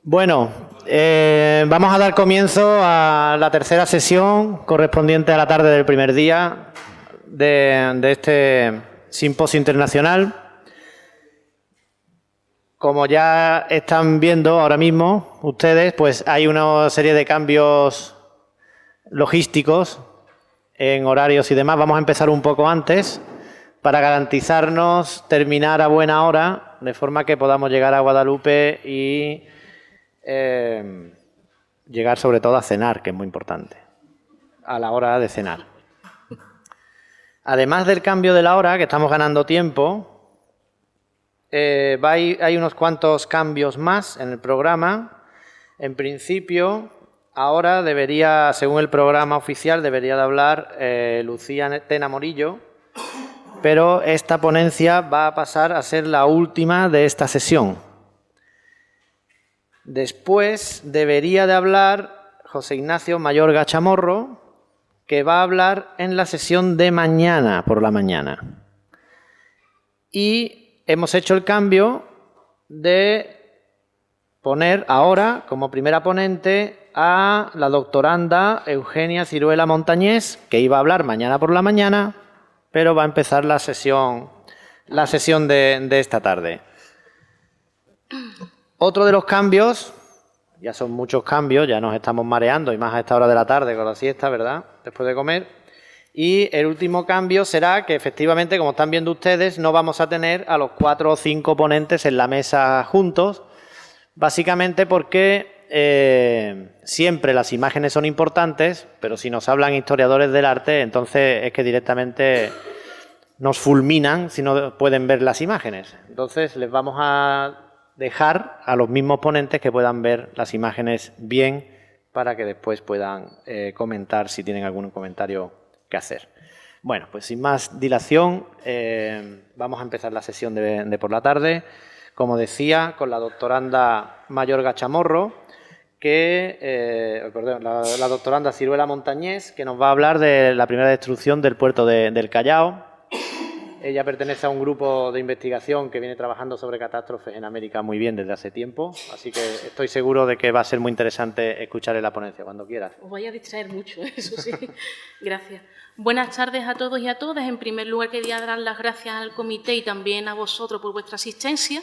Bueno, vamos a dar comienzo a la tercera sesión correspondiente a la tarde del primer día de este simposio internacional. Como ya están viendo ahora mismo ustedes, pues hay una serie de cambios logísticos en horarios y demás. Vamos a empezar un poco antes para garantizarnos terminar a buena hora, de forma que podamos llegar a Guadalupe y llegar sobre todo a cenar, que es muy importante, a la hora de cenar. Además del cambio de la hora, que estamos ganando tiempo, hay unos cuantos cambios más en el programa. En principio, ahora debería, según el programa oficial, debería de hablar Lucía Tena Morillo, pero esta ponencia va a pasar a ser la última de esta sesión. Después debería de hablar José Ignacio Mayorga Chamorro, que va a hablar en la sesión de mañana por la mañana. Y hemos hecho el cambio de poner ahora como primera ponente a la doctoranda Eugenia Ciruela Montañés, que iba a hablar mañana por la mañana, pero va a empezar la sesión de esta tarde. Otro de los cambios, ya son muchos cambios, ya nos estamos mareando, y más a esta hora de la tarde con la siesta, ¿verdad?, después de comer. Y el último cambio será que, efectivamente, como están viendo ustedes, no vamos a tener a los 4 o 5 ponentes en la mesa juntos, básicamente porque siempre las imágenes son importantes, pero si nos hablan historiadores del arte, entonces es que directamente nos fulminan si no pueden ver las imágenes. Entonces les vamos a dejar a los mismos ponentes que puedan ver las imágenes bien para que después puedan comentar si tienen algún comentario que hacer. Bueno, pues sin más dilación, vamos a empezar la sesión de por la tarde, como decía, con la doctoranda Mayorga Chamorro, la doctoranda Ciruela Montañés, que nos va a hablar de la primera destrucción del puerto del Callao. Ella pertenece a un grupo de investigación que viene trabajando sobre catástrofes en América muy bien desde hace tiempo, así que estoy seguro de que va a ser muy interesante escucharle la ponencia cuando quieras. Os voy a distraer mucho, eso sí. Gracias. Buenas tardes a todos y a todas. En primer lugar, quería dar las gracias al comité y también a vosotros por vuestra asistencia.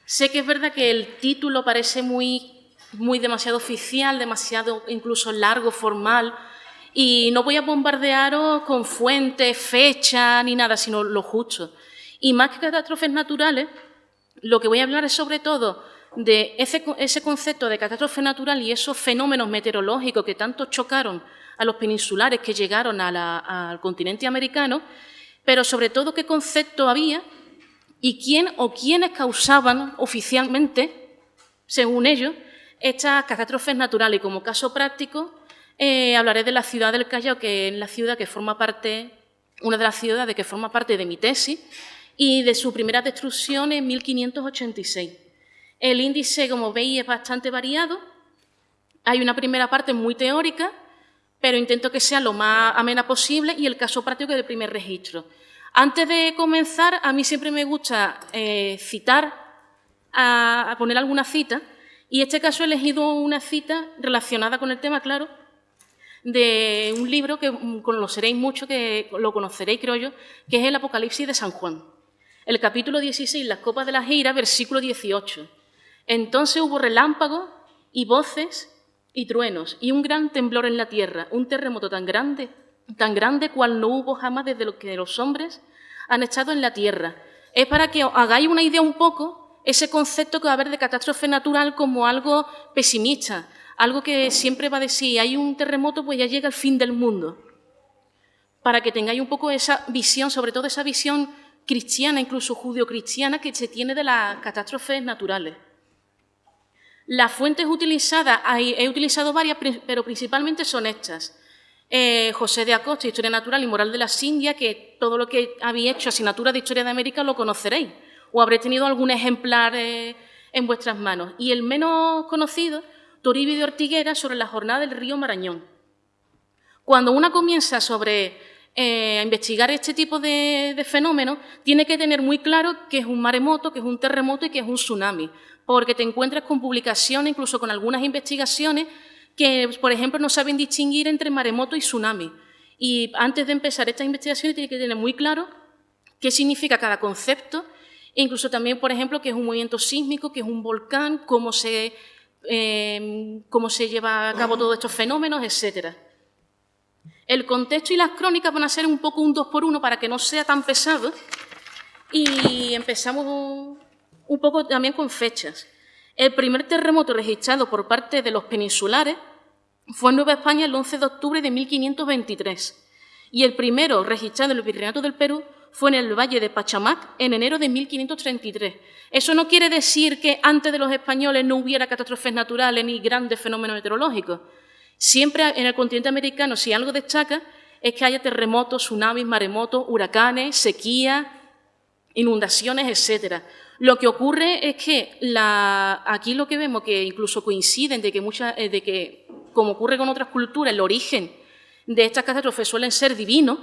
Sé que es verdad que el título parece muy demasiado oficial, demasiado incluso largo, formal, y no voy a bombardearos con fuentes, fechas ni nada, sino lo justo. Y más que catástrofes naturales, lo que voy a hablar es sobre todo de ese concepto de catástrofe natural y esos fenómenos meteorológicos que tanto chocaron a los peninsulares que llegaron al continente americano, pero sobre todo qué concepto había y quién o quiénes causaban oficialmente, según ellos, estas catástrofes naturales. Y como caso práctico, hablaré de la ciudad del Callao, que es la ciudad que forma parte, una de las ciudades que forma parte de mi tesis, y de su primera destrucción en 1586. El índice, como veis, es bastante variado. Hay una primera parte muy teórica, pero intento que sea lo más amena posible, y el caso práctico del primer registro. Antes de comenzar, a mí siempre me gusta citar, a poner alguna cita, y en este caso he elegido una cita relacionada con el tema, claro, de un libro que conoceréis mucho, que lo conoceréis, creo yo, que es el Apocalipsis de San Juan. El capítulo 16, las copas de la ira, versículo 18. Entonces hubo relámpagos y voces y truenos y un gran temblor en la tierra, un terremoto tan grande cual no hubo jamás desde lo que los hombres han estado en la tierra. Es para que os hagáis una idea un poco ese concepto que va a haber de catástrofe natural como algo pesimista, algo que siempre va a decir, hay un terremoto, pues ya llega el fin del mundo. Para que tengáis un poco esa visión, sobre todo esa visión cristiana, incluso judio-cristiana, que se tiene de las catástrofes naturales. Las fuentes utilizadas, he utilizado varias, pero principalmente son estas. José de Acosta, Historia Natural y Moral de las Indias, que todo lo que habéis hecho asignatura de Historia de América lo conoceréis, o habréis tenido algún ejemplar en vuestras manos. Y el menos conocido, Toribio de Ortiguera, sobre la jornada del río Marañón. Cuando una comienza sobre a investigar este tipo de fenómenos, tiene que tener muy claro qué es un maremoto, qué es un terremoto y qué es un tsunami, porque te encuentras con publicaciones, incluso con algunas investigaciones, que, por ejemplo, no saben distinguir entre maremoto y tsunami. Y antes de empezar estas investigaciones tiene que tener muy claro qué significa cada concepto, e incluso también, por ejemplo, qué es un movimiento sísmico, qué es un volcán, cómo se lleva a cabo todos estos fenómenos, etcétera. El contexto y las crónicas van a ser un poco un 2x1 para que no sea tan pesado, y empezamos un poco también con fechas. El primer terremoto registrado por parte de los peninsulares fue en Nueva España el 11 de octubre de 1523, y el primero registrado en el Virreinato del Perú fue en el Valle de Pachamac en enero de 1533. Eso no quiere decir que antes de los españoles no hubiera catástrofes naturales ni grandes fenómenos meteorológicos. Siempre en el continente americano, si algo destaca, es que haya terremotos, tsunamis, maremotos, huracanes, sequías, inundaciones, etcétera. Lo que ocurre es que aquí lo que vemos que incluso coinciden de que, como ocurre con otras culturas, el origen de estas catástrofes suelen ser divinos,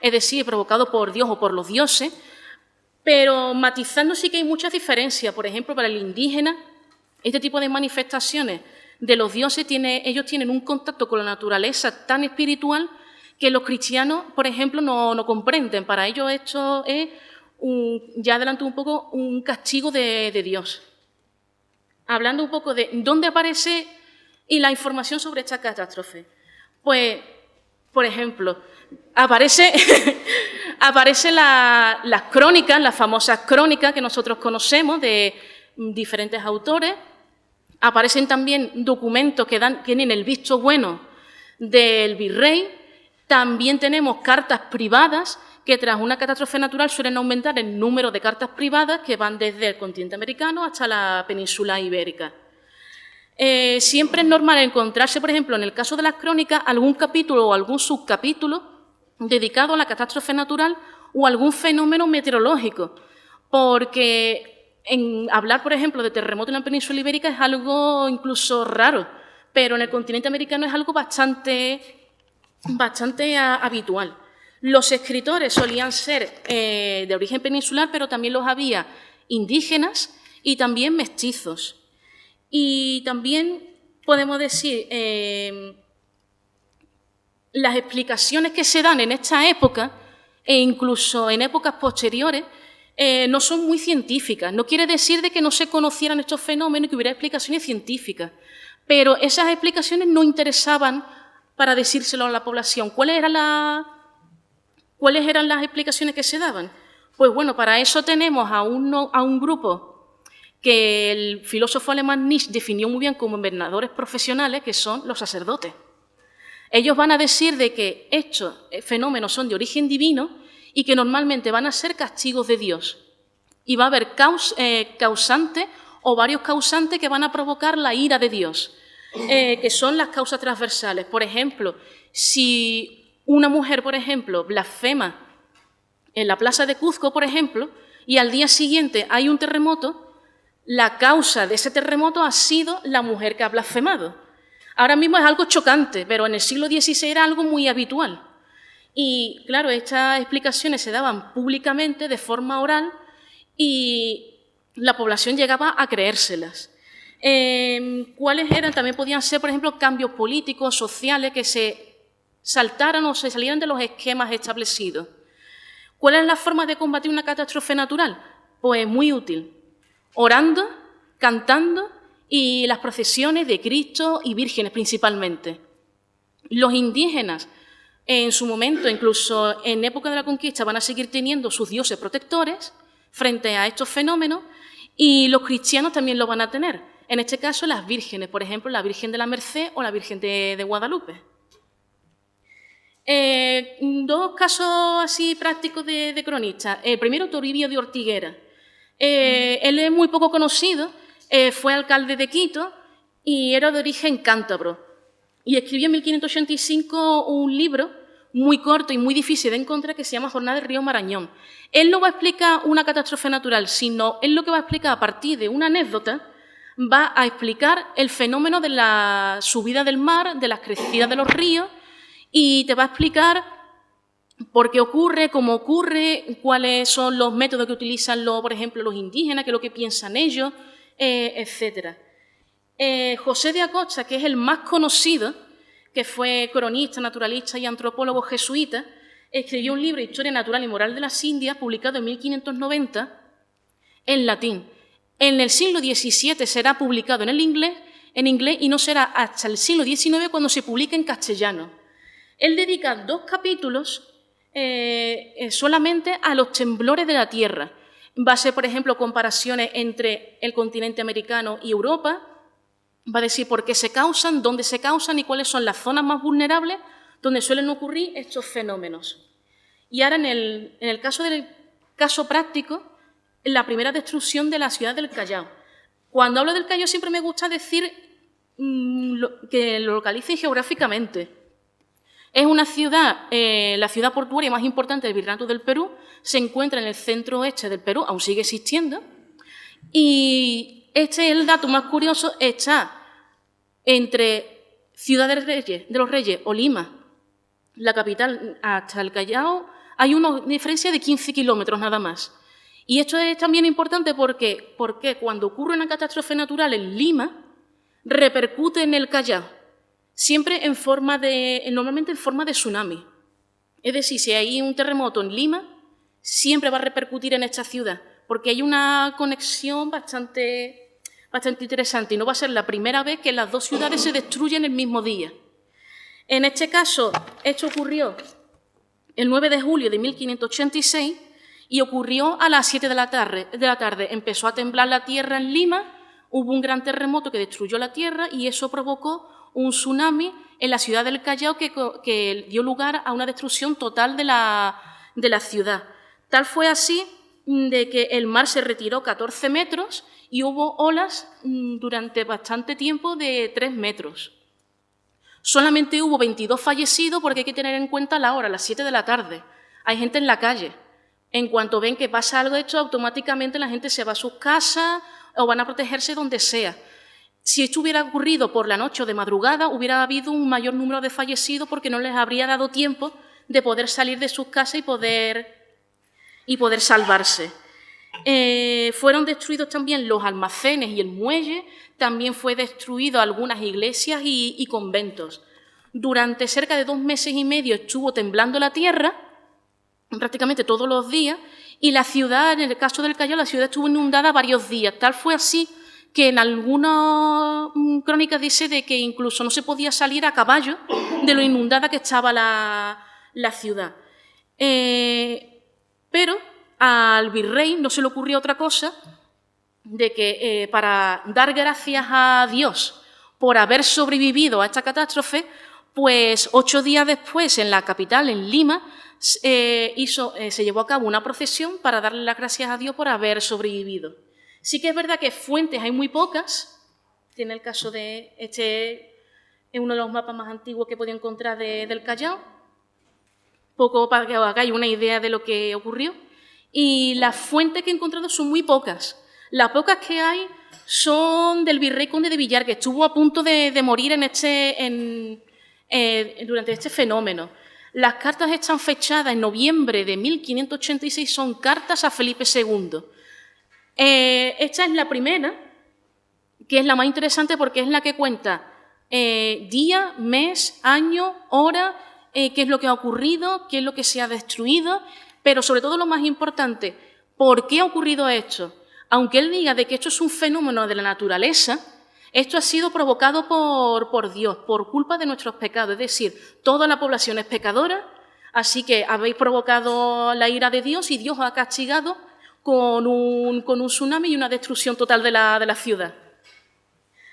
es decir, provocados por Dios o por los dioses, pero matizando sí que hay muchas diferencias. Por ejemplo, para el indígena, este tipo de manifestaciones de los dioses, ellos tienen un contacto con la naturaleza tan espiritual que los cristianos, por ejemplo, no comprenden. Para ellos esto es, ya adelanto un poco, un castigo de Dios. Hablando un poco de dónde aparece y la información sobre esta catástrofe. Pues, por ejemplo, aparecen las crónicas, las famosas crónicas que nosotros conocemos de diferentes autores. Aparecen también documentos que tienen el visto bueno del virrey. También tenemos cartas privadas que tras una catástrofe natural suelen aumentar el número de cartas privadas que van desde el continente americano hasta la península ibérica. Siempre es normal encontrarse, por ejemplo, en el caso de las crónicas, algún capítulo o algún subcapítulo dedicado a la catástrofe natural o algún fenómeno meteorológico, porque hablar, por ejemplo, de terremoto en la península ibérica es algo incluso raro, pero en el continente americano es algo bastante habitual. Los escritores solían ser de origen peninsular, pero también los había indígenas y también mestizos. Y también podemos decir, las explicaciones que se dan en esta época, e incluso en épocas posteriores, no son muy científicas. No quiere decir de que no se conocieran estos fenómenos y que hubiera explicaciones científicas, pero esas explicaciones no interesaban para decírselo a la población. ¿Cuáles eran las explicaciones que se daban? Pues bueno, para eso tenemos a un grupo que el filósofo alemán Nietzsche definió muy bien como invernadores profesionales, que son los sacerdotes. Ellos van a decir de que estos fenómenos son de origen divino y que normalmente van a ser castigos de Dios. Y va a haber causantes o varios causantes que van a provocar la ira de Dios, que son las causas transversales. Por ejemplo, si una mujer, por ejemplo, blasfema en la plaza de Cuzco, por ejemplo, y al día siguiente hay un terremoto, la causa de ese terremoto ha sido la mujer que ha blasfemado. Ahora mismo es algo chocante, pero en el siglo XVI era algo muy habitual. Y, claro, estas explicaciones se daban públicamente, de forma oral, y la población llegaba a creérselas. ¿Cuáles eran? También podían ser, por ejemplo, cambios políticos, sociales, que se saltaran o se salieran de los esquemas establecidos. ¿Cuál es la forma de combatir una catástrofe natural? Pues muy útil. Orando, cantando y las procesiones de Cristo y vírgenes principalmente. Los indígenas, en su momento, incluso en época de la conquista, van a seguir teniendo sus dioses protectores frente a estos fenómenos, y los cristianos también lo van a tener. En este caso, las vírgenes, por ejemplo, la Virgen de la Merced o la Virgen de Guadalupe. Dos casos así prácticos de cronistas. El primero, Toribio de Ortiguera. Él es muy poco conocido, fue alcalde de Quito y era de origen cántabro. Y escribió en 1585 un libro muy corto y muy difícil de encontrar que se llama Jornada del Río Marañón. Él no va a explicar una catástrofe natural, sino él lo que va a explicar a partir de una anécdota, va a explicar el fenómeno de la subida del mar, de las crecidas de los ríos, y te va a explicar por qué ocurre, cómo ocurre, cuáles son los métodos que utilizan, por ejemplo, los indígenas, qué es lo que piensan ellos, etc. José de Acosta, que es el más conocido, que fue cronista, naturalista y antropólogo jesuita, escribió un libro, Historia Natural y Moral de las Indias, publicado en 1590, en latín. En el siglo XVII será publicado en inglés y no será hasta el siglo XIX cuando se publique en castellano. Él dedica 2 capítulos solamente a los temblores de la Tierra. Va a ser, por ejemplo, comparaciones entre el continente americano y Europa. Va a decir por qué se causan, dónde se causan y cuáles son las zonas más vulnerables donde suelen ocurrir estos fenómenos. Y ahora, en el caso práctico, la primera destrucción de la ciudad del Callao. Cuando hablo del Callao siempre me gusta decir que lo localicen geográficamente. Es una ciudad, la ciudad portuaria más importante del Virreinato del Perú, se encuentra en el centro oeste del Perú, aún sigue existiendo, y este es el dato más curioso, está entre Ciudad de los Reyes o Lima, la capital, hasta el Callao, hay una diferencia de 15 kilómetros nada más. Y esto es también importante porque cuando ocurre una catástrofe natural en Lima, repercute en el Callao, siempre normalmente en forma de tsunami. Es decir, si hay un terremoto en Lima, siempre va a repercutir en esta ciudad, porque hay una conexión bastante interesante y no va a ser la primera vez que las 2 ciudades se destruyen el mismo día. En este caso, esto ocurrió el 9 de julio de 1586 y ocurrió a las 7 de la tarde. Empezó a temblar la tierra en Lima, hubo un gran terremoto que destruyó la tierra y eso provocó un tsunami en la ciudad del Callao que dio lugar a una destrucción total de la ciudad. Tal fue así de que el mar se retiró 14 metros y hubo olas durante bastante tiempo de 3 metros. Solamente hubo 22 fallecidos porque hay que tener en cuenta la hora, las 7 de la tarde. Hay gente en la calle. En cuanto ven que pasa algo de esto, automáticamente la gente se va a sus casas o van a protegerse donde sea. Si esto hubiera ocurrido por la noche o de madrugada, hubiera habido un mayor número de fallecidos porque no les habría dado tiempo de poder salir de sus casas y poder salvarse. Fueron destruidos también los almacenes y el muelle, también fue destruido algunas iglesias y conventos. Durante cerca de 2 meses y medio estuvo temblando la tierra, prácticamente todos los días, y la ciudad, en el caso del Callao, la ciudad estuvo inundada varios días. Tal fue así que en algunas crónicas dice de que incluso no se podía salir a caballo de lo inundada que estaba la ciudad. Pero al virrey no se le ocurrió otra cosa de que para dar gracias a Dios por haber sobrevivido a esta catástrofe, pues 8 días después en la capital, en Lima, se llevó a cabo una procesión para darle las gracias a Dios por haber sobrevivido. Sí que es verdad que fuentes hay muy pocas, tiene el caso de este, es uno de los mapas más antiguos que he podido encontrar del Callao, poco para que os hagáis una idea de lo que ocurrió, y las fuentes que he encontrado son muy pocas. Las pocas que hay son del virrey conde de Villar, que estuvo a punto de morir durante este fenómeno. Las cartas están fechadas en noviembre de 1586, son cartas a Felipe II. Esta es la primera, que es la más interesante porque es la que cuenta día, mes, año, hora, qué es lo que ha ocurrido, qué es lo que se ha destruido, pero sobre todo lo más importante, ¿por qué ha ocurrido esto? Aunque él diga de que esto es un fenómeno de la naturaleza, esto ha sido provocado por Dios, por culpa de nuestros pecados. Es decir, toda la población es pecadora, así que habéis provocado la ira de Dios y Dios os ha castigado con un tsunami y una destrucción total de la ciudad.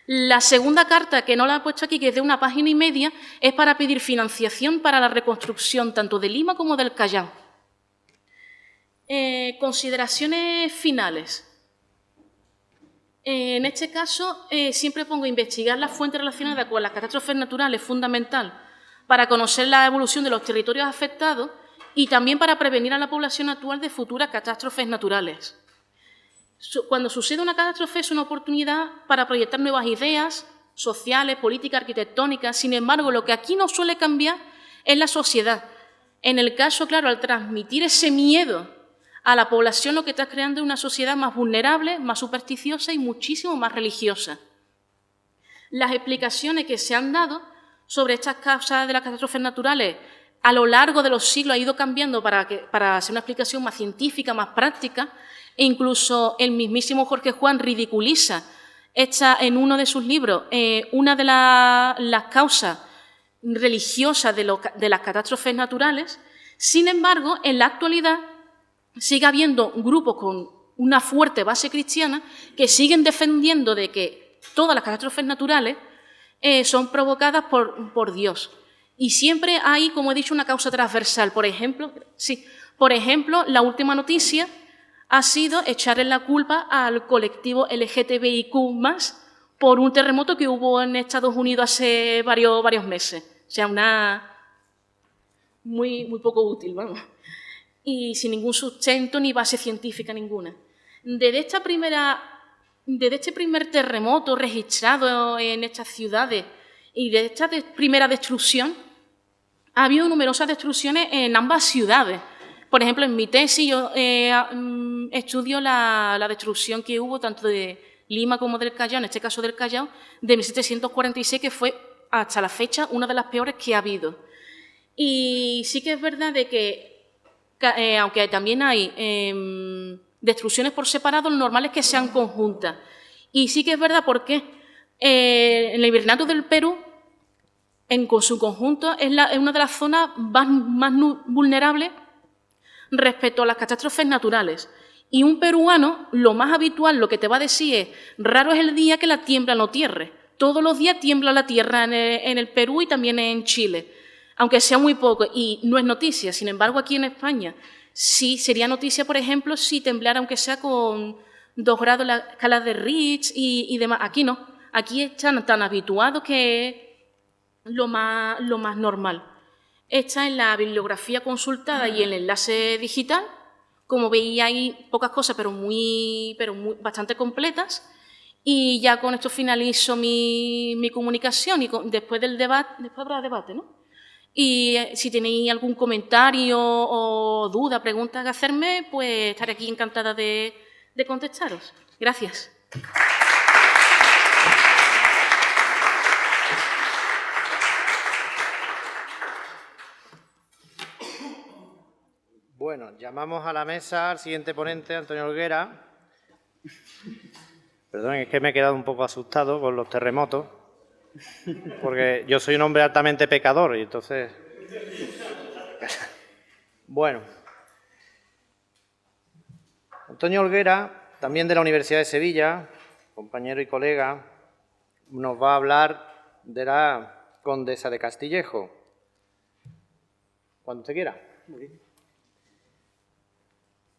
La segunda carta, que no la he puesto aquí, que es de 1 página y media, es para pedir financiación para la reconstrucción tanto de Lima como del Callao. Consideraciones finales. En este caso, siempre pongo investigar las fuentes relacionadas con las catástrofes naturales, fundamental para conocer la evolución de los territorios afectados y también para prevenir a la población actual de futuras catástrofes naturales. Cuando sucede una catástrofe es una oportunidad para proyectar nuevas ideas sociales, políticas, arquitectónicas. Sin embargo, lo que aquí no suele cambiar es la sociedad. En el caso, claro, al transmitir ese miedo a la población, lo que está creando es una sociedad más vulnerable, más supersticiosa y muchísimo más religiosa. Las explicaciones que se han dado sobre estas causas de las catástrofes naturales a lo largo de los siglos ha ido cambiando para hacer una explicación más científica, más práctica, e incluso el mismísimo Jorge Juan ridiculiza en uno de sus libros una de las causas religiosas de las catástrofes naturales. Sin embargo, en la actualidad sigue habiendo grupos con una fuerte base cristiana que siguen defendiendo de que todas las catástrofes naturales son provocadas por Dios. Y siempre hay, como he dicho, una causa transversal. Por ejemplo, la última noticia ha sido echarle la culpa al colectivo LGTBIQ+, por un terremoto que hubo en Estados Unidos hace varios meses. O sea, muy poco útil, vamos. Y sin ningún sustento ni base científica ninguna. Desde este primer terremoto registrado en estas ciudades y de esta primera destrucción, ha habido numerosas destrucciones en ambas ciudades. Por ejemplo, en mi tesis yo estudio la destrucción que hubo tanto de Lima como del Callao, en este caso del Callao, de 1746, que fue hasta la fecha una de las peores que ha habido. Y sí que es verdad de que, aunque también hay destrucciones por separado, lo normal es que sean conjuntas. Y sí que es verdad porque en el Virreinato del Perú, con su conjunto, es una de las zonas más vulnerables respecto a las catástrofes naturales. Y un peruano, lo más habitual, lo que te va a decir es, raro es el día que la tiembla no tierre. Todos los días tiembla la tierra en el Perú y también en Chile, aunque sea muy poco, y no es noticia. Sin embargo, aquí en España sí sería noticia, por ejemplo, si temblara, aunque sea con 2 grados la escala de Richter y demás. Aquí no, aquí están tan habituados que es lo más normal. Está en la bibliografía consultada y el enlace digital. Como veis, hay pocas cosas, pero bastante completas. Y ya con esto finalizo mi comunicación y después del debate, después habrá debate, ¿no? Y si tenéis algún comentario o duda, pregunta que hacerme, pues estaré aquí encantada de contestaros. Gracias. Bueno, llamamos a la mesa al siguiente ponente, Antonio Olguera. Perdón, es que me he quedado un poco asustado con los terremotos, porque yo soy un hombre altamente pecador y entonces... Bueno. Antonio Olguera, también de la Universidad de Sevilla, compañero y colega, nos va a hablar de la Condesa de Castillejo. Cuando usted quiera. Muy bien.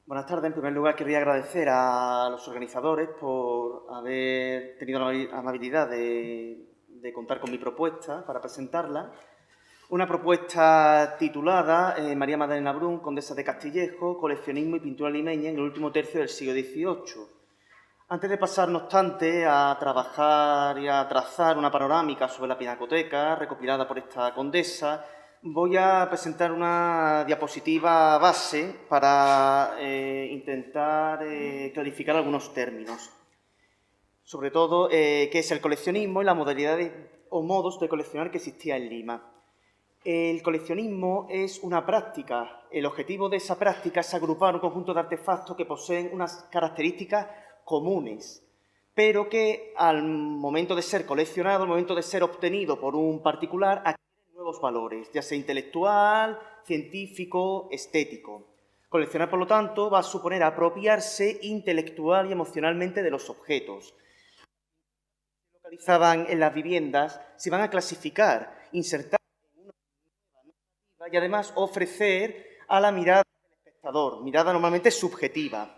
Buenas tardes. En primer lugar, querría agradecer a los organizadores por haber tenido la amabilidad de contar con mi propuesta para presentarla. Una propuesta titulada María Magdalena Brun, Condesa de Castillejo, coleccionismo y pintura limeña en el último tercio del siglo XVIII. Antes de pasar, no obstante, a trabajar y a trazar una panorámica sobre la pinacoteca recopilada por esta condesa, voy a presentar una diapositiva base para intentar clarificar algunos términos. Sobre todo, qué es el coleccionismo y las modalidades o modos de coleccionar que existía en Lima. El coleccionismo es una práctica. El objetivo de esa práctica es agrupar un conjunto de artefactos que poseen unas características comunes, pero que al momento de ser coleccionado, al momento de ser obtenido por un particular, adquieren nuevos valores, ya sea intelectual, científico, estético. Coleccionar, por lo tanto, va a suponer apropiarse intelectual y emocionalmente de los objetos. Se localizaban en las viviendas, se van a clasificar, insertar en una narrativa y además ofrecer a la mirada del espectador, mirada normalmente subjetiva.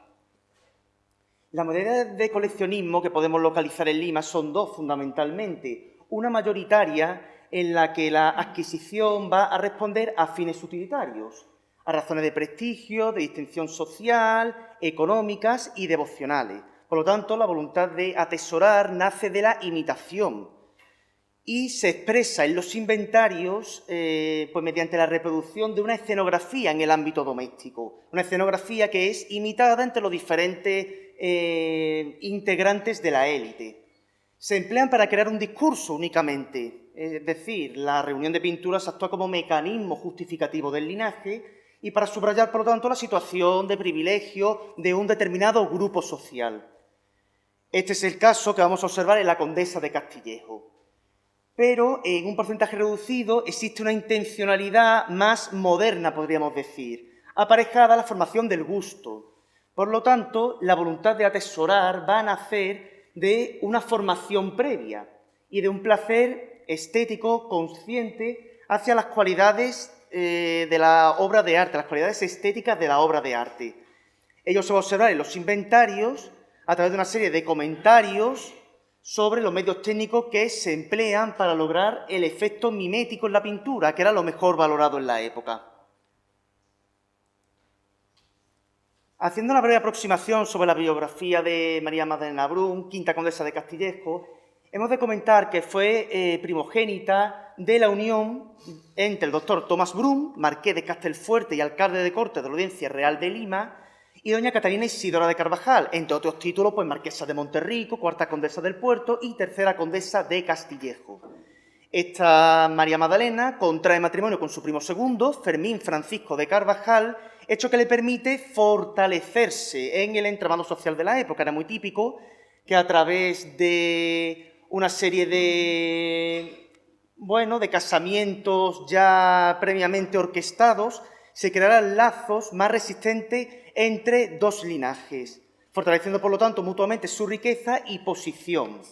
Las modalidades de coleccionismo que podemos localizar en Lima son dos fundamentalmente. Una mayoritaria en la que la adquisición va a responder a fines utilitarios, a razones de prestigio, de distinción social, económicas y devocionales. Por lo tanto, la voluntad de atesorar nace de la imitación. y se expresa en los inventarios pues mediante la reproducción de una escenografía en el ámbito doméstico, una escenografía que es imitada entre los diferentes integrantes de la élite. Se emplean para crear un discurso únicamente, es decir, la reunión de pinturas actúa como mecanismo justificativo del linaje y para subrayar, por lo tanto, la situación de privilegio de un determinado grupo social. Este es el caso que vamos a observar en la Condesa de Castillejo. Pero en un porcentaje reducido existe una intencionalidad más moderna, podríamos decir, aparejada a la formación del gusto. Por lo tanto, la voluntad de atesorar va a nacer de una formación previa y de un placer estético consciente hacia las cualidades de la obra de arte, las cualidades estéticas de la obra de arte. Ello se va a observar en los inventarios a través de una serie de comentarios sobre los medios técnicos que se emplean para lograr el efecto mimético en la pintura, que era lo mejor valorado en la época. Haciendo una breve aproximación sobre la biografía de María Magdalena Brum, quinta condesa de Castillejo, hemos de comentar que fue primogénita de la unión entre el doctor Tomás Brum, marqués de Castelfuerte y alcalde de corte de la Audiencia Real de Lima, y doña Catalina Isidora de Carvajal, entre otros títulos, pues marquesa de Monterrico, cuarta condesa del Puerto y tercera condesa de Castillejo. Esta María Magdalena contrae matrimonio con su primo segundo, Fermín Francisco de Carvajal, hecho que le permite fortalecerse en el entramado social de la época. Era muy típico que a través de una serie de casamientos ya previamente orquestados, se crearan lazos más resistentes entre dos linajes, fortaleciendo, por lo tanto, mutuamente su riqueza y posición.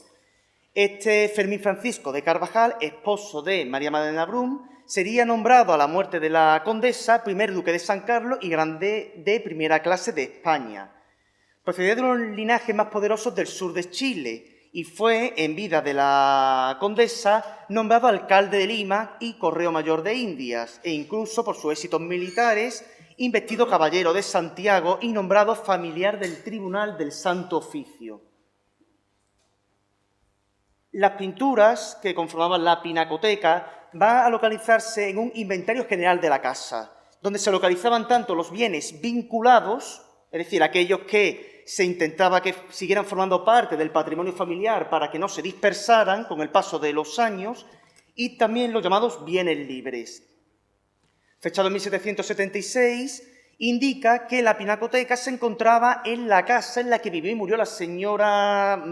Este Fermín Francisco de Carvajal, esposo de María Magdalena Brum, sería nombrado a la muerte de la condesa primer duque de San Carlos y grande de primera clase de España. Procedía de unos linajes más poderosos del sur de Chile y fue, en vida de la condesa, nombrado alcalde de Lima y correo mayor de Indias, e incluso, por sus éxitos militares, investido caballero de Santiago y nombrado familiar del Tribunal del Santo Oficio. Las pinturas que conformaban la pinacoteca van a localizarse en un inventario general de la casa, donde se localizaban tanto los bienes vinculados, es decir, aquellos que se intentaba que siguieran formando parte del patrimonio familiar para que no se dispersaran con el paso de los años, y también los llamados bienes libres. Fechado en 1776, indica que la pinacoteca se encontraba en la casa en la que vivió y murió la señora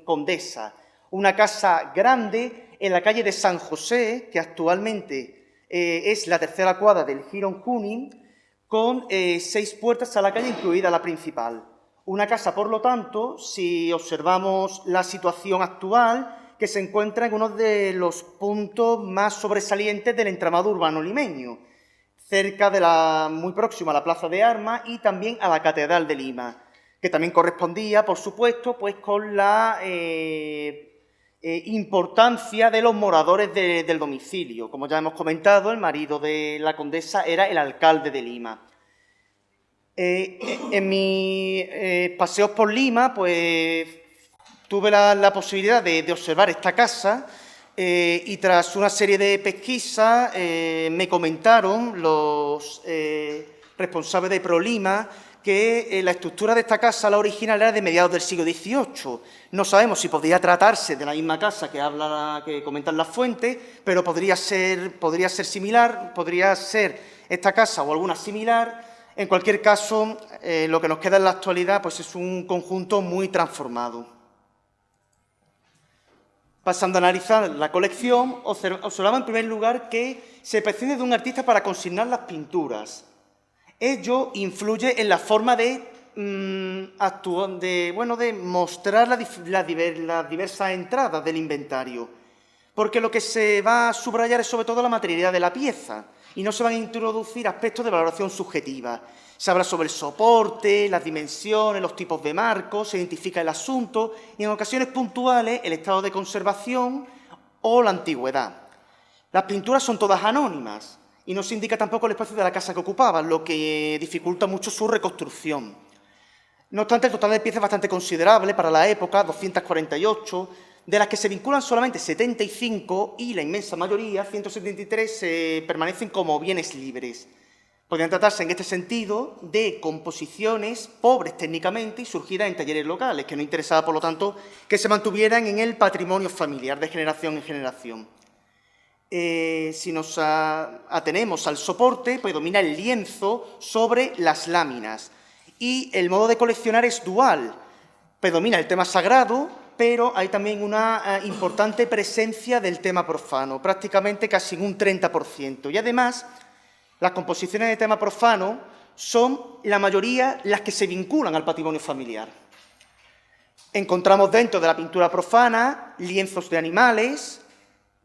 condesa, una casa grande en la calle de San José, que actualmente es la tercera cuadra del Jirón Junín, con 6 puertas a la calle, incluida la principal. Una casa, por lo tanto, si observamos la situación actual, que se encuentra en uno de los puntos más sobresalientes del entramado urbano limeño, cerca de muy próximo a la Plaza de Armas y también a la Catedral de Lima, que también correspondía, por supuesto, pues con la importancia de los moradores del domicilio. Como ya hemos comentado, el marido de la condesa era el alcalde de Lima. En mis paseos por Lima, pues tuve la posibilidad de observar esta casa y tras una serie de pesquisas me comentaron los responsables de ProLima que la estructura de esta casa, la original, era de mediados del siglo XVIII. No sabemos si podría tratarse de la misma casa que comentan las fuentes, pero podría ser similar, podría ser esta casa o alguna similar. En cualquier caso, lo que nos queda en la actualidad pues es un conjunto muy transformado. Pasando a analizar la colección, observamos en primer lugar que se prescinde de un artista para consignar las pinturas. Ello influye en la forma de mostrar las diversas entradas del inventario, porque lo que se va a subrayar es sobre todo la materialidad de la pieza y no se van a introducir aspectos de valoración subjetiva. Se habla sobre el soporte, las dimensiones, los tipos de marcos, se identifica el asunto y en ocasiones puntuales el estado de conservación o la antigüedad. Las pinturas son todas anónimas y no se indica tampoco el espacio de la casa que ocupaban, lo que dificulta mucho su reconstrucción. No obstante, el total de piezas es bastante considerable para la época, 248, de las que se vinculan solamente 75 y la inmensa mayoría, 173, permanecen como bienes libres. Podrían tratarse en este sentido de composiciones pobres técnicamente y surgidas en talleres locales, que no interesaba, por lo tanto, que se mantuvieran en el patrimonio familiar de generación en generación. Si nos atenemos al soporte, predomina el lienzo sobre las láminas y el modo de coleccionar es dual. Predomina el tema sagrado, pero hay también una importante presencia del tema profano, prácticamente casi un 30%. Y además, las composiciones de tema profano son la mayoría las que se vinculan al patrimonio familiar. Encontramos dentro de la pintura profana lienzos de animales,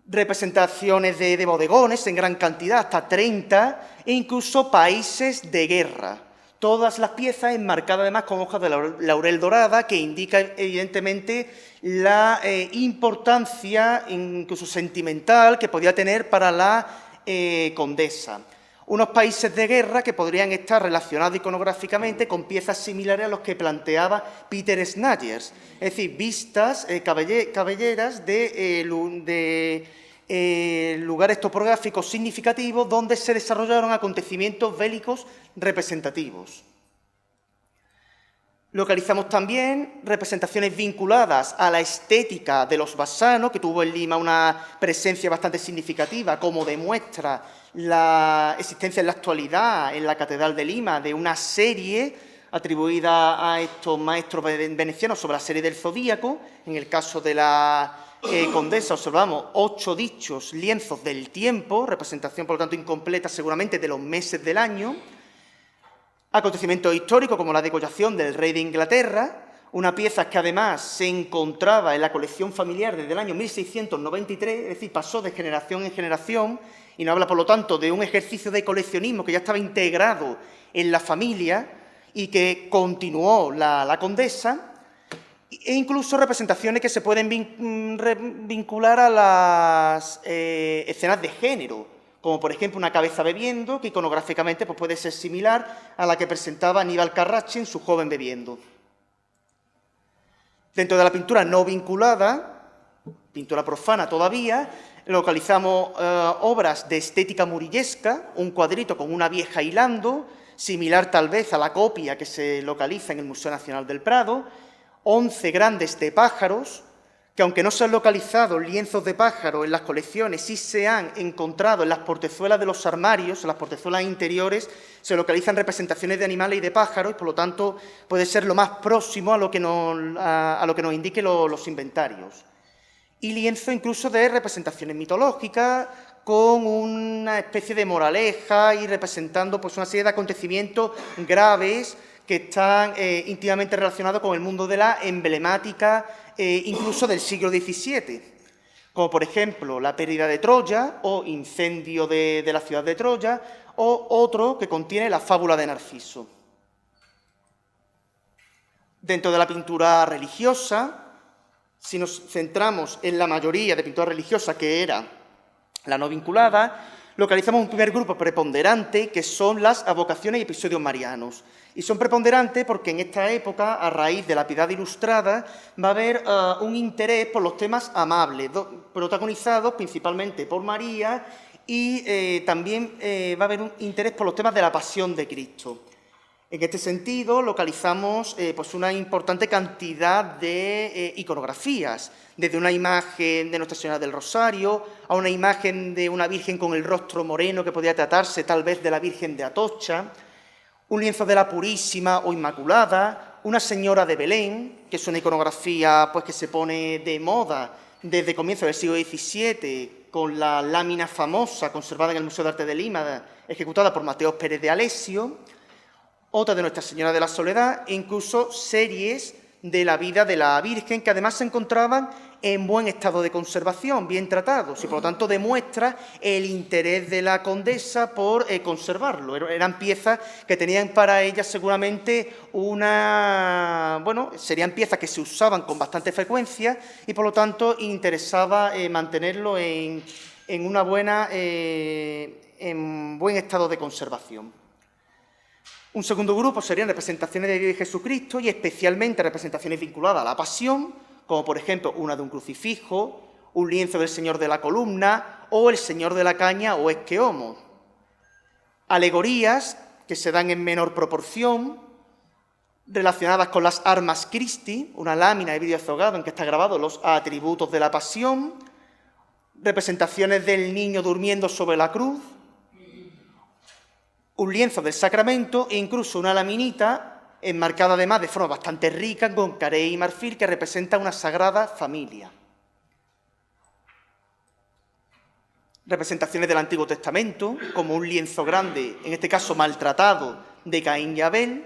representaciones de bodegones en gran cantidad, hasta 30, e incluso países de guerra. Todas las piezas enmarcadas además con hojas de laurel dorada, que indica evidentemente la importancia, incluso sentimental, que podía tener para la condesa. Unos países de guerra que podrían estar relacionados iconográficamente con piezas similares a los que planteaba Peter Snyders, es decir, vistas, cabelleras de lugares topográficos significativos donde se desarrollaron acontecimientos bélicos representativos. Localizamos también representaciones vinculadas a la estética de los basanos, que tuvo en Lima una presencia bastante significativa, como demuestra la existencia en la actualidad en la Catedral de Lima de una serie atribuida a estos maestros venecianos sobre la serie del Zodíaco. En el caso de la condesa observamos 8 dichos lienzos del tiempo, representación por lo tanto incompleta seguramente de los meses del año. Acontecimientos históricos como la degollación del rey de Inglaterra, una pieza que además se encontraba en la colección familiar desde el año 1693, es decir, pasó de generación en generación y nos habla por lo tanto de un ejercicio de coleccionismo que ya estaba integrado en la familia y que continuó la condesa. E incluso representaciones que se pueden vincular a las escenas de género, como por ejemplo una cabeza bebiendo, que iconográficamente pues, puede ser similar a la que presentaba Aníbal Carracci en su Joven bebiendo. Dentro de la pintura no vinculada, pintura profana todavía, localizamos obras de estética murillesca, un cuadrito con una vieja hilando, similar tal vez a la copia que se localiza en el Museo Nacional del Prado, 11 grandes de pájaros, que aunque no se han localizado lienzos de pájaros en las colecciones, sí se han encontrado en las portezuelas de los armarios, en las portezuelas interiores, se localizan representaciones de animales y de pájaros, y por lo tanto puede ser lo más próximo a lo que nos indiquen los inventarios. Y lienzo incluso de representaciones mitológicas, con una especie de moraleja y representando pues, una serie de acontecimientos graves que están íntimamente relacionados con el mundo de la emblemática, incluso del siglo XVII, como por ejemplo la pérdida de Troya o incendio de la ciudad de Troya, o otro que contiene la fábula de Narciso. Dentro de la pintura religiosa, si nos centramos en la mayoría de pintura religiosa, que era la no vinculada, localizamos un primer grupo preponderante, que son las avocaciones y episodios marianos. Y son preponderantes porque en esta época, a raíz de la Piedad Ilustrada, va a haber un interés por los temas amables, protagonizados principalmente por María, y también va a haber un interés por los temas de la Pasión de Cristo. En este sentido, localizamos pues una importante cantidad de iconografías, desde una imagen de Nuestra Señora del Rosario a una imagen de una Virgen con el rostro moreno que podía tratarse tal vez de la Virgen de Atocha, un lienzo de la Purísima o Inmaculada, una Señora de Belén, que es una iconografía pues, que se pone de moda desde comienzos del siglo XVII, con la lámina famosa conservada en el Museo de Arte de Lima, ejecutada por Mateos Pérez de Alessio, otra de Nuestra Señora de la Soledad, e incluso series de la vida de la Virgen, que además se encontraban en buen estado de conservación, bien tratados, y por lo tanto demuestra el interés de la condesa por conservarlo. Eran piezas que tenían para ella seguramente serían piezas que se usaban con bastante frecuencia y por lo tanto interesaba mantenerlo en buen estado de conservación. Un segundo grupo serían representaciones de Jesucristo y especialmente representaciones vinculadas a la Pasión, como por ejemplo una de un crucifijo, un lienzo del Señor de la Columna o el Señor de la Caña o Ecce Homo. Alegorías que se dan en menor proporción, relacionadas con las Armas Christi, una lámina de vidrio azogado en que están grabados los atributos de la pasión, representaciones del niño durmiendo sobre la cruz, un lienzo del sacramento e incluso una laminita enmarcada además de forma bastante rica con carey y marfil que representa una sagrada familia. Representaciones del Antiguo Testamento, como un lienzo grande, en este caso maltratado, de Caín y Abel,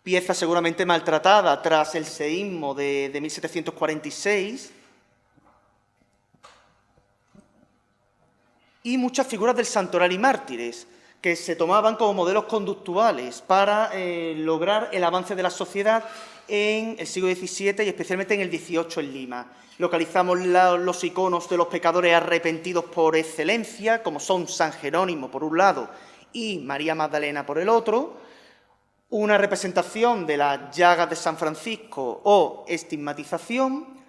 pieza seguramente maltratada tras el seísmo de 1746, y muchas figuras del Santoral y mártires, que se tomaban como modelos conductuales para lograr el avance de la sociedad en el siglo XVII y especialmente en el XVIII en Lima. Localizamos los iconos de los pecadores arrepentidos por excelencia, como son San Jerónimo por un lado y María Magdalena por el otro, una representación de las llagas de San Francisco o estigmatización,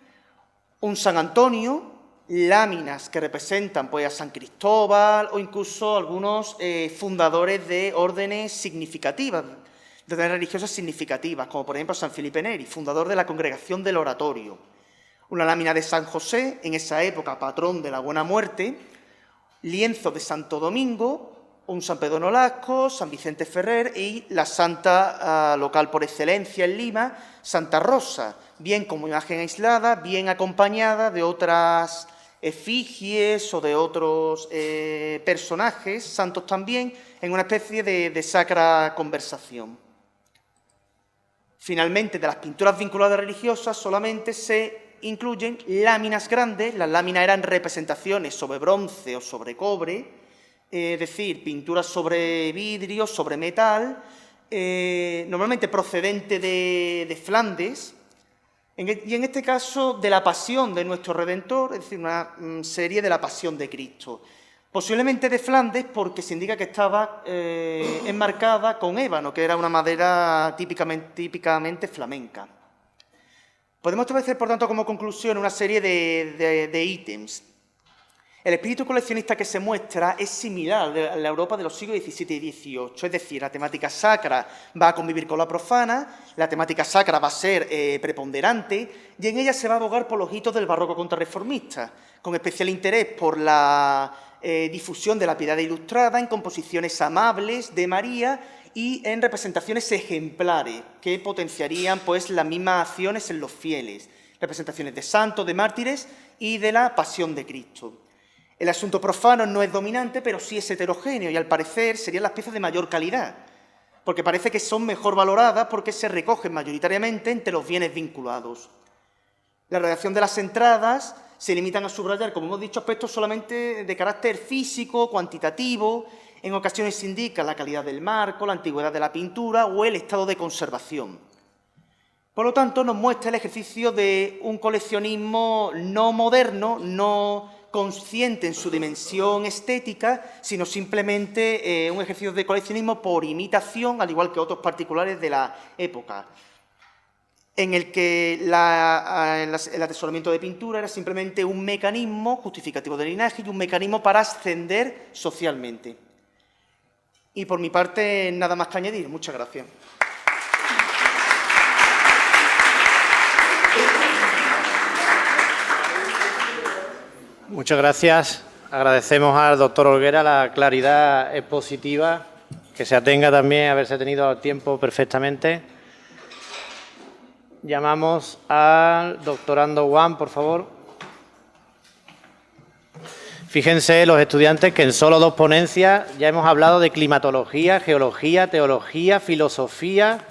un San Antonio, láminas que representan pues, a San Cristóbal o incluso algunos fundadores de órdenes significativas, de órdenes religiosas significativas, como por ejemplo San Felipe Neri, fundador de la Congregación del Oratorio. Una lámina de San José, en esa época patrón de la Buena Muerte, lienzo de Santo Domingo, un San Pedro Nolasco, San Vicente Ferrer y la santa local por excelencia en Lima, Santa Rosa, bien como imagen aislada, bien acompañada de otras efigies o de otros personajes, santos también, en una especie de sacra conversación. Finalmente, de las pinturas vinculadas religiosas solamente se incluyen láminas grandes. Las láminas eran representaciones sobre bronce o sobre cobre, es decir, pinturas sobre vidrio, sobre metal, normalmente procedente de Flandes, y en este caso de la Pasión de nuestro Redentor, es decir, una serie de la Pasión de Cristo. Posiblemente de Flandes porque se indica que estaba enmarcada con ébano, que era una madera típicamente flamenca. Podemos establecer, por tanto, como conclusión una serie de ítems. El espíritu coleccionista que se muestra es similar a la Europa de los siglos XVII y XVIII, es decir, la temática sacra va a convivir con la profana, la temática sacra va a ser preponderante y en ella se va a abogar por los hitos del barroco contrarreformista, con especial interés por la difusión de la piedad ilustrada en composiciones amables de María y en representaciones ejemplares que potenciarían pues, las mismas acciones en los fieles, representaciones de santos, de mártires y de la pasión de Cristo. El asunto profano no es dominante, pero sí es heterogéneo y al parecer serían las piezas de mayor calidad, porque parece que son mejor valoradas porque se recogen mayoritariamente entre los bienes vinculados. La redacción de las entradas se limitan a subrayar, como hemos dicho, aspectos solamente de carácter físico, cuantitativo. En ocasiones se indica la calidad del marco, la antigüedad de la pintura o el estado de conservación. Por lo tanto, nos muestra el ejercicio de un coleccionismo no moderno, no consciente en su dimensión estética, sino simplemente un ejercicio de coleccionismo por imitación, al igual que otros particulares de la época, en el que el atesoramiento de pintura era simplemente un mecanismo justificativo del linaje y un mecanismo para ascender socialmente. Y por mi parte, nada más que añadir. Muchas gracias. Muchas gracias. Agradecemos al doctor Olguera la claridad expositiva, que se atenga también a haberse tenido el tiempo perfectamente. Llamamos al doctorando Juan, por favor. Fíjense los estudiantes que en solo 2 ponencias ya hemos hablado de climatología, geología, teología, filosofía,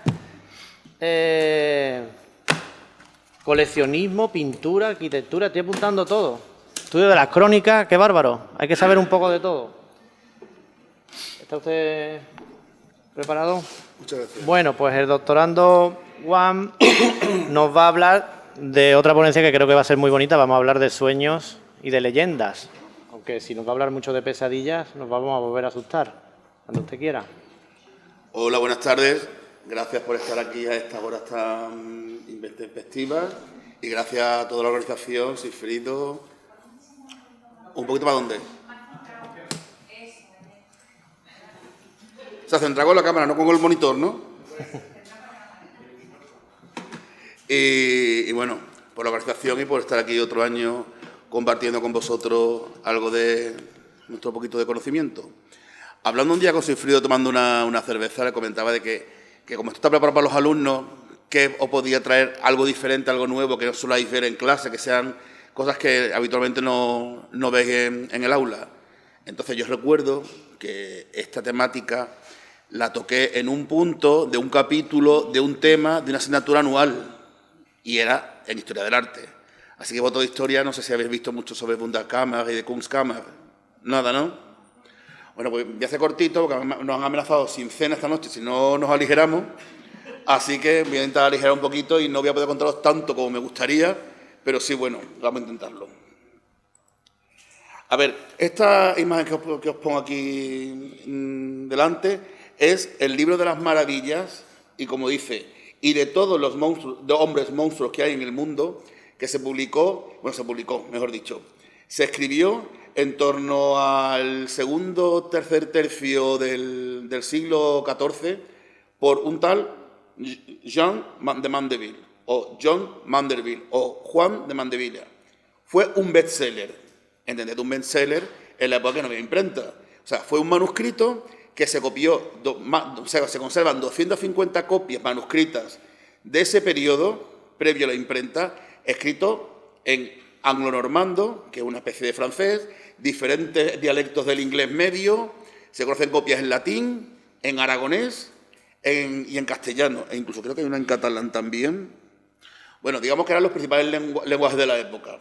coleccionismo, pintura, arquitectura. Estoy apuntando todo. Estudio de las crónicas, qué bárbaro. Hay que saber un poco de todo. ¿Está usted preparado? Muchas gracias. Bueno, pues el doctorando Juan nos va a hablar de otra ponencia que creo que va a ser muy bonita. Vamos a hablar de sueños y de leyendas. Aunque si nos va a hablar mucho de pesadillas, nos vamos a volver a asustar. Cuando usted quiera. Hola, buenas tardes. Gracias por estar aquí a esta hora tan intempestiva. Y gracias a toda la organización, Sigfrido. ¿Un poquito para dónde? Se centra con la cámara, no con el monitor, ¿no? Y bueno, por la organización y por estar aquí otro año compartiendo con vosotros algo de nuestro poquito de conocimiento. Hablando un día con Sigfrido tomando una cerveza, le comentaba de que como esto está preparado para los alumnos, que os podía traer algo diferente, algo nuevo, que no soláis ver en clase, que sean cosas que habitualmente no veis en el aula. Entonces yo recuerdo que esta temática la toqué en un punto de un capítulo, de un tema, de una asignatura anual, y era en Historia del Arte. Así que voto de Historia, no sé si habéis visto mucho sobre Wunderkammer y de Kunstkammer. Nada, ¿no? Bueno, pues voy a hacer cortito, porque nos han amenazado sin cena esta noche si no nos aligeramos. Así que voy a intentar aligerar un poquito y no voy a poder contaros tanto como me gustaría, pero sí, bueno, vamos a intentarlo. A ver, esta imagen que os pongo aquí delante es el libro de las maravillas y, como dice, y de todos los monstruos, de hombres monstruos que hay en el mundo, que se publicó, mejor dicho, se escribió en torno al segundo, tercer tercio del siglo XIV por un tal Jean de Mandeville, o John Mandeville, o Juan de Mandevilla. Fue un bestseller, ¿entended? Un bestseller en la época que no había imprenta. O sea, fue un manuscrito que se copió, se conservan 250 copias manuscritas de ese periodo, previo a la imprenta, escrito en anglo-normando, que es una especie de francés, diferentes dialectos del inglés medio, se conocen copias en latín, en aragonés y en castellano, e incluso creo que hay una en catalán también. Bueno, digamos que eran los principales lenguajes de la época.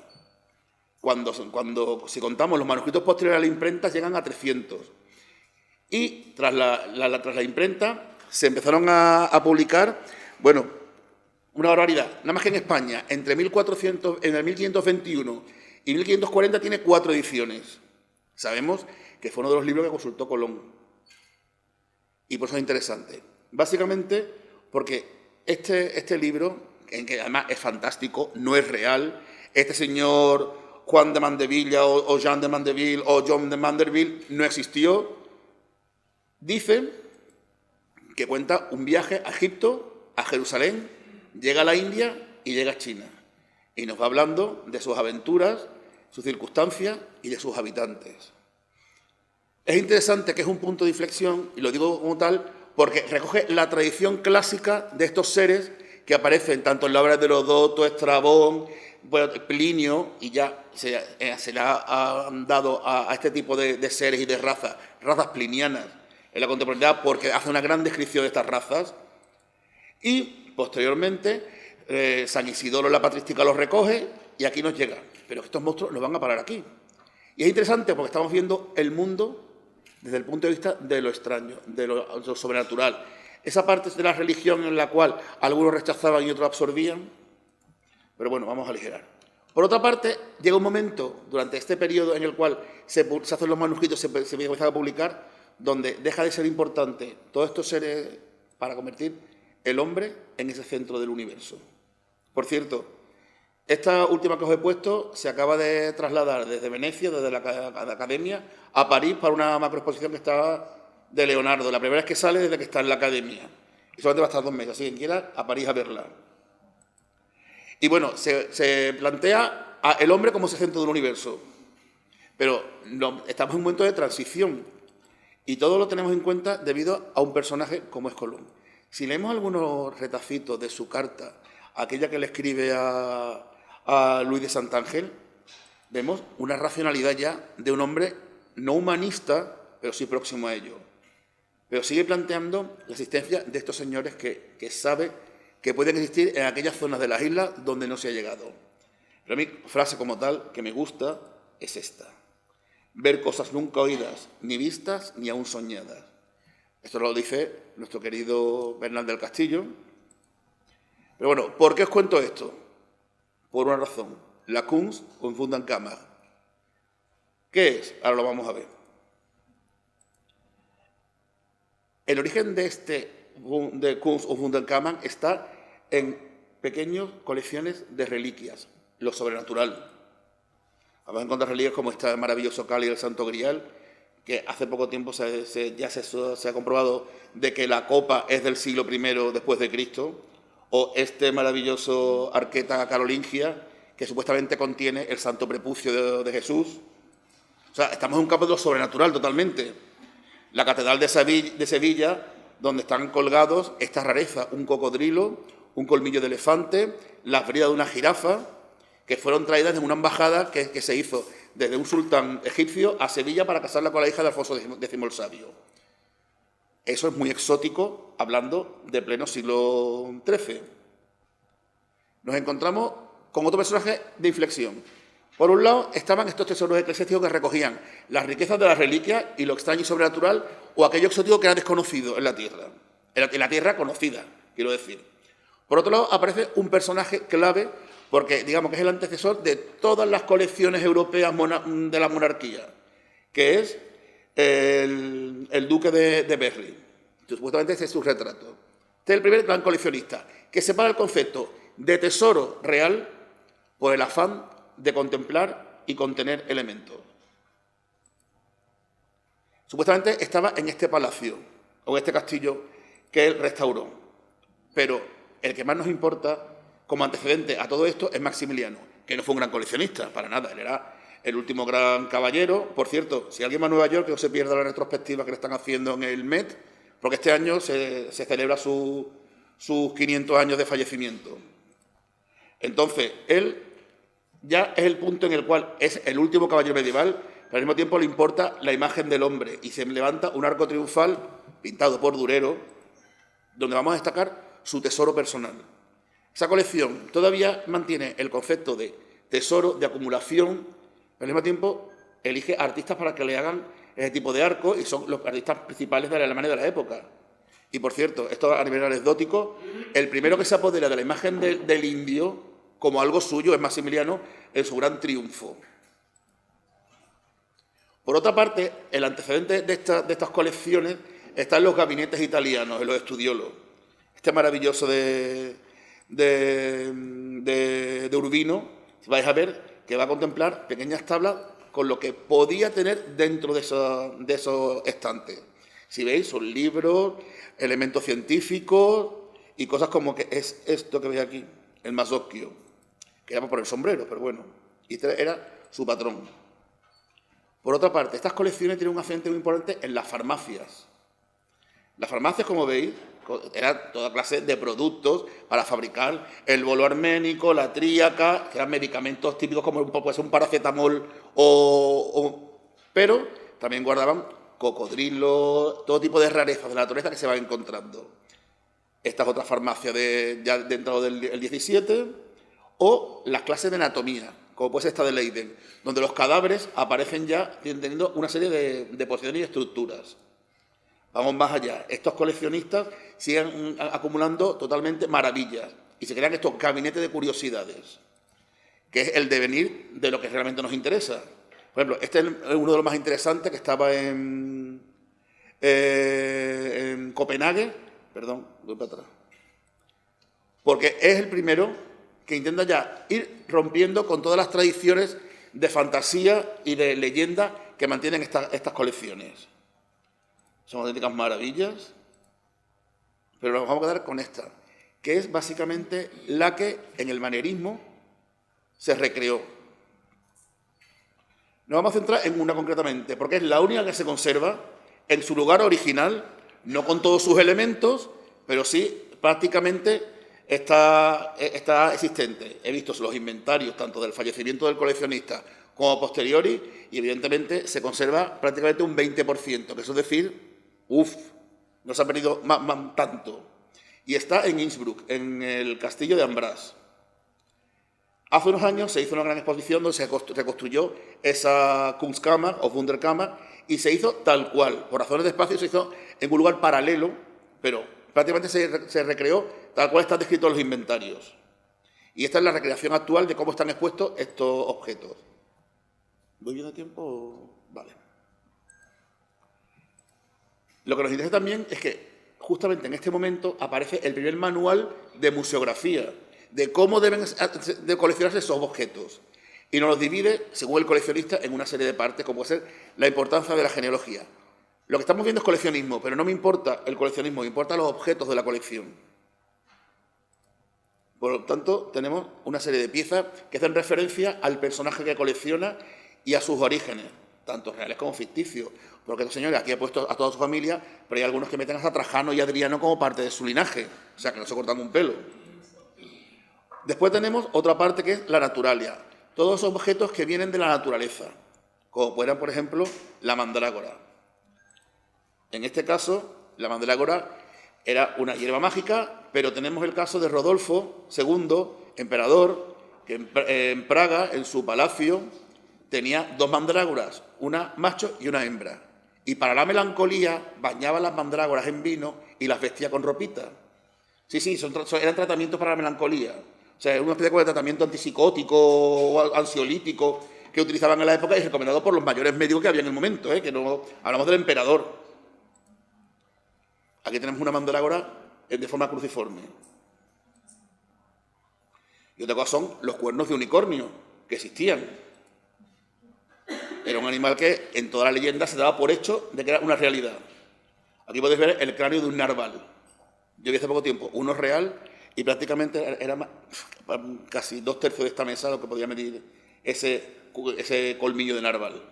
Si contamos los manuscritos posteriores a la imprenta, llegan a 300. Y tras la imprenta se empezaron a publicar, bueno, una barbaridad. Nada más que en España, en el 1521 y 1540 tiene 4 ediciones. Sabemos que fue uno de los libros que consultó Colón. Y por eso es interesante. Básicamente porque este libro, en que además es fantástico, no es real, este señor Juan de Mandevilla o Jean de Mandeville o John de Mandeville no existió. Dice que cuenta un viaje a Egipto, a Jerusalén, llega a la India y llega a China. Y nos va hablando de sus aventuras, sus circunstancias y de sus habitantes. Es interesante que es un punto de inflexión, y lo digo como tal, porque recoge la tradición clásica de estos seres que aparecen tanto en la obra de Heródoto, Estrabón, Plinio, y ya se le ha dado a este tipo de seres y de razas plinianas en la contemporaneidad, porque hace una gran descripción de estas razas. Y posteriormente San Isidoro en la patrística los recoge y aquí nos llega. Pero estos monstruos nos van a parar aquí. Y es interesante porque estamos viendo el mundo desde el punto de vista de lo extraño, de lo sobrenatural. Esa parte de la religión en la cual algunos rechazaban y otros absorbían. Pero bueno, vamos a aligerar. Por otra parte, llega un momento durante este periodo en el cual se hacen los manuscritos, se empiezan a publicar, donde deja de ser importante todos estos seres para convertir el hombre en ese centro del universo. Por cierto, esta última que os he puesto se acaba de trasladar desde Venecia, desde la Academia, a París para una macroexposición que está de Leonardo. La primera vez que sale desde que está en la Academia. Y solamente va a estar 2 meses, así que quien quiera, a París a verla. Y bueno, se plantea el hombre como ese centro del universo. Pero estamos en un momento de transición. Y todo lo tenemos en cuenta debido a un personaje como es Colón. Si leemos algunos retacitos de su carta, aquella que le escribe a Luis de Santángel, vemos una racionalidad ya de un hombre no humanista, pero sí próximo a ello. Pero sigue planteando la existencia de estos señores que sabe que pueden existir en aquellas zonas de las islas donde no se ha llegado. Pero a mí, frase como tal que me gusta es esta: ver cosas nunca oídas, ni vistas, ni aún soñadas. Esto lo dice nuestro querido Bernal del Castillo. Pero bueno, ¿por qué os cuento esto? Por una razón: la Kunst und Wunderkammer. ¿Qué es? Ahora lo vamos a ver. El origen de Kunst und Wunderkammer está en pequeñas colecciones de reliquias, lo sobrenatural. Vamos a encontrar reliquias como este maravilloso cáliz del Santo Grial, que hace poco tiempo ya se ha comprobado de que la copa es del siglo I después de Cristo, o este maravilloso arqueta carolingia, que supuestamente contiene el santo prepucio de Jesús. O sea, estamos en un campo de lo sobrenatural totalmente. La Catedral de Sevilla, donde están colgados estas rarezas, un cocodrilo, un colmillo de elefante, las bridas de una jirafa, que fueron traídas de una embajada que se hizo desde un sultán egipcio a Sevilla para casarla con la hija de Alfonso X el Sabio. Eso es muy exótico, hablando de pleno siglo XIII. Nos encontramos con otro personaje de inflexión. Por un lado, estaban estos tesoros eclesiásticos que recogían las riquezas de las reliquias y lo extraño y sobrenatural, o aquello exótico que era desconocido en la tierra. En la tierra conocida, quiero decir. Por otro lado, aparece un personaje clave, porque digamos que es el antecesor de todas las colecciones europeas de la monarquía, que es el duque de Berry. Supuestamente ese es su retrato. Este es el primer gran coleccionista, que separa el concepto de tesoro real por el afán de contemplar y contener elementos. Supuestamente estaba en este palacio, o en este castillo, que él restauró. Pero el que más nos importa, como antecedente a todo esto, es Maximiliano, que no fue un gran coleccionista, para nada. Él era el último gran caballero. Por cierto, si alguien va a Nueva York, que no se pierda la retrospectiva que le están haciendo en el Met, porque este año se celebra sus 500 años de fallecimiento. Entonces, él ya es el punto en el cual es el último caballero medieval, pero al mismo tiempo le importa la imagen del hombre y se levanta un arco triunfal pintado por Durero, donde vamos a destacar su tesoro personal. Esa colección todavía mantiene el concepto de tesoro, de acumulación, pero al mismo tiempo elige artistas para que le hagan ese tipo de arco y son los artistas principales de la Alemania de la época. Y por cierto, esto a nivel anecdótico, el primero que se apodera de la imagen del indio como algo suyo es Maximiliano en su gran triunfo. Por otra parte, el antecedente de estas colecciones está en los gabinetes italianos, en los studiolos. Este maravilloso de Urbino, vais a ver que va a contemplar pequeñas tablas con lo que podía tener dentro de esos estantes. Si veis, son libros, elementos científicos y cosas como que es esto que veis aquí, el Masocchio, que era por el sombrero, pero bueno, y este era su patrón. Por otra parte, estas colecciones tienen un accidente muy importante en las farmacias. Las farmacias, como veis, eran toda clase de productos para fabricar el bolo arménico, la tríaca, que eran medicamentos típicos como puede ser un paracetamol, pero también guardaban cocodrilos, todo tipo de rarezas de la naturaleza que se van encontrando. Esta es otra farmacia ya dentro del 17, o las clases de anatomía, como puede ser esta de Leiden, donde los cadáveres aparecen ya teniendo una serie de posiciones y estructuras. Vamos más allá. Estos coleccionistas siguen acumulando totalmente maravillas y se crean estos gabinetes de curiosidades, que es el devenir de lo que realmente nos interesa. Por ejemplo, este es uno de los más interesantes que estaba en Copenhague. Perdón, voy para atrás. Porque es el primero que intenta ya ir rompiendo con todas las tradiciones de fantasía y de leyenda que mantienen estas colecciones. Son auténticas maravillas, pero nos vamos a quedar con esta, que es básicamente la que en el manierismo se recreó. Nos vamos a centrar en una concretamente, porque es la única que se conserva en su lugar original, no con todos sus elementos, pero sí prácticamente está existente. He visto los inventarios tanto del fallecimiento del coleccionista como posteriori y evidentemente se conserva prácticamente un 20%, que eso es decir, no se ha perdido tanto. Y está en Innsbruck, en el castillo de Ambras. Hace unos años se hizo una gran exposición donde se reconstruyó esa Kunstkammer o Wunderkammer y se hizo tal cual. Por razones de espacio se hizo en un lugar paralelo, pero prácticamente se recreó tal cual están descritos los inventarios. Y esta es la recreación actual de cómo están expuestos estos objetos. ¿Voy bien de tiempo? Vale. Lo que nos interesa también es que justamente en este momento aparece el primer manual de museografía. de cómo deben de coleccionarse esos objetos. Y nos los divide, según el coleccionista, en una serie de partes, como puede ser la importancia de la genealogía. Lo que estamos viendo es coleccionismo, pero no me importa el coleccionismo, me importan los objetos de la colección. Por lo tanto, tenemos una serie de piezas que hacen referencia al personaje que colecciona y a sus orígenes, tanto reales como ficticios. Porque estos señores aquí he puesto a toda su familia, pero hay algunos que meten hasta Trajano y Adriano como parte de su linaje, o sea, que no se cortan un pelo. Después tenemos otra parte que es la naturalia. Todos esos objetos que vienen de la naturaleza, como fueran, por ejemplo, la mandrágora. En este caso, la mandrágora era una hierba mágica, pero tenemos el caso de Rodolfo II, emperador, que en Praga, en su palacio, tenía 2 mandrágoras, una macho y una hembra. Y para la melancolía bañaba las mandrágoras en vino y las vestía con ropita. Sí, eran tratamientos para la melancolía. O sea, una especie de tratamiento antipsicótico o ansiolítico que utilizaban en la época y recomendado por los mayores médicos que había en el momento, que no hablamos del emperador. Aquí tenemos una mandrágora de forma cruciforme. Y otra cosa son los cuernos de unicornio, que existían. Era un animal que en toda la leyenda se daba por hecho de que era una realidad. Aquí podéis ver el cráneo de un narval. Yo vi hace poco tiempo uno real y prácticamente era casi 2/3 de esta mesa lo que podía medir ese colmillo de narval.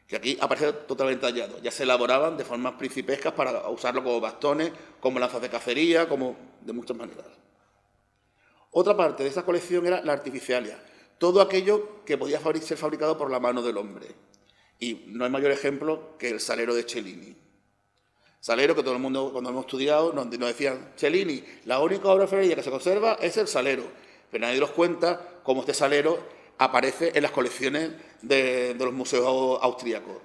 Que aquí aparece totalmente tallado. Ya se elaboraban de formas principescas para usarlo como bastones, como lanzas de cacería, como de muchas maneras. Otra parte de esa colección era la artificialia. Todo aquello que podía ser fabricado por la mano del hombre. Y no hay mayor ejemplo que el salero de Cellini. Salero que todo el mundo, cuando hemos estudiado, nos decían, Cellini, la única obra florida que se conserva es el salero. Pero nadie nos cuenta cómo este salero aparece en las colecciones de los museos austríacos.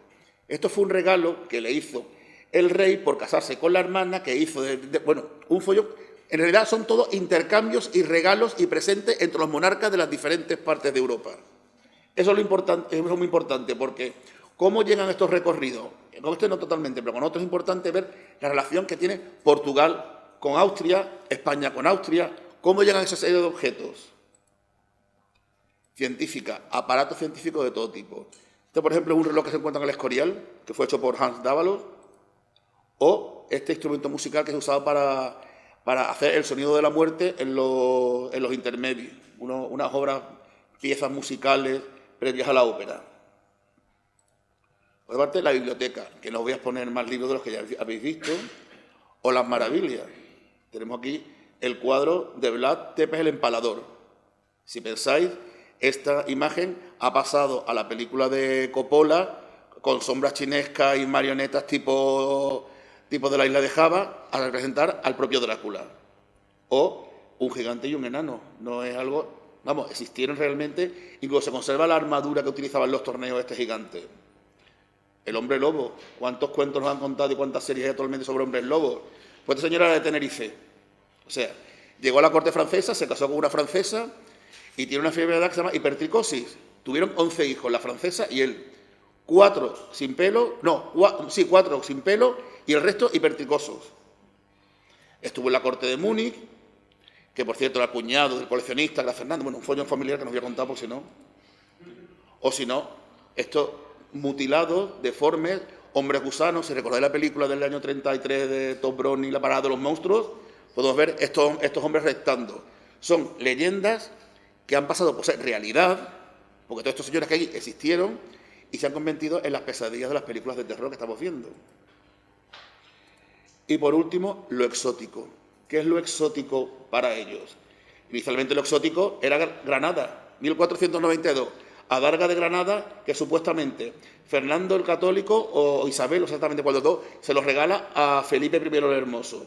Esto fue un regalo que le hizo el rey por casarse con la hermana, que hizo, un follón. En realidad son todos intercambios y regalos y presentes entre los monarcas de las diferentes partes de Europa. Eso es muy importante porque cómo llegan estos recorridos, con este no totalmente, pero con otros es importante ver la relación que tiene Portugal con Austria, España con Austria, cómo llegan esa serie de objetos. Científica, aparatos científicos de todo tipo. Este, por ejemplo, es un reloj que se encuentra en el Escorial, que fue hecho por Hans Dávalos, o este instrumento musical que se usaba para hacer el sonido de la muerte en los intermedios, unas obras, piezas musicales previas a la ópera. Por parte, la biblioteca, que no os voy a exponer más libros de los que ya habéis visto, o las maravillas. Tenemos aquí el cuadro de Vlad Tepes el Empalador. Si pensáis, esta imagen ha pasado a la película de Coppola con sombras chinescas y marionetas tipo de la isla de Java a representar al propio Drácula. O un gigante y un enano. No es algo... Vamos, existieron realmente. Incluso se conserva la armadura que utilizaban los torneos este gigante. El hombre lobo. ¿Cuántos cuentos nos han contado y cuántas series hay actualmente sobre hombres lobos? Pues esta señora era de Tenerife. O sea, llegó a la corte francesa, se casó con una francesa y tiene una enfermedad que se llama hipertricosis. Tuvieron 11 hijos, la francesa y él. 4 sin pelo y el resto hipertricosos. Estuvo en la corte de Múnich, que por cierto era el cuñado del coleccionista, que era Fernando, un follón familiar que nos voy a contar por si no. O si no, estos mutilados, deformes, hombres gusanos. Si recordáis la película del año 33 de Todd Browning, La parada de los monstruos, podemos ver estos hombres rectando. Son leyendas que han pasado por ser realidad, porque todos estos señores que ahí existieron y se han convertido en las pesadillas de las películas de terror que estamos viendo. Y por último, lo exótico. ¿Qué es lo exótico para ellos? Inicialmente lo exótico era Granada, 1492. Adarga de Granada, que supuestamente Fernando el Católico o Isabel, exactamente cuál de los dos, se los regala a Felipe I el Hermoso.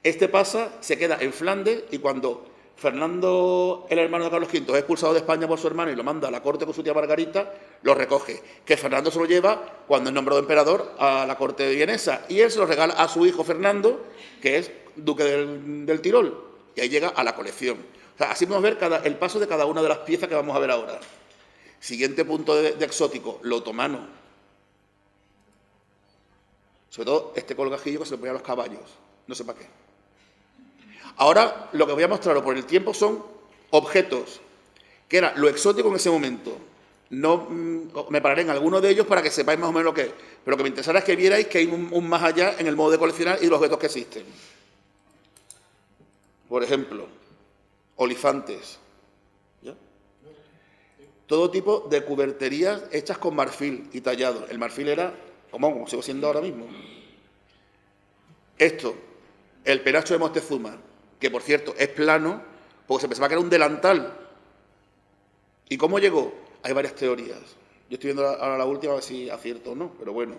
Este pasa, se queda en Flandes y cuando Fernando, el hermano de Carlos V, es expulsado de España por su hermano y lo manda a la corte con su tía Margarita, lo recoge. Que Fernando se lo lleva, cuando es nombrado emperador, a la corte de vienesa. Y él se lo regala a su hijo Fernando, que es duque del Tirol. Y ahí llega a la colección. O sea, así podemos ver el paso de cada una de las piezas que vamos a ver ahora. Siguiente punto de exótico, lo otomano. Sobre todo este colgajillo que se le ponía a los caballos. No sé para qué. Ahora lo que voy a mostraros por el tiempo son objetos, que era lo exótico en ese momento. No me pararé en alguno de ellos para que sepáis más o menos lo que es, pero lo que me interesará es que vierais que hay un más allá en el modo de coleccionar y los objetos que existen. Por ejemplo, olifantes. ¿Ya? Todo tipo de cuberterías hechas con marfil y tallado. El marfil era, como sigo siendo ahora mismo. Esto, el penacho de Moctezuma, que por cierto es plano, porque se pensaba que era un delantal. ¿Y cómo llegó? Hay varias teorías. Yo estoy viendo ahora la última a ver si acierto o no, pero bueno.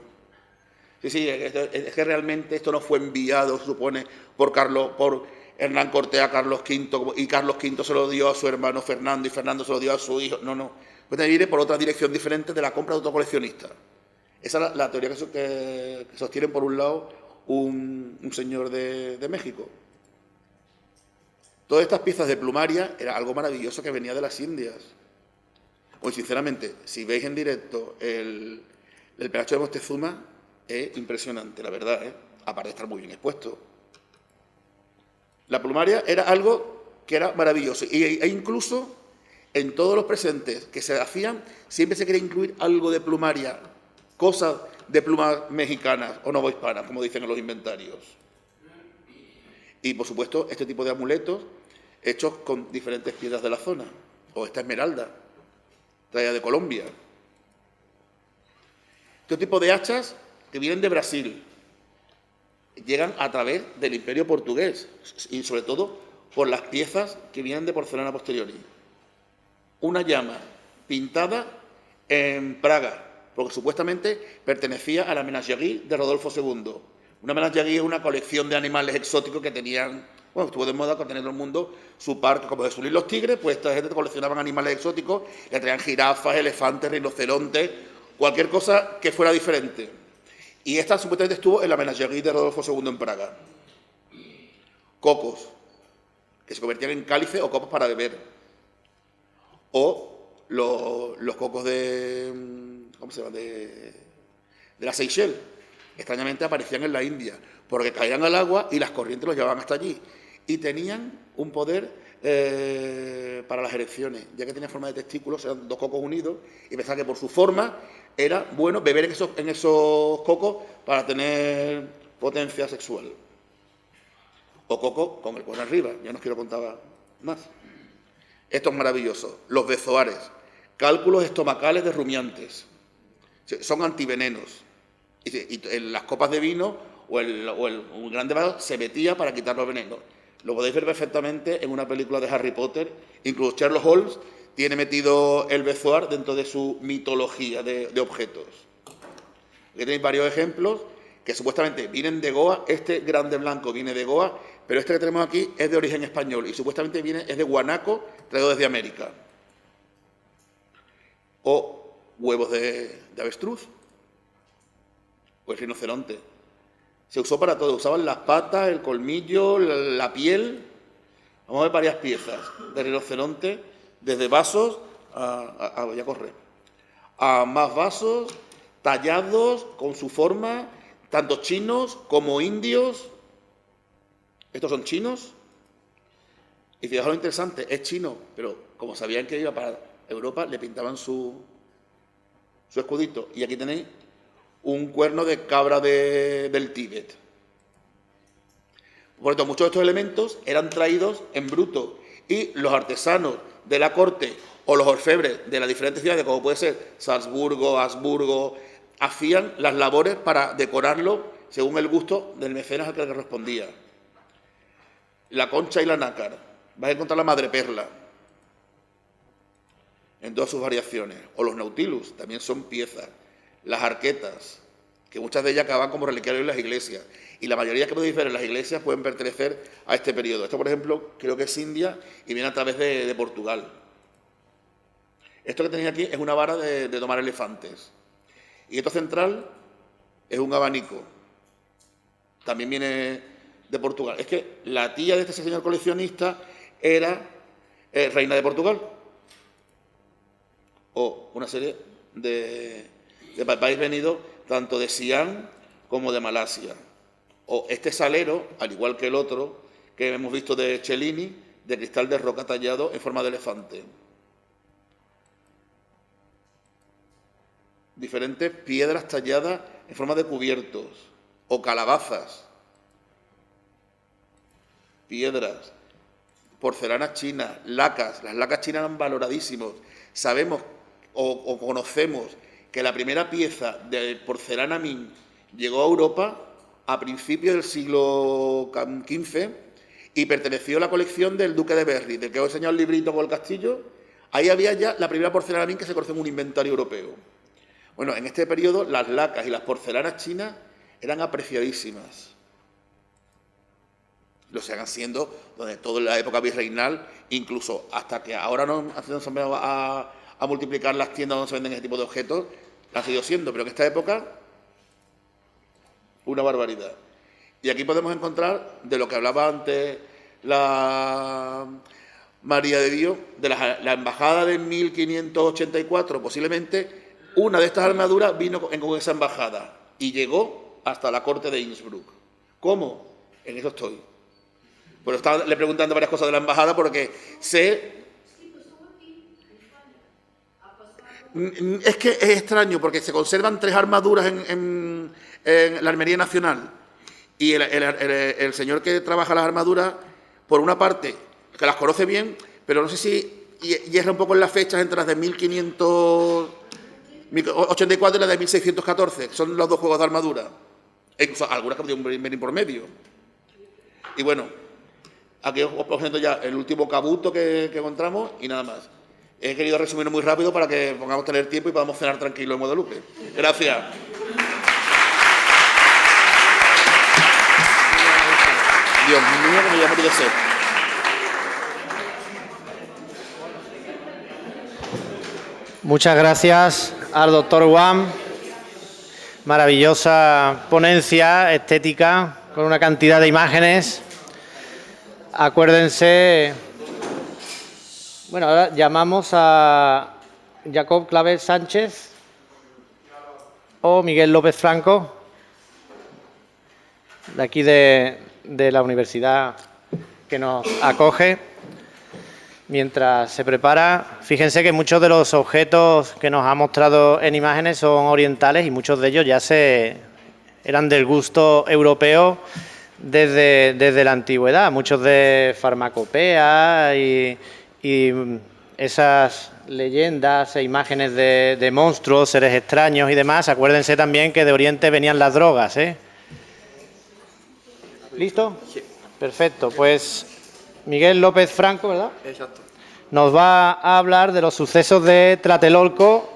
Sí, es que realmente esto no fue enviado, se supone, por Hernán Cortés a Carlos V, y Carlos V se lo dio a su hermano Fernando, y Fernando se lo dio a su hijo. No. Pues viene por otra dirección diferente de la compra de otro coleccionista. Esa es la teoría que sostienen, por un lado, un señor de México. Todas estas piezas de plumaria era algo maravilloso que venía de las Indias. Hoy, sinceramente, si veis en directo el penacho de Moctezuma, es impresionante, la verdad, aparte de estar muy bien expuesto. La plumaria era algo que era maravilloso, e incluso en todos los presentes que se hacían, siempre se quería incluir algo de plumaria, cosas de plumas mexicanas o novohispanas, como dicen en los inventarios. Y, por supuesto, este tipo de amuletos hechos con diferentes piedras de la zona, o esta esmeralda, traída de Colombia. Este tipo de hachas que vienen de Brasil, llegan a través del Imperio Portugués y sobre todo por las piezas que vienen de porcelana posteriori. Una llama pintada en Praga, porque supuestamente pertenecía a la menagerie de Rodolfo II. Una menagerie es una colección de animales exóticos que tenían, bueno, estuvo de moda con tener en el mundo su parque, como de Sully los tigres, pues esta gente coleccionaban animales exóticos, que traían jirafas, elefantes, rinocerontes, cualquier cosa que fuera diferente. Y esta supuestamente estuvo en la menagerie de Rodolfo II en Praga. Cocos, que se convertían en cálices o copos para beber. O los cocos ¿cómo se llama? De la Seychelles. Extrañamente aparecían en la India, porque caían al agua y las corrientes los llevaban hasta allí. Y tenían un poder para las erecciones, ya que tenían forma de testículos, eran dos cocos unidos, y pensaba que por su forma era bueno beber en esos cocos para tener potencia sexual. O coco con el cuerno arriba, ya no os quiero contar más. Esto es maravilloso. Los bezoares, cálculos estomacales de rumiantes. Son antivenenos. Y en las copas de vino o un grande vaso se metía para quitar los venenos. Lo podéis ver perfectamente en una película de Harry Potter. Incluso Sherlock Holmes tiene metido el bezoar dentro de su mitología de objetos. Aquí tenéis varios ejemplos que supuestamente vienen de Goa. Este grande blanco viene de Goa, pero este que tenemos aquí es de origen español y supuestamente es de guanaco, traído desde América. O huevos de avestruz, o el rinoceronte. Se usó para todo, usaban las patas, el colmillo, la piel. Vamos a ver varias piezas de rinoceronte, desde vasos a más vasos, tallados con su forma, tanto chinos como indios. Estos son chinos. Y fijaos lo interesante, es chino, pero como sabían que iba para Europa, le pintaban su escudito. Y aquí tenéis un cuerno de cabra del Tíbet. Por lo tanto, muchos de estos elementos eran traídos en bruto y los artesanos de la corte o los orfebres de las diferentes ciudades, como puede ser Salzburgo, Habsburgo, hacían las labores para decorarlo según el gusto del mecenas al que le correspondía. La concha y la nácar. Vais a encontrar la madreperla en todas sus variaciones. O los nautilus, también son piezas. Las arquetas, que muchas de ellas acaban como reliquiarios en las iglesias. Y la mayoría que podéis ver en las iglesias pueden pertenecer a este periodo. Esto, por ejemplo, creo que es India y viene a través de Portugal. Esto que tenéis aquí es una vara de domar elefantes. Y esto central es un abanico. También viene de Portugal. Es que la tía de este señor coleccionista era reina de Portugal. O una serie de país venido tanto de Siam como de Malasia. O este salero, al igual que el otro, que hemos visto de Cellini, de cristal de roca tallado en forma de elefante. Diferentes piedras talladas en forma de cubiertos o calabazas. Piedras, porcelanas chinas, lacas. Las lacas chinas eran valoradísimos. Sabemos o conocemos que la primera pieza de porcelana Ming llegó a Europa a principios del siglo XV y perteneció a la colección del duque de Berry, del que os he enseñado el librito con el castillo. Ahí había ya la primera porcelana Ming que se conoce en un inventario europeo. Bueno, en este periodo las lacas y las porcelanas chinas eran apreciadísimas. Lo sigan siendo durante toda la época virreinal, incluso hasta que ahora no se han empezado a multiplicar las tiendas donde se venden ese tipo de objetos, han seguido siendo, pero en esta época, una barbaridad. Y aquí podemos encontrar, de lo que hablaba antes la María de Dios, de la embajada de 1584, posiblemente una de estas armaduras vino con esa embajada y llegó hasta la corte de Innsbruck. ¿Cómo? En eso estoy. Bueno, estaba le preguntando varias cosas de la embajada porque sé... Es que es extraño porque se conservan 3 armaduras en la Armería Nacional y el señor que trabaja las armaduras, por una parte, que las conoce bien, pero no sé si hierra un poco en las fechas entre las de 1584 y las de 1614, son los 2 juegos de armadura. E incluso algunas que podían venir por medio. Y bueno, aquí os presento ya el último cabuto que encontramos y nada más. He querido resumirlo muy rápido para que podamos tener tiempo y podamos cenar tranquilo en Guadalupe. Gracias. Dios mío, que me voy a morir de sed. Muchas gracias al doctor Guam. Maravillosa ponencia estética con una cantidad de imágenes. Acuérdense... Bueno, ahora llamamos a Jacob Clavel Sánchez o Miguel López Franco, de aquí de la universidad que nos acoge. Mientras se prepara, fíjense que muchos de los objetos que nos ha mostrado en imágenes son orientales y muchos de ellos ya eran del gusto europeo desde la antigüedad. Muchos de farmacopea y esas leyendas e imágenes de monstruos, seres extraños y demás. Acuérdense también que de Oriente venían las drogas, ¿eh? ¿Listo? Sí. Perfecto, pues Miguel López Franco, ¿verdad? Exacto. Nos va a hablar de los sucesos de Tlatelolco,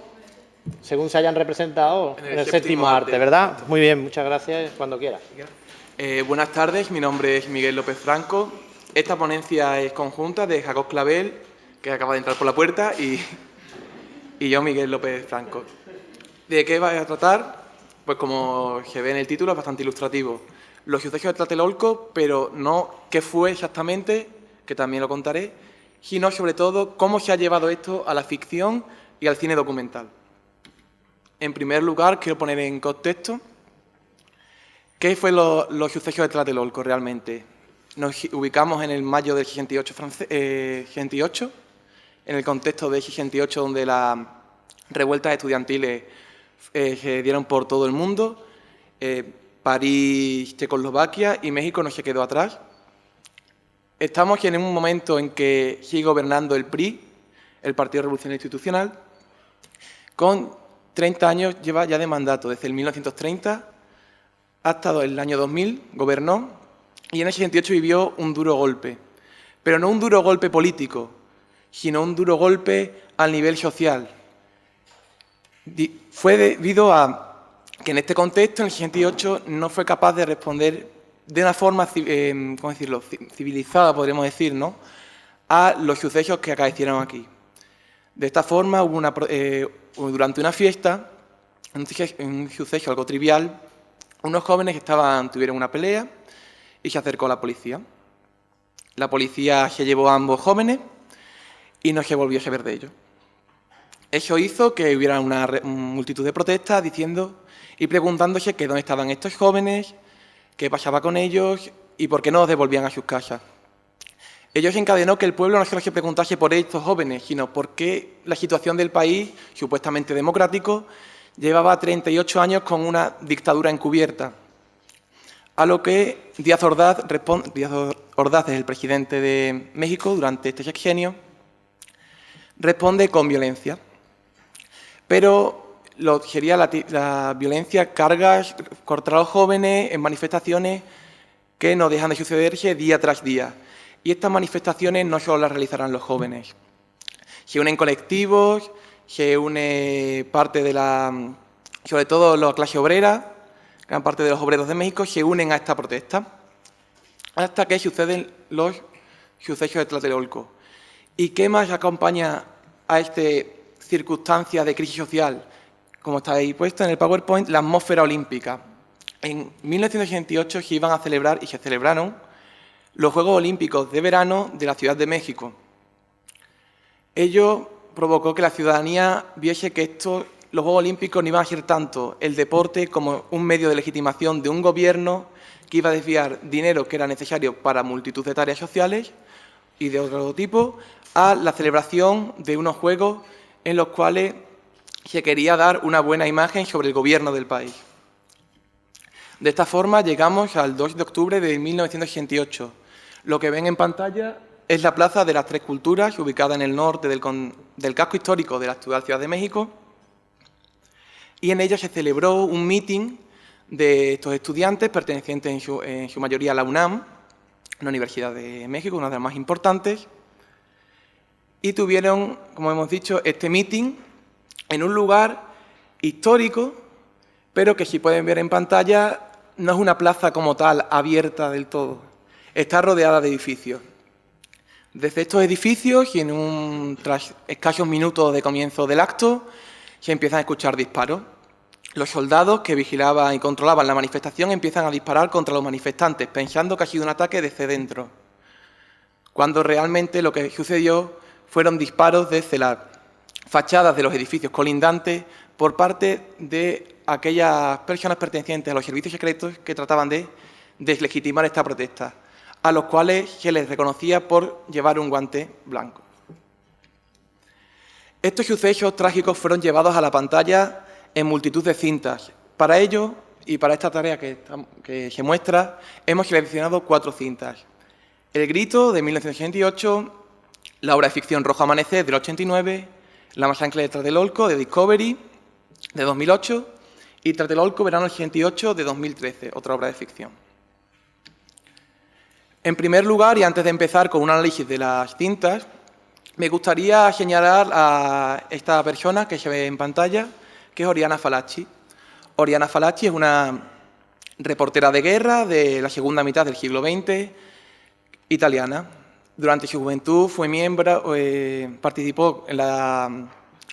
según se hayan representado en el séptimo arte, ¿verdad? Exacto. Muy bien, muchas gracias, cuando quieras. Buenas tardes, mi nombre es Miguel López Franco. Esta ponencia es conjunta de Jacob Clavel, que acaba de entrar por la puerta, y yo, Miguel López Franco. ¿De qué va a tratar? Pues como se ve en el título, es bastante ilustrativo. Los sucesos de Tlatelolco, pero no qué fue exactamente, que también lo contaré, sino sobre todo cómo se ha llevado esto a la ficción y al cine documental. En primer lugar, quiero poner en contexto qué fue los sucesos de Tlatelolco realmente. Nos ubicamos en el mayo del 68, en el contexto del 68, donde las revueltas estudiantiles se dieron por todo el mundo. París, Checoslovaquia y México no se quedó atrás. Estamos en un momento en que sigue gobernando el PRI, el Partido Revolucionario Institucional, con 30 años lleva ya de mandato, desde el 1930 hasta el año 2000 gobernó. Y en el 68 vivió un duro golpe, pero no un duro golpe político, sino un duro golpe al nivel social. Fue debido a que en este contexto, en el 68, no fue capaz de responder de una forma, ¿cómo decirlo?, civilizada, podríamos decir, ¿no?, a los sucesos que acaecieron aquí. De esta forma, hubo durante una fiesta, un suceso algo trivial, unos jóvenes tuvieron una pelea, y se acercó a la policía. La policía se llevó a ambos jóvenes y no se volvió a saber de ellos. Eso hizo que hubiera una multitud de protestas diciendo y preguntándose que dónde estaban estos jóvenes, qué pasaba con ellos y por qué no los devolvían a sus casas. Ello desencadenó que el pueblo no solo se preguntase por estos jóvenes, sino por qué la situación del país, supuestamente democrático, llevaba 38 años con una dictadura encubierta. A lo que Díaz Ordaz es el presidente de México durante este sexenio, responde con violencia. Pero sería la violencia, cargas contra los jóvenes en manifestaciones que no dejan de sucederse día tras día. Y estas manifestaciones no solo las realizarán los jóvenes. Se unen colectivos, se une parte de sobre todo la clase obrera, gran parte de los obreros de México, se unen a esta protesta, hasta que suceden los sucesos de Tlatelolco. ¿Y qué más acompaña a esta circunstancia de crisis social? Como está ahí puesto en el PowerPoint, la atmósfera olímpica. En 1988 se iban a celebrar, y se celebraron, los Juegos Olímpicos de Verano de la Ciudad de México. Ello provocó que la ciudadanía viese que los Juegos Olímpicos no iban a ser tanto el deporte como un medio de legitimación de un gobierno que iba a desviar dinero que era necesario para multitud de tareas sociales y de otro tipo a la celebración de unos Juegos en los cuales se quería dar una buena imagen sobre el gobierno del país. De esta forma llegamos al 2 de octubre de 1968. Lo que ven en pantalla es la Plaza de las Tres Culturas, ubicada en el norte del casco histórico de la actual Ciudad de México, y en ella se celebró un meeting de estos estudiantes, pertenecientes en su mayoría a la UNAM, la Universidad de México, una de las más importantes, y tuvieron, como hemos dicho, este meeting en un lugar histórico, pero que, si pueden ver en pantalla, no es una plaza como tal abierta del todo, está rodeada de edificios. Desde estos edificios y tras escasos minutos de comienzo del acto, se empiezan a escuchar disparos. Los soldados que vigilaban y controlaban la manifestación empiezan a disparar contra los manifestantes, pensando que ha sido un ataque desde dentro, cuando realmente lo que sucedió fueron disparos desde las fachadas de los edificios colindantes por parte de aquellas personas pertenecientes a los servicios secretos que trataban de deslegitimar esta protesta, a los cuales se les reconocía por llevar un guante blanco. Estos sucesos trágicos fueron llevados a la pantalla en multitud de cintas. Para ello, y para esta tarea que se muestra, hemos seleccionado 4 cintas. El Grito, de 1988, la obra de ficción Rojo Amanecer, del 89, La masacre de Tlatelolco, de Discovery, de 2008, y Tlatelolco, Verano del 68, de 2013, otra obra de ficción. En primer lugar, y antes de empezar con un análisis de las cintas, me gustaría señalar a esta persona que se ve en pantalla, que es Oriana Fallaci. Oriana Fallaci es una reportera de guerra de la segunda mitad del siglo XX, italiana. Durante su juventud fue participó en la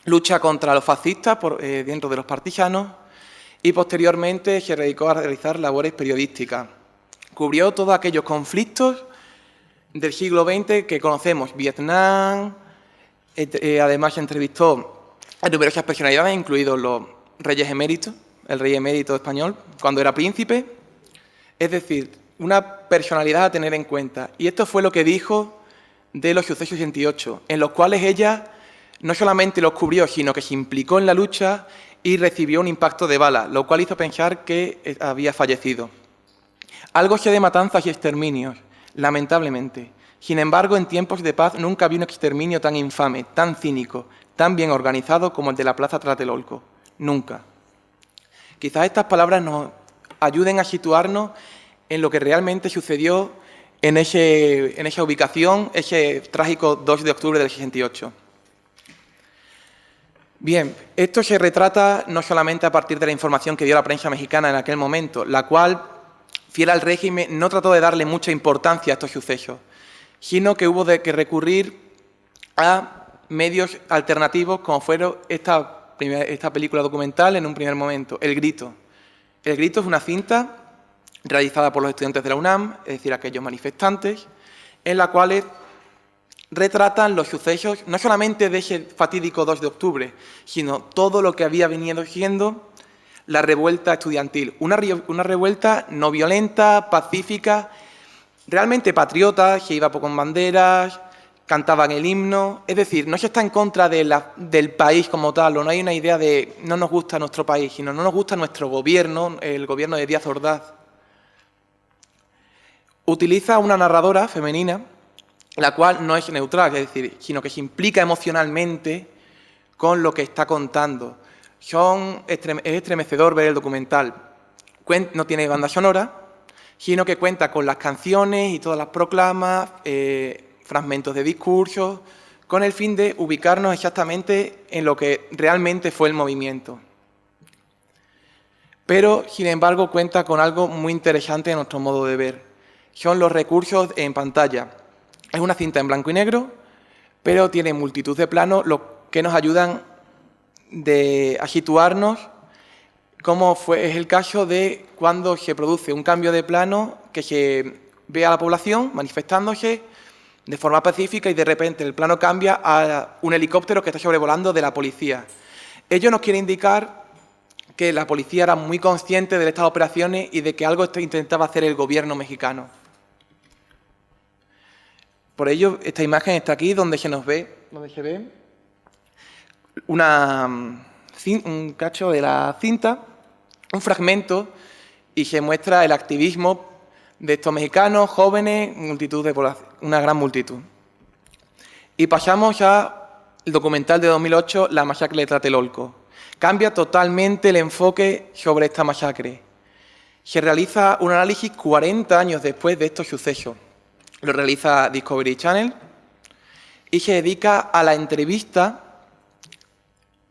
lucha contra los fascistas dentro de los partisanos y posteriormente se dedicó a realizar labores periodísticas. Cubrió todos aquellos conflictos del siglo XX que conocemos, Vietnam, además entrevistó a numerosas personalidades, incluidos los reyes eméritos, el rey emérito español, cuando era príncipe, es decir, una personalidad a tener en cuenta. Y esto fue lo que dijo de los sucesos 68, en los cuales ella no solamente los cubrió, sino que se implicó en la lucha y recibió un impacto de bala, lo cual hizo pensar que había fallecido. Algo sé de matanzas y exterminios, lamentablemente. Sin embargo, en tiempos de paz nunca había un exterminio tan infame, tan cínico, tan bien organizado como el de la Plaza Tlatelolco. Nunca. Quizás estas palabras nos ayuden a situarnos en lo que realmente sucedió en esa ubicación, ese trágico 2 de octubre del 68. Bien, esto se retrata no solamente a partir de la información que dio la prensa mexicana en aquel momento, la cual, fiel al régimen, no trató de darle mucha importancia a estos sucesos, sino que hubo que recurrir a medios alternativos, como fueron esta película documental en un primer momento, El Grito. El Grito es una cinta realizada por los estudiantes de la UNAM, es decir, aquellos manifestantes, en la cual retratan los sucesos no solamente de ese fatídico 2 de octubre, sino todo lo que había venido siendo la revuelta estudiantil. Una revuelta no violenta, pacífica, realmente patriotas, que iba con banderas, cantaban el himno. Es decir, no se está en contra del país como tal, o no hay una idea de no nos gusta nuestro país, sino no nos gusta nuestro gobierno, el gobierno de Díaz Ordaz. Utiliza una narradora femenina, la cual no es neutral, es decir, sino que se implica emocionalmente con lo que está contando. Es estremecedor ver el documental. No tiene banda sonora, sino que cuenta con las canciones y todas las proclamas, fragmentos de discursos, con el fin de ubicarnos exactamente en lo que realmente fue el movimiento. Pero, sin embargo, cuenta con algo muy interesante en nuestro modo de ver. Son los recursos en pantalla. Es una cinta en blanco y negro, pero tiene multitud de planos, lo que nos ayudan a situarnos, como es el caso de cuando se produce un cambio de plano, que se ve a la población manifestándose de forma pacífica y de repente el plano cambia a un helicóptero que está sobrevolando de la policía. Ello nos quiere indicar que la policía era muy consciente de estas operaciones y de que algo intentaba hacer el gobierno mexicano. Por ello, esta imagen está aquí, donde se ve un cacho de la cinta, un fragmento, y se muestra el activismo de estos mexicanos, jóvenes, una gran multitud. Y pasamos al documental de 2008, La masacre de Tlatelolco. Cambia totalmente el enfoque sobre esta masacre. Se realiza un análisis 40 años después de estos sucesos. Lo realiza Discovery Channel y se dedica a la entrevista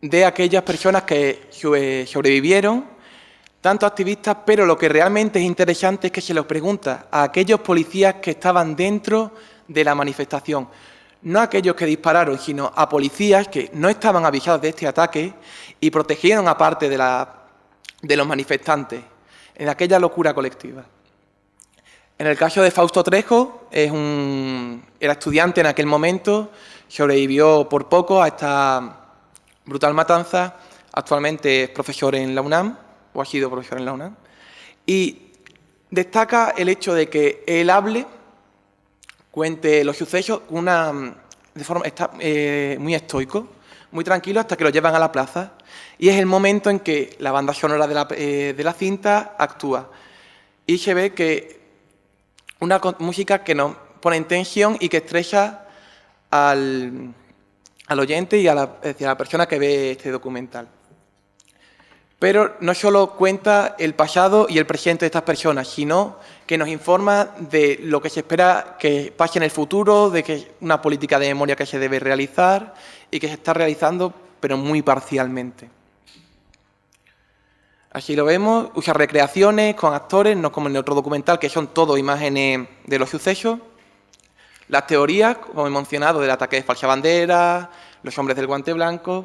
de aquellas personas que sobrevivieron, tanto activistas, pero lo que realmente es interesante es que se los pregunta a aquellos policías que estaban dentro de la manifestación. No a aquellos que dispararon, sino a policías que no estaban avisados de este ataque y protegieron a parte de los manifestantes en aquella locura colectiva. En el caso de Fausto Trejo, era estudiante en aquel momento, sobrevivió por poco a esta brutal matanza, actualmente es profesor en la UNAM, o ha sido profesor en la UNAM, y destaca el hecho de que él cuente los sucesos está muy estoico, muy tranquilo, hasta que lo llevan a la plaza, y es el momento en que la banda sonora de la cinta actúa, y se ve que una música que nos pone en tensión y que estrecha al oyente y a la persona que ve este documental. Pero no solo cuenta el pasado y el presente de estas personas, sino que nos informa de lo que se espera que pase en el futuro, de que es una política de memoria que se debe realizar y que se está realizando, pero muy parcialmente. Así lo vemos, usa recreaciones con actores, no como en el otro documental, que son todo imágenes de los sucesos. Las teorías, como he mencionado, del ataque de falsa bandera, los hombres del guante blanco.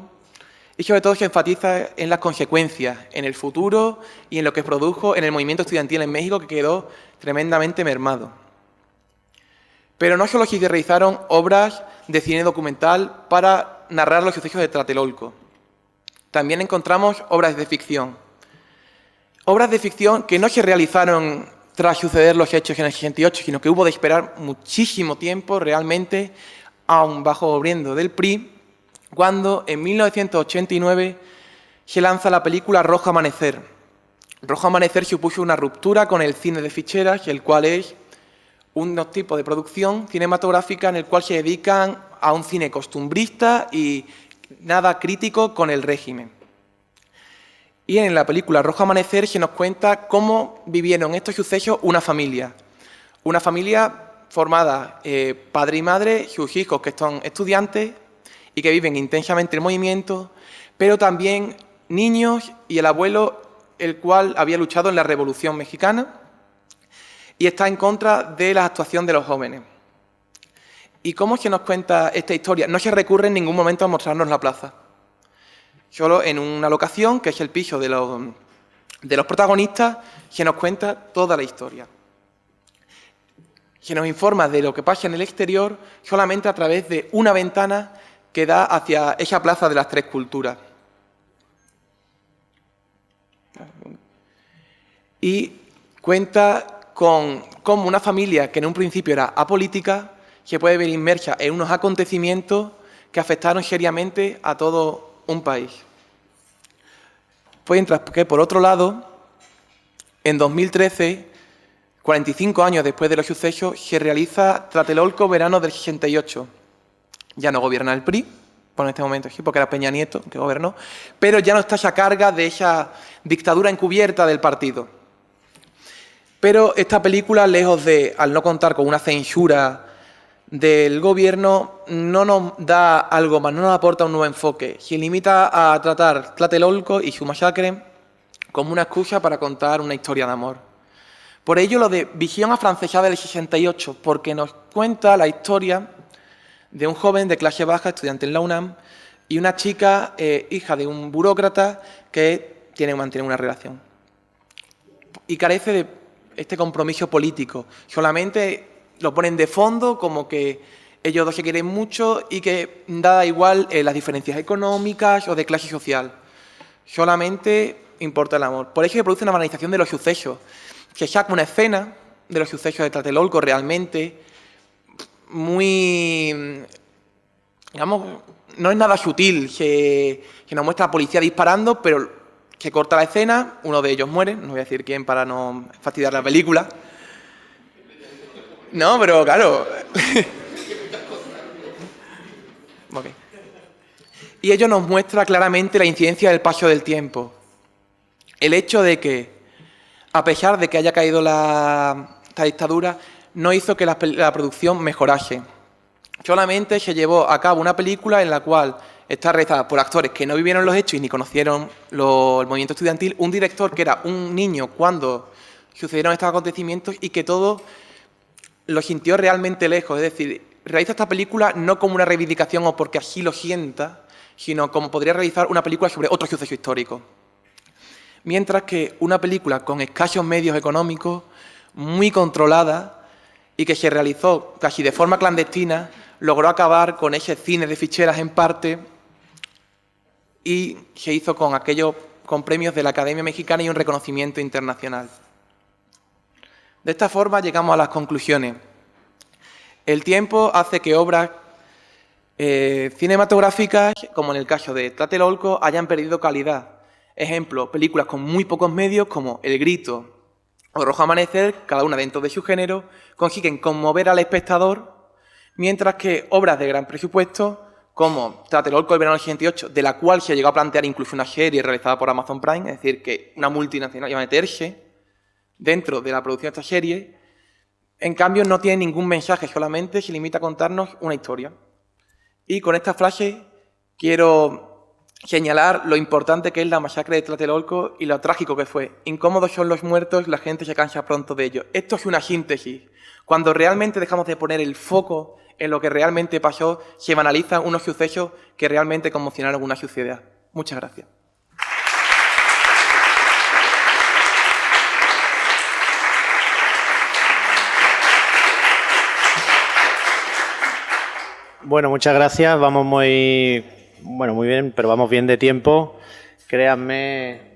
Y sobre todo se enfatiza en las consecuencias, en el futuro y en lo que produjo en el movimiento estudiantil en México, que quedó tremendamente mermado. Pero no solo se realizaron obras de cine documental para narrar los sucesos de Tlatelolco. También encontramos obras de ficción. Obras de ficción que no se realizaron tras suceder los hechos en el 68, sino que hubo de esperar muchísimo tiempo realmente, aún bajo gobierno del PRI, cuando en 1989 se lanza la película Rojo Amanecer. Rojo Amanecer supuso una ruptura con el cine de ficheras, el cual es un tipo de producción cinematográfica en el cual se dedican a un cine costumbrista y nada crítico con el régimen. Y en la película Rojo Amanecer se nos cuenta cómo vivieron estos sucesos una familia formada padre y madre, sus hijos que son estudiantes y que viven intensamente el movimiento, pero también niños y el abuelo, el cual había luchado en la Revolución Mexicana y está en contra de la actuación de los jóvenes. ¿Y cómo se nos cuenta esta historia? No se recurre en ningún momento a mostrarnos la plaza. Solo en una locación, que es el piso de los protagonistas, se nos cuenta toda la historia. Se nos informa de lo que pasa en el exterior solamente a través de una ventana que da hacia esa plaza de las tres culturas. Y cuenta con cómo una familia que en un principio era apolítica se puede ver inmersa en unos acontecimientos que afectaron seriamente a todo un país. Pues mientras que, por otro lado, en 2013, 45 años después de los sucesos, se realiza Tlatelolco verano del 68. Ya no gobierna el PRI, por este momento sí, porque era Peña Nieto que gobernó, pero ya no está esa carga de esa dictadura encubierta del partido. Pero esta película, lejos de, al no contar con una censura del gobierno, no nos da algo más, no nos aporta un nuevo enfoque. Se limita a tratar Tlatelolco y su masacre como una excusa para contar una historia de amor. Por ello, lo de Visión afrancesada del 68, porque nos cuenta la historia de un joven de clase baja, estudiante en la UNAM, y una chica, hija de un burócrata, que mantiene una relación. Y carece de este compromiso político. Solamente lo ponen de fondo, como que ellos dos se quieren mucho y que da igual las diferencias económicas o de clase social. Solamente importa el amor. Por eso se produce una banalización de los sucesos. Se saca una escena de los sucesos de Tlatelolco realmente muy, digamos, no es nada sutil, que nos muestra a la policía disparando, pero que corta la escena, uno de ellos muere, no voy a decir quién para no fastidiar la película. No, pero claro. Okay. Y ello nos muestra claramente la incidencia del paso del tiempo. El hecho de que, a pesar de que haya caído esta dictadura, no hizo que la producción mejorase. Solamente se llevó a cabo una película en la cual está realizada por actores que no vivieron los hechos y ni conocieron el movimiento estudiantil, un director que era un niño cuando sucedieron estos acontecimientos y que todo lo sintió realmente lejos. Es decir, realiza esta película no como una reivindicación o porque así lo sienta, sino como podría realizar una película sobre otro suceso histórico. Mientras que una película con escasos medios económicos, muy controlada y que se realizó casi de forma clandestina, logró acabar con ese cine de ficheras en parte y se hizo con premios de la Academia Mexicana y un reconocimiento internacional. De esta forma llegamos a las conclusiones. El tiempo hace que obras cinematográficas, como en el caso de Tlatelolco, hayan perdido calidad. Ejemplo, películas con muy pocos medios como El Grito o Rojo Amanecer, cada una dentro de su género, consiguen conmover al espectador, mientras que obras de gran presupuesto, como Tlatelolco el verano del 68, de la cual se llegó a plantear incluso una serie realizada por Amazon Prime, es decir, que una multinacional iba a meterse dentro de la producción de esta serie, en cambio no tiene ningún mensaje, solamente se limita a contarnos una historia. Y con esta frase quiero señalar lo importante que es la masacre de Tlatelolco y lo trágico que fue. Incómodos son los muertos, la gente se cansa pronto de ellos. Esto es una síntesis. Cuando realmente dejamos de poner el foco en lo que realmente pasó, se banalizan unos sucesos que realmente conmocionaron una sociedad. Muchas gracias. Bueno, muchas gracias. Vamos muy bien, pero vamos bien de tiempo. Créanme...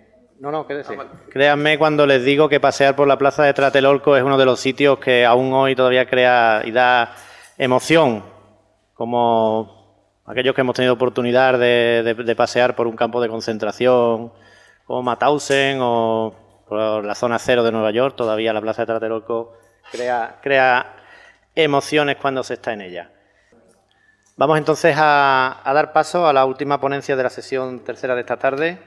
quédese. Créanme cuando les digo que pasear por la plaza de Tlatelolco es uno de los sitios que aún hoy todavía crea y da emoción, como aquellos que hemos tenido oportunidad de pasear por un campo de concentración, como Mauthausen o por la zona cero de Nueva York. Todavía la plaza de Tlatelolco crea emociones cuando se está en ella. Vamos entonces a dar paso a la última ponencia de la sesión tercera de esta tarde.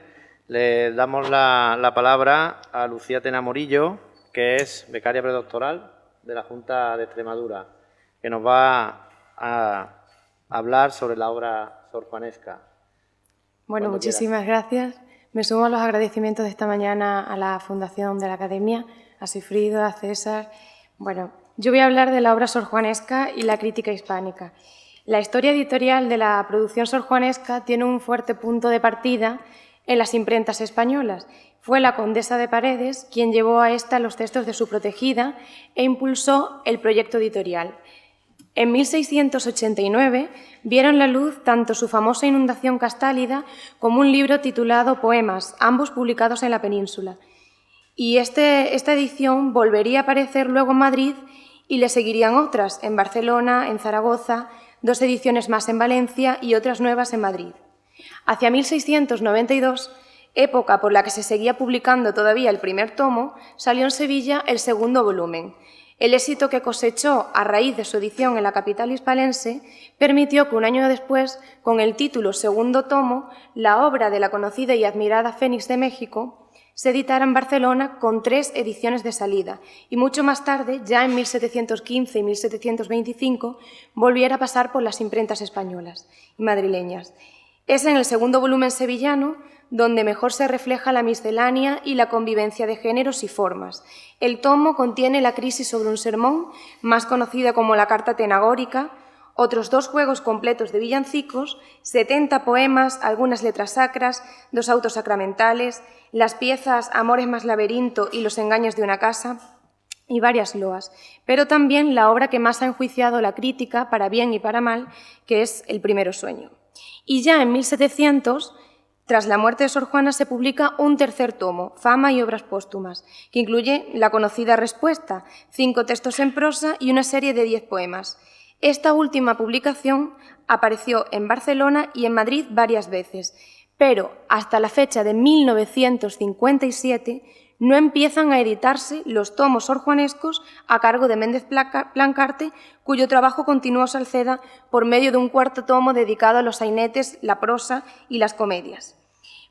Le damos la palabra a Lucía Tena Morillo, que es becaria predoctoral de la Junta de Extremadura, que nos va a hablar sobre la obra sorjuanesca. Bueno, muchísimas gracias. Me sumo a los agradecimientos de esta mañana a la Fundación de la Academia, a Sigfrido, a César. Bueno, yo voy a hablar de la obra sorjuanesca y la crítica hispánica. La historia editorial de la producción sorjuanesca tiene un fuerte punto de partida en las imprentas españolas. Fue la condesa de Paredes quien llevó a esta los textos de su protegida e impulsó el proyecto editorial. En 1689 vieron la luz tanto su famosa Inundación Castálida como un libro titulado Poemas, ambos publicados en la península. Y esta edición volvería a aparecer luego en Madrid y le seguirían otras en Barcelona, en Zaragoza, 2 ediciones más en Valencia y otras nuevas en Madrid. Hacia 1692, época por la que se seguía publicando todavía el primer tomo, salió en Sevilla el segundo volumen. El éxito que cosechó a raíz de su edición en la capital hispalense permitió que un año después, con el título Segundo tomo, la obra de la conocida y admirada Fénix de México se editara en Barcelona con 3 ediciones de salida y mucho más tarde, ya en 1715 y 1725, volviera a pasar por las imprentas españolas y madrileñas. Es en el segundo volumen sevillano donde mejor se refleja la miscelánea y la convivencia de géneros y formas. El tomo contiene la crisis sobre un sermón, más conocida como la Carta Tenagórica, otros 2 juegos completos de villancicos, 70 poemas, algunas letras sacras, 2 autos sacramentales, las piezas Amores más laberinto y Los engaños de una casa, y varias loas, pero también la obra que más ha enjuiciado la crítica, para bien y para mal, que es El primero sueño. Y ya en 1700, tras la muerte de Sor Juana, se publica un tercer tomo, Fama y obras póstumas, que incluye la conocida Respuesta, 5 textos en prosa y una serie de 10 poemas. Esta última publicación apareció en Barcelona y en Madrid varias veces, pero hasta la fecha de 1957 no empiezan a editarse los tomos sorjuanescos a cargo de Méndez Plancarte, cuyo trabajo continuó Salceda por medio de un 4º tomo dedicado a los sainetes, la prosa y las comedias.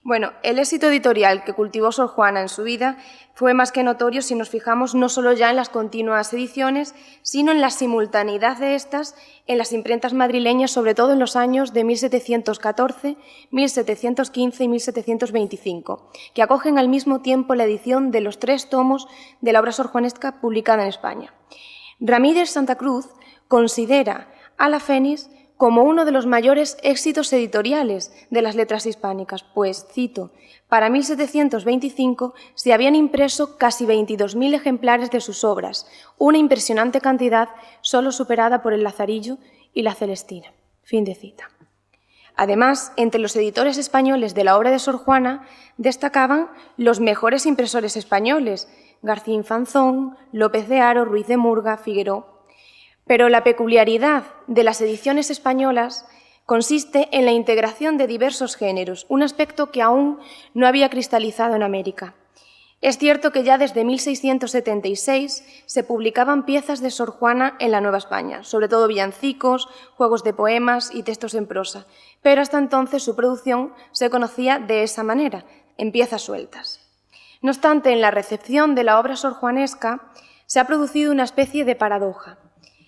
Bueno, el éxito editorial que cultivó Sor Juana en su vida fue más que notorio si nos fijamos no solo ya en las continuas ediciones, sino en la simultaneidad de estas en las imprentas madrileñas, sobre todo en los años de 1714, 1715 y 1725, que acogen al mismo tiempo la edición de los 3 tomos de la obra sorjuanesca publicada en España. Ramírez Santa Cruz considera a la Fénix como uno de los mayores éxitos editoriales de las letras hispánicas, pues, cito, para 1725 se habían impreso casi 22.000 ejemplares de sus obras, una impresionante cantidad solo superada por el Lazarillo y la Celestina. Fin de cita. Además, entre los editores españoles de la obra de Sor Juana destacaban los mejores impresores españoles, García Infanzón, López de Haro, Ruiz de Murga, Figueró. Pero la peculiaridad de las ediciones españolas consiste en la integración de diversos géneros, un aspecto que aún no había cristalizado en América. Es cierto que ya desde 1676 se publicaban piezas de Sor Juana en la Nueva España, sobre todo villancicos, juegos de poemas y textos en prosa, pero hasta entonces su producción se conocía de esa manera, en piezas sueltas. No obstante, en la recepción de la obra sorjuanesca se ha producido una especie de paradoja.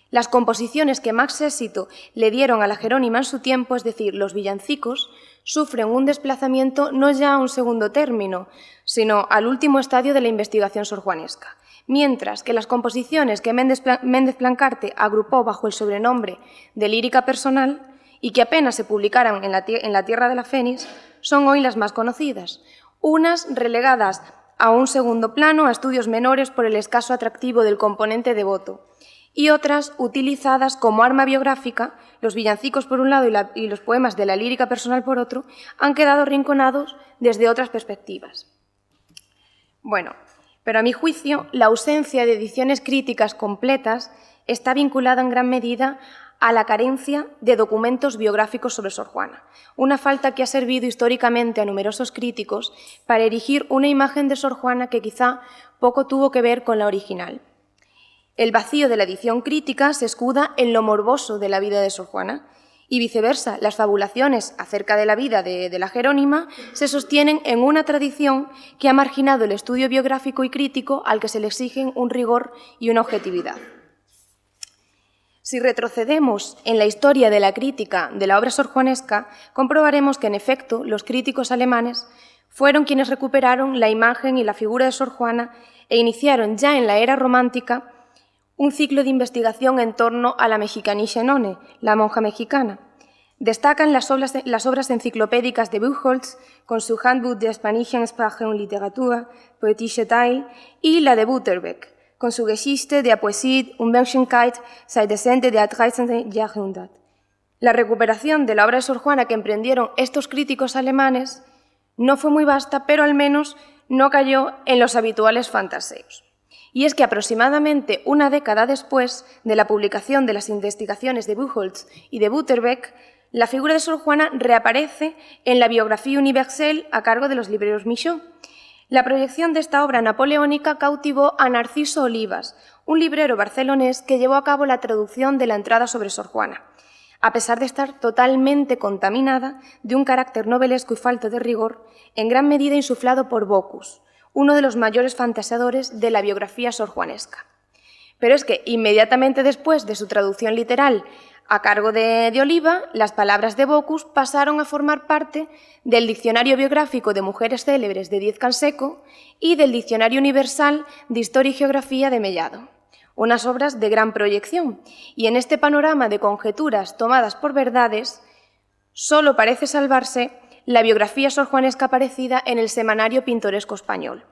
Las composiciones que más éxito le dieron a la Jerónima en su tiempo, es decir, los villancicos, sufren un desplazamiento no ya a un segundo término, sino al último estadio de la investigación sorjuanesca, mientras que las composiciones que Méndez Plancarte agrupó bajo el sobrenombre de lírica personal y que apenas se publicaran en la tierra de la Fénix, son hoy las más conocidas, unas relegadas a un segundo plano, a estudios menores por el escaso atractivo del componente devoto, y otras utilizadas como arma biográfica, los villancicos por un lado y los poemas de la lírica personal por otro, han quedado arrinconados desde otras perspectivas. Bueno, pero a mi juicio, la ausencia de ediciones críticas completas está vinculada en gran medida a la carencia de documentos biográficos sobre Sor Juana, una falta que ha servido históricamente a numerosos críticos para erigir una imagen de Sor Juana que quizá poco tuvo que ver con la original. El vacío de la edición crítica se escuda en lo morboso de la vida de Sor Juana y viceversa, las fabulaciones acerca de la vida de la Jerónima se sostienen en una tradición que ha marginado el estudio biográfico y crítico al que se le exigen un rigor y una objetividad. Si retrocedemos en la historia de la crítica de la obra sorjuanesca, comprobaremos que, en efecto, los críticos alemanes fueron quienes recuperaron la imagen y la figura de Sor Juana e iniciaron ya en la era romántica un ciclo de investigación en torno a la Mexicanische Nonne, la monja mexicana. Destacan las obras enciclopédicas de Buchholz, con su Handbuch der Spanischen Sprache und Literatur, Poetische Teil, y la de Butterbeck, con su Geschichte der Poesie und Menschlichkeit seit des Ende der 13. Jahrhundert. La recuperación de la obra de Sor Juana que emprendieron estos críticos alemanes no fue muy vasta, pero al menos no cayó en los habituales fantaseos. Y es que aproximadamente una década después de la publicación de las investigaciones de Buchholz y de Butterbeck, la figura de Sor Juana reaparece en la biografía universal a cargo de los libreros Michaud. La proyección de esta obra napoleónica cautivó a Narciso Olivas, un librero barcelonés que llevó a cabo la traducción de la entrada sobre Sor Juana, a pesar de estar totalmente contaminada de un carácter novelesco y falto de rigor, en gran medida insuflado por Bocuse, uno de los mayores fantaseadores de la biografía sorjuanesca. Pero es que inmediatamente después de su traducción literal a cargo de Oliva, las palabras de Bocuse pasaron a formar parte del Diccionario Biográfico de Mujeres Célebres de Diez-Canseco y del Diccionario Universal de Historia y Geografía de Mellado, unas obras de gran proyección. Y en este panorama de conjeturas tomadas por verdades, solo parece salvarse la biografía sorjuanesca aparecida en el Semanario Pintoresco Español,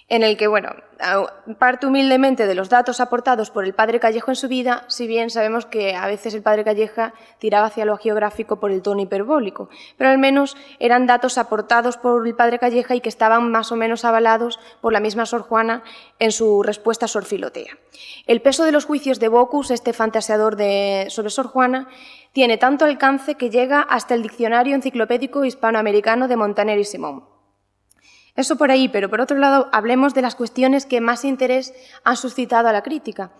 en el que, parte humildemente de los datos aportados por el padre Callejo en su vida, si bien sabemos que a veces el padre Calleja tiraba hacia lo geográfico por el tono hiperbólico, pero al menos eran datos aportados por el padre Calleja y que estaban más o menos avalados por la misma Sor Juana en su respuesta a Sor Filotea. El peso de los juicios de Bocuse, este fantaseador sobre Sor Juana, tiene tanto alcance que llega hasta el Diccionario Enciclopédico Hispanoamericano de Montaner y Simón. Eso por ahí, pero por otro lado, hablemos de las cuestiones que más interés han suscitado a la crítica.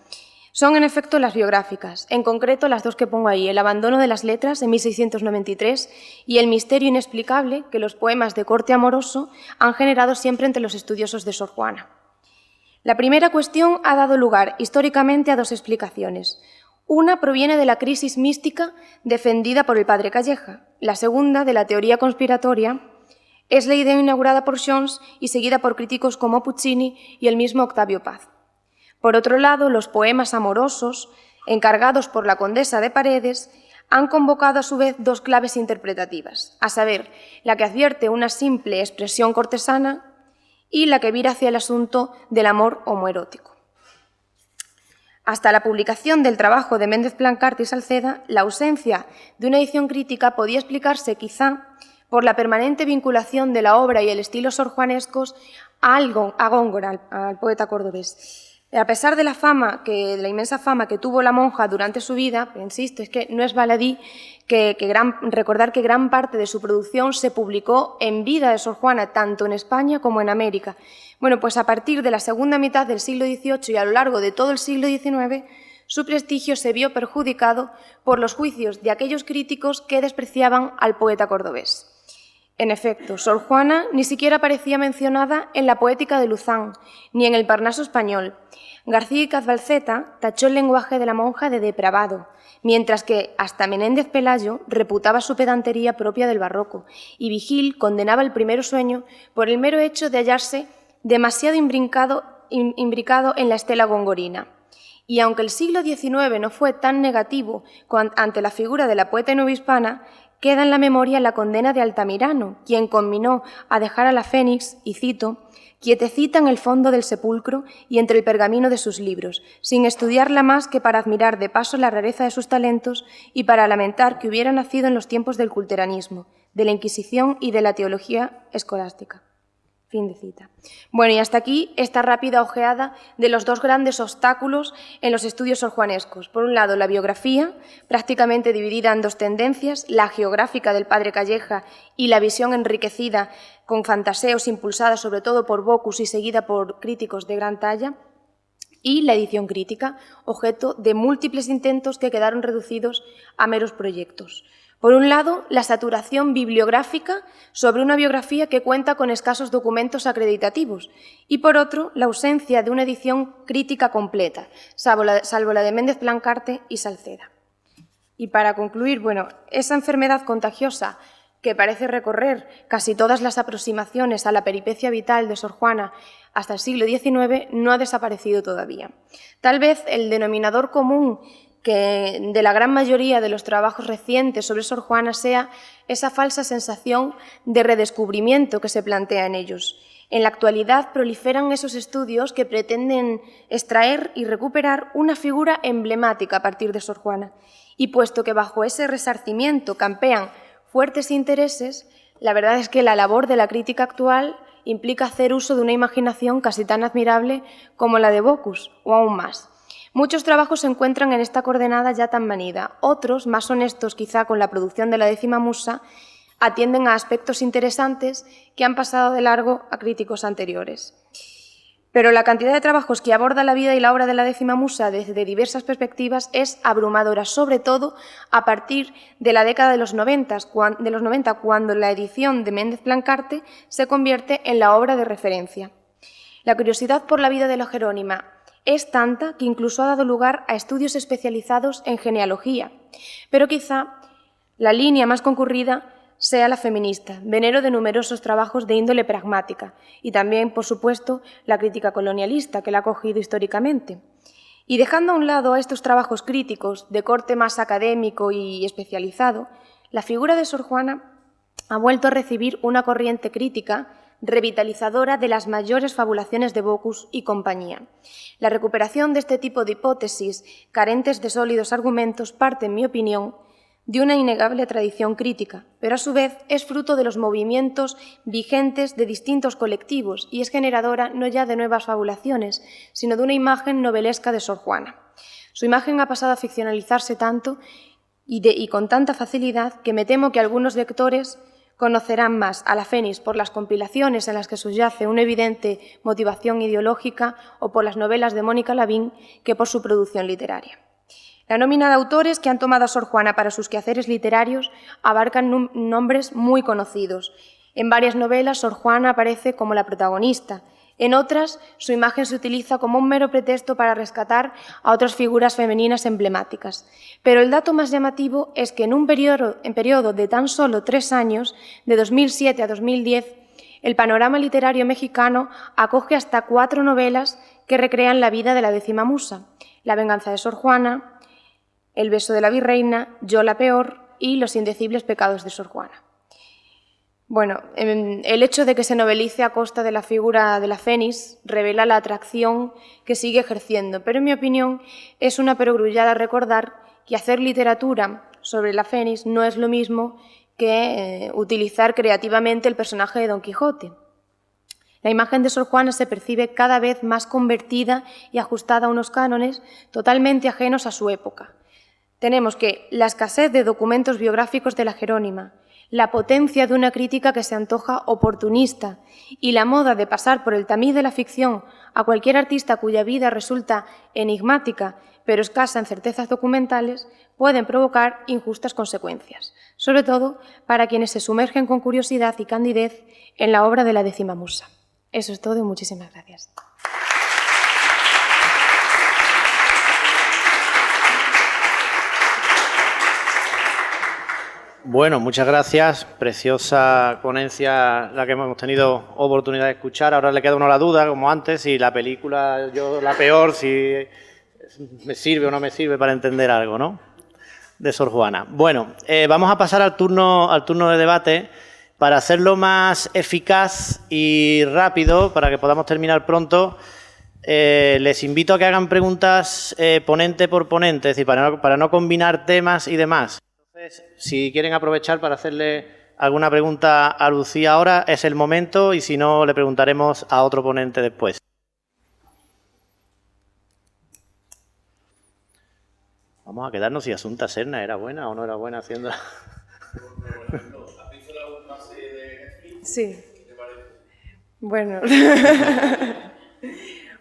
Son, en efecto, las biográficas, en concreto las dos que pongo ahí, el abandono de las letras en 1693 y el misterio inexplicable que los poemas de corte amoroso han generado siempre entre los estudiosos de Sor Juana. La primera cuestión ha dado lugar históricamente a dos explicaciones. Una proviene de la crisis mística defendida por el padre Calleja, la segunda de la teoría conspiratoria. Es la idea inaugurada por Jones y seguida por críticos como Puccini y el mismo Octavio Paz. Por otro lado, los poemas amorosos, encargados por la condesa de Paredes, han convocado a su vez dos claves interpretativas, a saber, la que advierte una simple expresión cortesana y la que vira hacia el asunto del amor homoerótico. Hasta la publicación del trabajo de Méndez Plancarte y Salceda, la ausencia de una edición crítica podía explicarse quizá por la permanente vinculación de la obra y el estilo sorjuanescos a Góngora, al poeta cordobés. A pesar de la inmensa fama que tuvo la monja durante su vida, insisto, es que no es baladí recordar que gran parte de su producción se publicó en vida de Sor Juana, tanto en España como en América. Bueno, pues a partir de la segunda mitad del siglo XVIII y a lo largo de todo el siglo XIX, su prestigio se vio perjudicado por los juicios de aquellos críticos que despreciaban al poeta cordobés. En efecto, Sor Juana ni siquiera aparecía mencionada en la Poética de Luzán, ni en el Parnaso español. García y Cazbalceta tachó el lenguaje de la monja de depravado, mientras que hasta Menéndez Pelayo reputaba su pedantería propia del barroco, y Vigil condenaba el Primero Sueño por el mero hecho de hallarse demasiado imbricado en la estela gongorina. Y aunque el siglo XIX no fue tan negativo ante la figura de la poeta novohispana, queda en la memoria la condena de Altamirano, quien conminó a dejar a la Fénix, y cito, quietecita en el fondo del sepulcro y entre el pergamino de sus libros, sin estudiarla más que para admirar de paso la rareza de sus talentos y para lamentar que hubiera nacido en los tiempos del culteranismo, de la Inquisición y de la teología escolástica. Fin de cita. Bueno, y hasta aquí esta rápida ojeada de los dos grandes obstáculos en los estudios sorjuanescos. Por un lado, la biografía, prácticamente dividida en dos tendencias, la geográfica del padre Calleja y la visión enriquecida con fantaseos impulsada sobre todo por Bocuse y seguida por críticos de gran talla, y la edición crítica, objeto de múltiples intentos que quedaron reducidos a meros proyectos. Por un lado, la saturación bibliográfica sobre una biografía que cuenta con escasos documentos acreditativos y, por otro, la ausencia de una edición crítica completa, salvo la de Méndez Plancarte y Salceda. Y para concluir, esa enfermedad contagiosa que parece recorrer casi todas las aproximaciones a la peripecia vital de Sor Juana hasta el siglo XIX no ha desaparecido todavía. Tal vez el denominador común que de la gran mayoría de los trabajos recientes sobre Sor Juana sea esa falsa sensación de redescubrimiento que se plantea en ellos. En la actualidad proliferan esos estudios que pretenden extraer y recuperar una figura emblemática a partir de Sor Juana. Y puesto que bajo ese resarcimiento campean fuertes intereses, la verdad es que la labor de la crítica actual implica hacer uso de una imaginación casi tan admirable como la de Bocuse, o aún más. Muchos trabajos se encuentran en esta coordenada ya tan manida. Otros, más honestos quizá con la producción de la 10ª musa, atienden a aspectos interesantes que han pasado de largo a críticos anteriores. Pero la cantidad de trabajos que aborda la vida y la obra de la 10ª musa desde diversas perspectivas es abrumadora, sobre todo a partir de la década de los 90, cuando la edición de Méndez Plancarte se convierte en la obra de referencia. La curiosidad por la vida de la Jerónima es tanta que incluso ha dado lugar a estudios especializados en genealogía, pero quizá la línea más concurrida sea la feminista, venero de numerosos trabajos de índole pragmática y también, por supuesto, la crítica colonialista que la ha cogido históricamente. Y dejando a un lado a estos trabajos críticos de corte más académico y especializado, la figura de Sor Juana ha vuelto a recibir una corriente crítica revitalizadora de las mayores fabulaciones de Bocuse y compañía. La recuperación de este tipo de hipótesis, carentes de sólidos argumentos, parte, en mi opinión, de una innegable tradición crítica, pero a su vez es fruto de los movimientos vigentes de distintos colectivos y es generadora no ya de nuevas fabulaciones, sino de una imagen novelesca de Sor Juana. Su imagen ha pasado a ficcionalizarse tanto y con tanta facilidad que me temo que algunos lectores conocerán más a la Fénix por las compilaciones en las que subyace una evidente motivación ideológica o por las novelas de Mónica Lavín que por su producción literaria. La nómina de autores que han tomado a Sor Juana para sus quehaceres literarios abarcan nombres muy conocidos. En varias novelas Sor Juana aparece como la protagonista. En otras, su imagen se utiliza como un mero pretexto para rescatar a otras figuras femeninas emblemáticas. Pero el dato más llamativo es que en un periodo de tan solo 3 años, de 2007 a 2010, el panorama literario mexicano acoge hasta 4 novelas que recrean la vida de la 10ª musa: La venganza de Sor Juana, El beso de la virreina, Yo la peor y Los indecibles pecados de Sor Juana. Bueno, el hecho de que se novelice a costa de la figura de la Fénix revela la atracción que sigue ejerciendo, pero en mi opinión es una perogrullada recordar que hacer literatura sobre la Fénix no es lo mismo que utilizar creativamente el personaje de Don Quijote. La imagen de Sor Juana se percibe cada vez más convertida y ajustada a unos cánones totalmente ajenos a su época. Tenemos que la escasez de documentos biográficos de la Jerónima, la potencia de una crítica que se antoja oportunista y la moda de pasar por el tamiz de la ficción a cualquier artista cuya vida resulta enigmática pero escasa en certezas documentales pueden provocar injustas consecuencias, sobre todo para quienes se sumergen con curiosidad y candidez en la obra de la 10ª musa. Eso es todo y muchísimas gracias. Bueno, muchas gracias. Preciosa ponencia la que hemos tenido oportunidad de escuchar. Ahora le queda a uno la duda, como antes, si la película, yo la peor, si me sirve o no me sirve para entender algo, ¿no? De Sor Juana. Bueno, vamos a pasar al turno de debate. Para hacerlo más eficaz y rápido, para que podamos terminar pronto, les invito a que hagan preguntas ponente por ponente, es decir, para no combinar temas y demás. Entonces, si quieren aprovechar para hacerle alguna pregunta a Lucía ahora, es el momento, y si no, le preguntaremos a otro ponente después. Vamos a quedarnos si Asunta Serna era buena o no era buena haciendo... Sí. Bueno,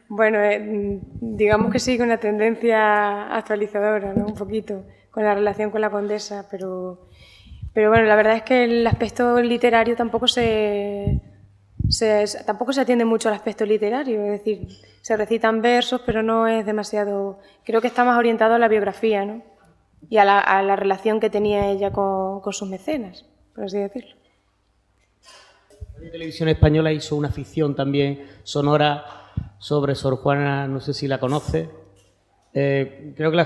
bueno, digamos que sigue una tendencia actualizadora, ¿no? Un poquito, con la relación con la condesa, pero bueno, la verdad es que el aspecto literario tampoco se atiende mucho al aspecto literario, es decir, se recitan versos, pero no es demasiado... Creo que está más orientado a la biografía, ¿no? Y a la relación que tenía ella con sus mecenas, por así decirlo. La Televisión Española hizo una ficción también sonora sobre Sor Juana, no sé si la conoce. Creo que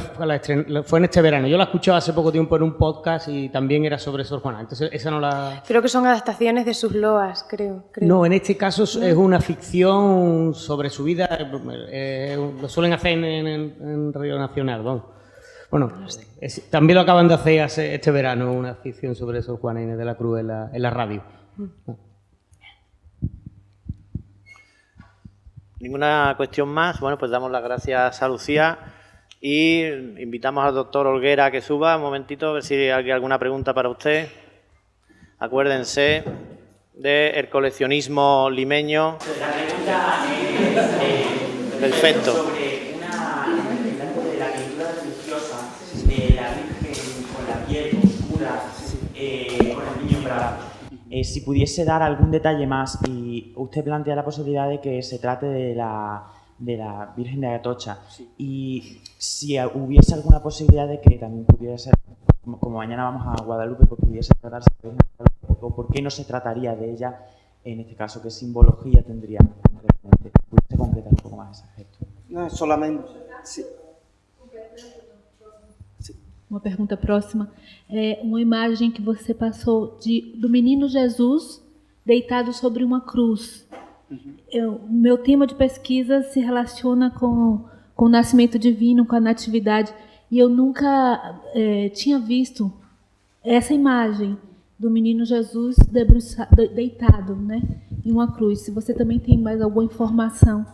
fue en este verano. Yo la escuché hace poco tiempo en un podcast y también era sobre Sor Juana. Entonces, esa no la... Creo que son adaptaciones de sus loas, creo. No, en este caso es una ficción sobre su vida. Lo suelen hacer en Radio Nacional, vamos. Bueno, también lo acaban de hacer este verano, una ficción sobre Sor Juana Inés de la Cruz en la radio. Ninguna cuestión más. Bueno, pues damos las gracias a Lucía y invitamos al doctor Olguera a que suba un momentito, a ver si hay alguna pregunta para usted. Acuérdense del coleccionismo limeño. La pregunta es Perfecto. sobre una de la pintura religiosa de la Virgen con la piel oscura, con el niño bravo. Si pudiese dar algún detalle más, y usted plantea la posibilidad de que se trate de la Virgen de Atocha, Sí. y si hubiese alguna posibilidad de que también pudiera ser, como mañana vamos a Guadalupe, pues pudiese tratarse de la Virgen de Guadalupe, o por qué no se trataría de ella en este caso, qué simbología tendría concretamente. ¿Pudiese concretar un poco más ese aspecto? No, solamente... Sí. Uma pergunta próxima. É uma imagem que você passou do menino Jesus deitado sobre uma cruz. O meu tema de pesquisa se relaciona com o nascimento divino, com a natividade, e eu nunca tinha visto essa imagem do menino Jesus deitado, né, em uma cruz. Se você também tem mais alguma informação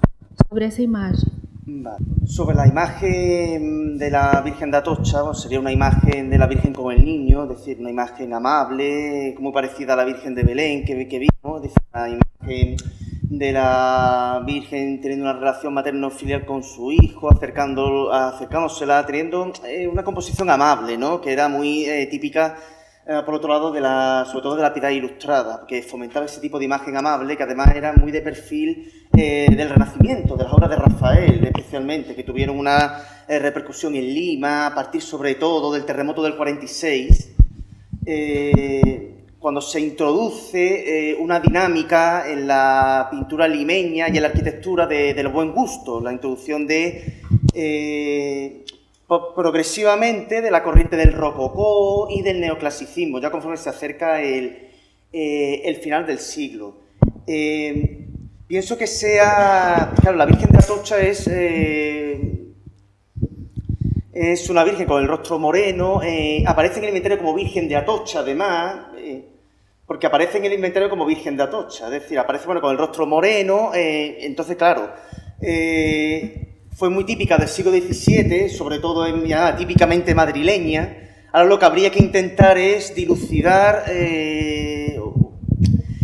sobre essa imagem. Vale. Sobre la imagen de la Virgen de Atocha, bueno, sería una imagen de la Virgen con el niño, es decir, una imagen amable, muy parecida a la Virgen de Belén que vimos, es decir, una imagen de la Virgen teniendo una relación materno-filial con su hijo, acercándosela, teniendo una composición amable, ¿no?, que era muy típica, por otro lado, sobre todo de la Piedad Ilustrada, que fomentaba ese tipo de imagen amable, que además era muy de perfil del Renacimiento, de las obras de Rafael, especialmente, que tuvieron una repercusión en Lima, a partir sobre todo del terremoto del 46, cuando se introduce una dinámica en la pintura limeña y en la arquitectura del buen gusto, la introducción de... progresivamente de la corriente del rococó y del neoclasicismo, ya conforme se acerca el final del siglo. Pienso que claro, la Virgen de Atocha es una Virgen con el rostro moreno, aparece en el inventario como Virgen de Atocha, además, porque aparece en el inventario como Virgen de Atocha, es decir, aparece con el rostro moreno, entonces, claro, fue muy típica del siglo XVII, sobre todo típicamente madrileña. Ahora lo que habría que intentar es dilucidar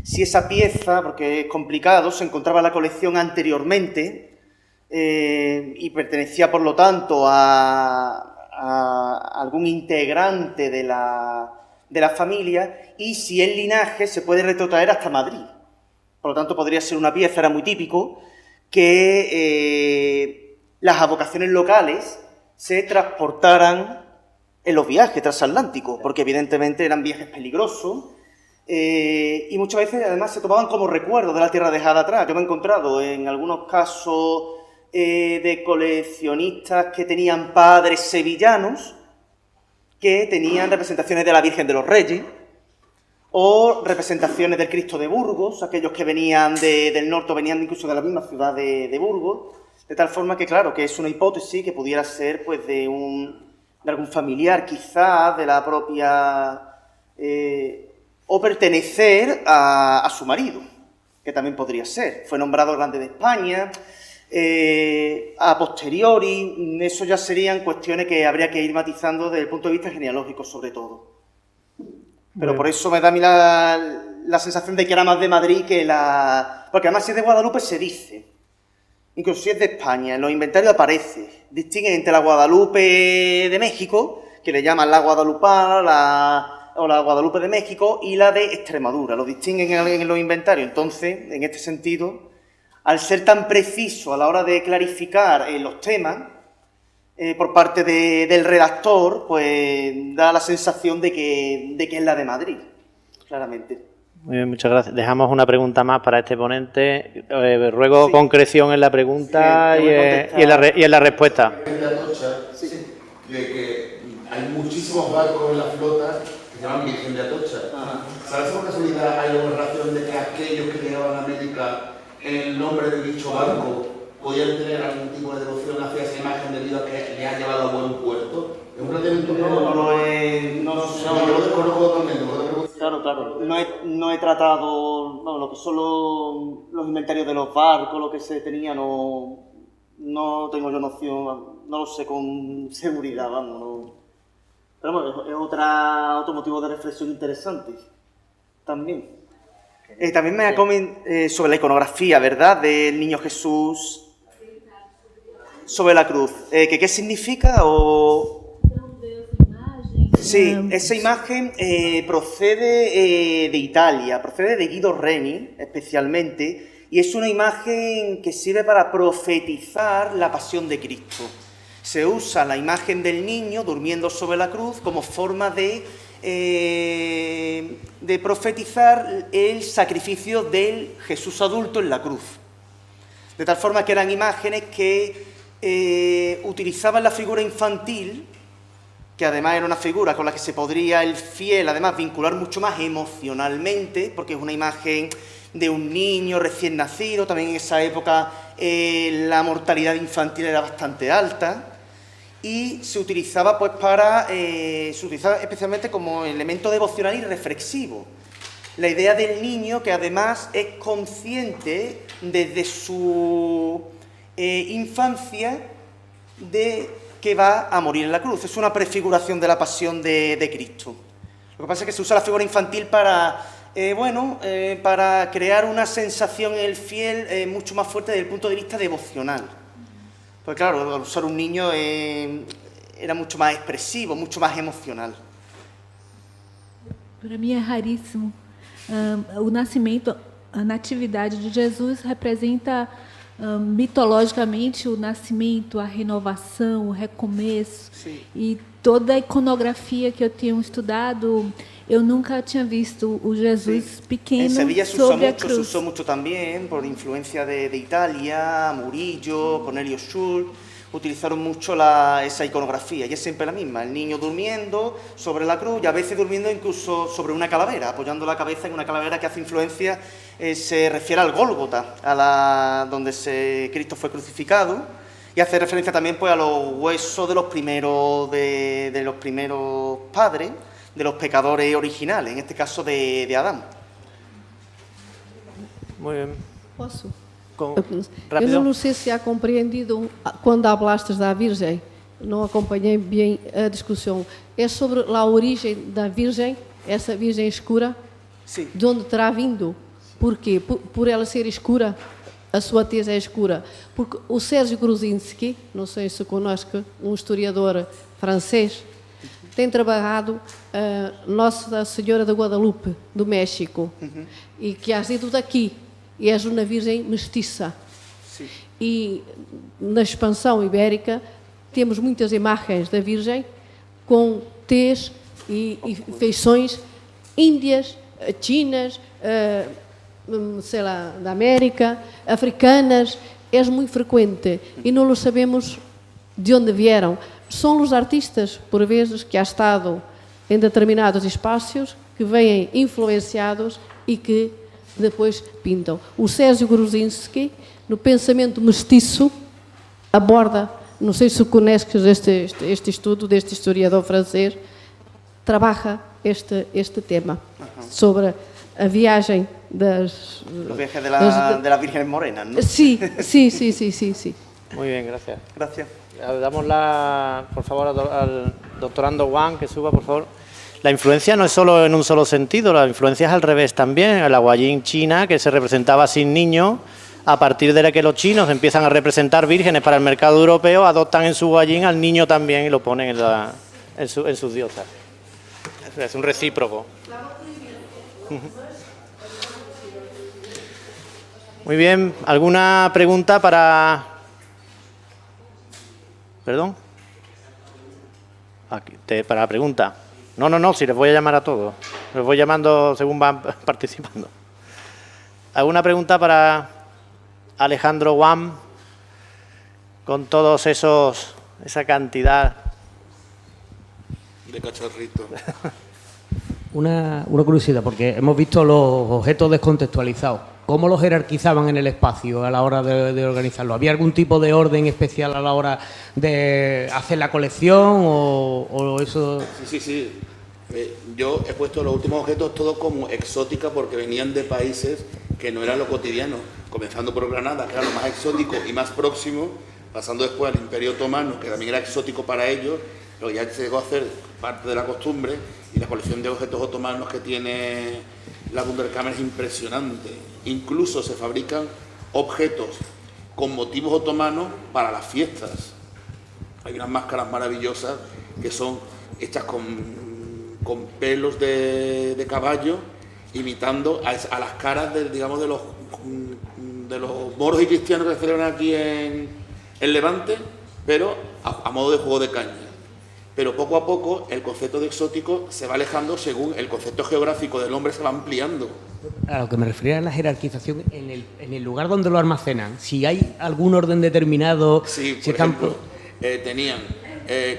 si esa pieza, porque es complicado, se encontraba en la colección anteriormente y pertenecía, por lo tanto, a algún integrante de la familia, y si el linaje se puede retrotraer hasta Madrid. Por lo tanto, podría ser una pieza, era muy típico, que las advocaciones locales se transportaran en los viajes transatlánticos, porque evidentemente eran viajes peligrosos y muchas veces además se tomaban como recuerdo de la tierra dejada atrás. Yo me he encontrado en algunos casos de coleccionistas que tenían padres sevillanos que tenían representaciones de la Virgen de los Reyes o representaciones del Cristo de Burgos, aquellos que venían del norte, venían incluso de la misma ciudad de Burgos. De tal forma que, claro, que es una hipótesis que pudiera ser, pues, de algún familiar, quizás, de la propia... o pertenecer a su marido, que también podría ser. Fue nombrado Grande de España, a posteriori, eso ya serían cuestiones que habría que ir matizando desde el punto de vista genealógico, sobre todo. Pero por eso me da a mí la sensación de que era más de Madrid que porque además si es de Guadalupe se dice... Incluso si es de España, en los inventarios aparece. Distinguen entre la Guadalupe de México, que le llaman la Guadalupana o la Guadalupe de México, y la de Extremadura. Lo distinguen en los inventarios. Entonces, en este sentido, al ser tan preciso a la hora de clarificar los temas, por parte del redactor, pues da la sensación de que es la de Madrid, claramente. Muy bien, muchas gracias. Dejamos una pregunta más para este ponente. Ruego concreción en la pregunta y en la respuesta. De Atocha, de que hay muchísimos barcos en la flota que se llaman Virgen de Atocha. ¿Sabes por casualidad hay alguna relación de que aquellos que llegaban a América en el nombre de dicho barco podían tener algún tipo de devoción hacia esa imagen debido a que le ha llevado a buen puerto? ¿Es un planteamiento? No lo desconozco totalmente. Claro. No he tratado, lo los inventarios de los barcos, lo que se tenía, no tengo yo noción, no lo sé con seguridad, vamos, no. Pero bueno, es otro motivo de reflexión interesante también. También me comentado sobre la iconografía, ¿verdad?, del Niño Jesús sobre la cruz. ¿Qué significa? Sí, esa imagen procede de Italia, procede de Guido Reni, especialmente, y es una imagen que sirve para profetizar la pasión de Cristo. Se usa la imagen del niño durmiendo sobre la cruz como forma de profetizar el sacrificio del Jesús adulto en la cruz. De tal forma que eran imágenes que utilizaban la figura infantil, que además era una figura con la que se podría el fiel además vincular mucho más emocionalmente, porque es una imagen de un niño recién nacido. También en esa época la mortalidad infantil era bastante alta, y se utilizaba pues se utilizaba especialmente como elemento devocional y reflexivo. La idea del niño, que además es consciente desde su infancia de que va a morir en la cruz. Es una prefiguración de la pasión de Cristo. Lo que pasa es que se usa la figura infantil para crear una sensación en el fiel mucho más fuerte desde el punto de vista devocional. Pues claro, al usar un niño era mucho más expresivo, mucho más emocional. Para mim é raríssimo. O nascimento, a natividade de Jesus representa mitologicamente o nascimento, a renovação, o recomeço. Sim. E toda a iconografia que eu tenho estudado, eu nunca tinha visto o Jesus pequeno sobre a cruz. Se usó mucho también por influencia de Italia, Murillo, Cornelio Schulz. Utilizaron mucho esa iconografía, y es siempre la misma: el niño durmiendo sobre la cruz, y a veces durmiendo incluso sobre una calavera, apoyando la cabeza en una calavera que hace influencia, se refiere al Gólgota, donde Cristo fue crucificado, y hace referencia también pues a los huesos de los primeros padres, de los pecadores originales, en este caso de Adán. Muy bien. Posso? Rápido. Eu não sei se há compreendido quando hablaste da Virgem, não acompanhei bem a discussão. É sobre a origem da Virgem, essa Virgem escura? Sim. De onde terá vindo? Porquê? Por ela ser escura, a sua tez é escura. Porque o Sérgio Gruzinski, não sei se conosco, um historiador francês, tem trabalhado Nossa Senhora da Guadalupe, do México, e que ha sido daqui. E és uma virgem mestiça. Sim. E na expansão ibérica temos muitas imagens da Virgem com tez e feições índias, chinas, sei lá, da América, africanas. É muito frequente e não sabemos de onde vieram. São os artistas, por vezes, que há estado em determinados espaços, que vêm influenciados e que depois pintam. O Sérgio Gruzinski, no pensamento mestiço, aborda, não sei se conheces este estudo deste historiador francês, trabalha este tema sobre a viagem das... Los viajes de las Vírgenes Morenas, ¿no? Sí. Muy bien, gracias. Gracias. Damos por favor, al doctorando Wang, que suba, por favor. La influencia no es solo en un solo sentido, la influencia es al revés también. La Guanyin china, que se representaba sin niños, a partir de que los chinos empiezan a representar vírgenes para el mercado europeo, adoptan en su Guanyin al niño también y lo ponen en sus diosas. Es un recíproco. Muy bien, ¿alguna pregunta para...? ¿Perdón? Aquí, para la pregunta. No, si les voy a llamar a todos. Les voy llamando según van participando. ¿Alguna pregunta para Alejandro Wang con todos esa cantidad? De cacharrito. Una curiosidad, porque hemos visto los objetos descontextualizados. ¿Cómo los jerarquizaban en el espacio a la hora de organizarlo? ¿Había algún tipo de orden especial a la hora de hacer la colección o eso? Sí. Yo he puesto los últimos objetos todos como exótica porque venían de países que no era lo cotidiano. comenzando por Granada, que era lo más exótico y más próximo, pasando después al Imperio Otomano, que también era exótico para ellos, pero ya se llegó a hacer parte de la costumbre, y la colección de objetos otomanos que tiene la Wunderkammer es impresionante. Incluso se fabrican objetos con motivos otomanos para las fiestas. Hay unas máscaras maravillosas que son hechas con pelos de caballo, imitando a las caras de los moros y cristianos que se celebran aquí en Levante, pero a modo de juego de caña. Pero poco a poco el concepto de exótico se va alejando según el concepto geográfico del hombre se va ampliando. A lo que me refería a la jerarquización, en el lugar donde lo almacenan, si hay algún orden determinado... Sí, por ejemplo, tenían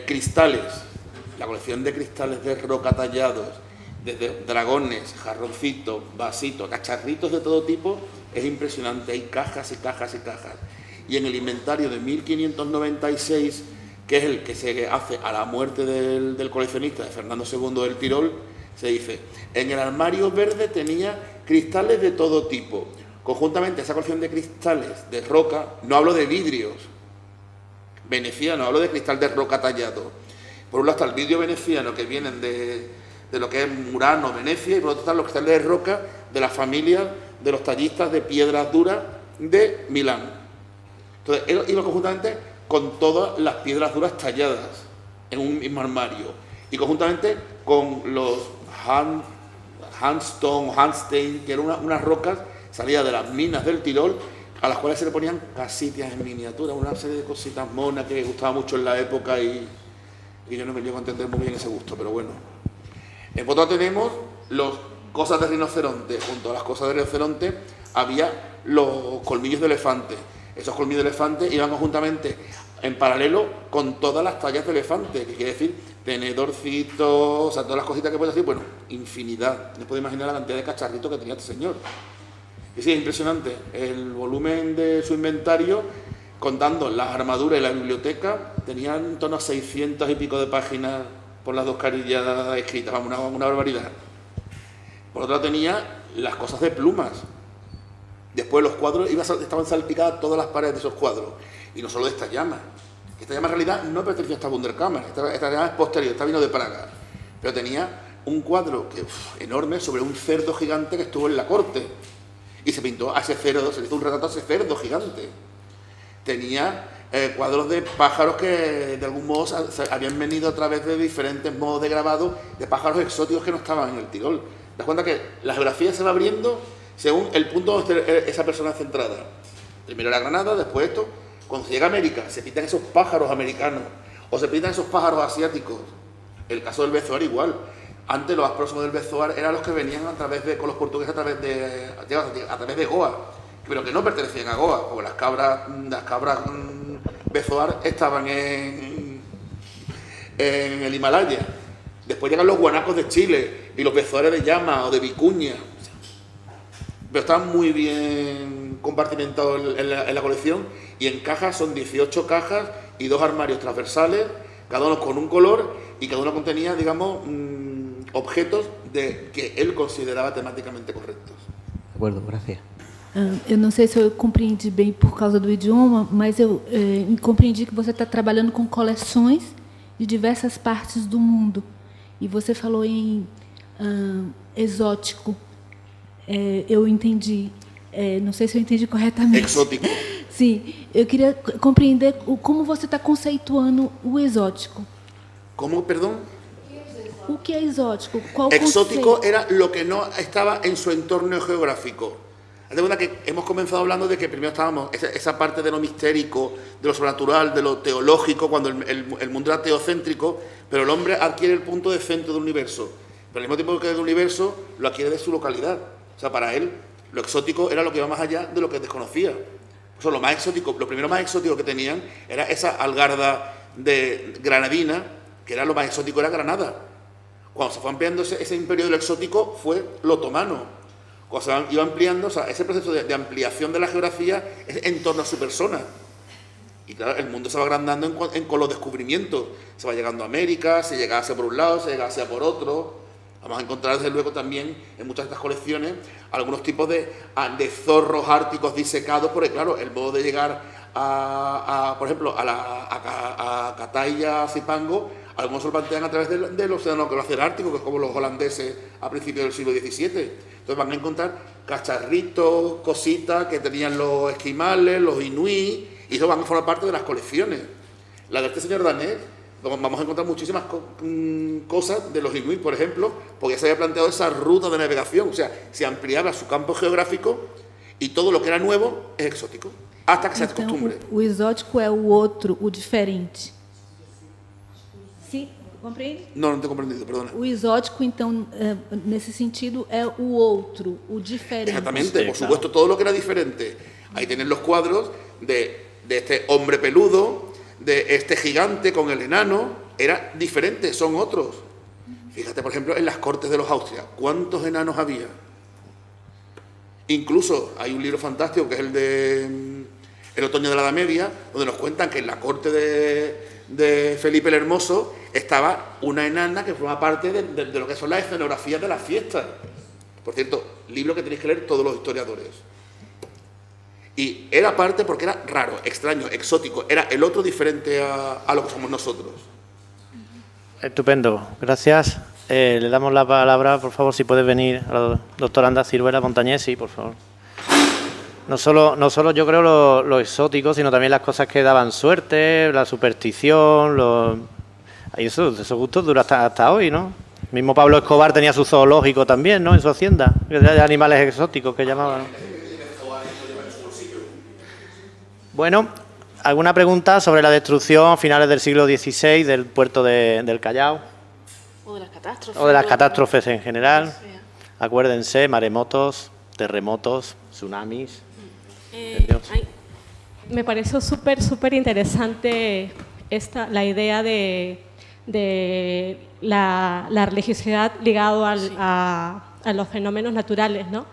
cristales, la colección de cristales de roca tallados, desde dragones, jarroncitos, vasitos, cacharritos de todo tipo, es impresionante, hay cajas y cajas y cajas. Y en el inventario de 1596, que es el que se hace a la muerte del coleccionista de Fernando II del Tirol, se dice, en el armario verde tenía cristales de todo tipo. Conjuntamente esa colección de cristales de roca, no hablo de vidrios venecianos, hablo de cristal de roca tallado. Por un lado está el vidrio veneciano, que vienen de lo que es Murano, Venecia, y por otro están los cristales de roca de la familia de los tallistas de piedras duras de Milán. Entonces él iba conjuntamente con todas las piedras duras talladas en un mismo armario, y conjuntamente con los Handstein, que eran unas rocas salidas de las minas del Tirol, a las cuales se le ponían casitas en miniatura, una serie de cositas monas que gustaba mucho en la época, y yo no me llego a entender muy bien ese gusto, pero bueno. En Potó tenemos los cosas de rinoceronte. Junto a las cosas de rinoceronte había los colmillos de elefante. Esos colmillos de elefante iban conjuntamente en paralelo con todas las tallas de elefante, que quiere decir tenedorcitos, o sea, todas las cositas que puedes decir, bueno, infinidad. No puedo imaginar la cantidad de cacharritos que tenía este señor. Y sí, es impresionante. El volumen de su inventario, contando las armaduras y la biblioteca, tenían en torno a 600 y pico de páginas por las dos carillas escritas, vamos, una barbaridad. Por otro lado tenía las cosas de plumas. Después los cuadros estaban salpicadas todas las paredes de esos cuadros. Y no solo de esta llama. Esta llama en realidad no pertenecía a esta Wunderkammer, esta llama es posterior, esta vino de Praga. Pero tenía un cuadro enorme sobre un cerdo gigante que estuvo en la corte. Y se pintó a ese cerdo, se le hizo un retrato a ese cerdo gigante. Tenía cuadros de pájaros que de algún modo habían venido a través de diferentes modos de grabado de pájaros exóticos que no estaban en el Tirol. Te das cuenta que la geografía se va abriendo según el punto donde esté esa persona centrada. Primero era Granada, después esto. Cuando se llega a América, se pintan esos pájaros americanos o se pintan esos pájaros asiáticos. El caso del bezoar igual. Antes los más próximos del bezoar eran los que venían con los portugueses a través de Goa, pero que no pertenecían a Goa, porque las cabras bezoar estaban en el Himalaya. Después llegan los guanacos de Chile y los bezoares de llama o de vicuña. Pero están muy bien compartimentados en la colección, y en cajas son 18 cajas y 2 armarios transversales, cada uno con un color, y cada uno contenía, digamos, objetos que él consideraba temáticamente correctos. De acuerdo, gracias. Eu não sei se eu compreendi bem por causa do idioma, mas eu compreendi que você está trabalhando com coleções de diversas partes do mundo. E você falou em exótico. Eu entendi. Não sei se eu entendi corretamente. Exótico. Sim, eu queria compreender como você está conceituando o exótico. ¿Cómo, perdón? O que é exótico? Qual Exótico conceito? era lo que no estaba en su entorno geográfico. Haz de cuenta que hemos comenzado hablando de que primero estábamos esa parte de lo mistérico, de lo sobrenatural, de lo teológico, cuando el mundo era teocéntrico, pero el hombre adquiere el punto de centro del universo. Pero al mismo tiempo que el universo lo adquiere de su localidad. O sea, para él, lo exótico era lo que iba más allá de lo que desconocía. O sea, lo más exótico, lo primero más exótico que tenían era esa algarda de granadina, que era lo más exótico, era Granada. Cuando se fue ampliando ese imperio de lo exótico fue lo otomano. Cuando se iba ampliando, o sea, ese proceso de ampliación de la geografía es en torno a su persona. Y claro, el mundo se va agrandando con los descubrimientos. Se va llegando a América, se llega hacia por un lado, se llega hacia por otro. Vamos a encontrar, desde luego, también en muchas de estas colecciones algunos tipos de zorros árticos disecados, porque, claro, el modo de llegar por ejemplo, a Cataya, Zipango, algunos se lo plantean a través del océano glaciar ártico, que es como los holandeses a principios del siglo XVII. Entonces van a encontrar cacharritos, cositas que tenían los esquimales, los inuit, y eso van a formar parte de las colecciones. La de este señor danés, vamos a encontrar muchísimas cosas de los inuit, por ejemplo, porque ya se había planteado esa ruta de navegación, o sea, se ampliaba su campo geográfico y todo lo que era nuevo es exótico, hasta que se acostumbre. O exótico é o outro, o diferente. Sim, compreende? No, no te he comprendido, perdona. O exótico, então, nesse sentido, é o outro, o diferente. Exactamente, por supuesto, todo lo que era diferente. Ahí tienen los cuadros de este hombre peludo, de este gigante con el enano, era diferente, son otros. Fíjate, por ejemplo, en las cortes de los Austrias, ¿cuántos enanos había? Incluso hay un libro fantástico que es el de El otoño de la Edad Media, donde nos cuentan que en la corte de Felipe el Hermoso estaba una enana que forma parte de lo que son las escenografías de las fiestas. Por cierto, libro que tenéis que leer todos los historiadores. Y era parte porque era raro, extraño, exótico, era el otro diferente a lo que somos nosotros. Estupendo, gracias. Le damos la palabra, por favor, si puedes venir a la doctora Anda Ciruela Montañesi, por favor. No solo yo creo lo exótico, sino también las cosas que daban suerte, la superstición, esos gustos duran hasta hoy, ¿no? Mismo Pablo Escobar tenía su zoológico también, ¿no? En su hacienda, de animales exóticos que llamaban. Bueno, ¿alguna pregunta sobre la destrucción a finales del siglo XVI del puerto del Callao? O de las catástrofes. O de las catástrofes en general. Acuérdense, maremotos, terremotos, tsunamis. Me pareció súper interesante la idea de la religiosidad ligado a los fenómenos naturales, ¿no?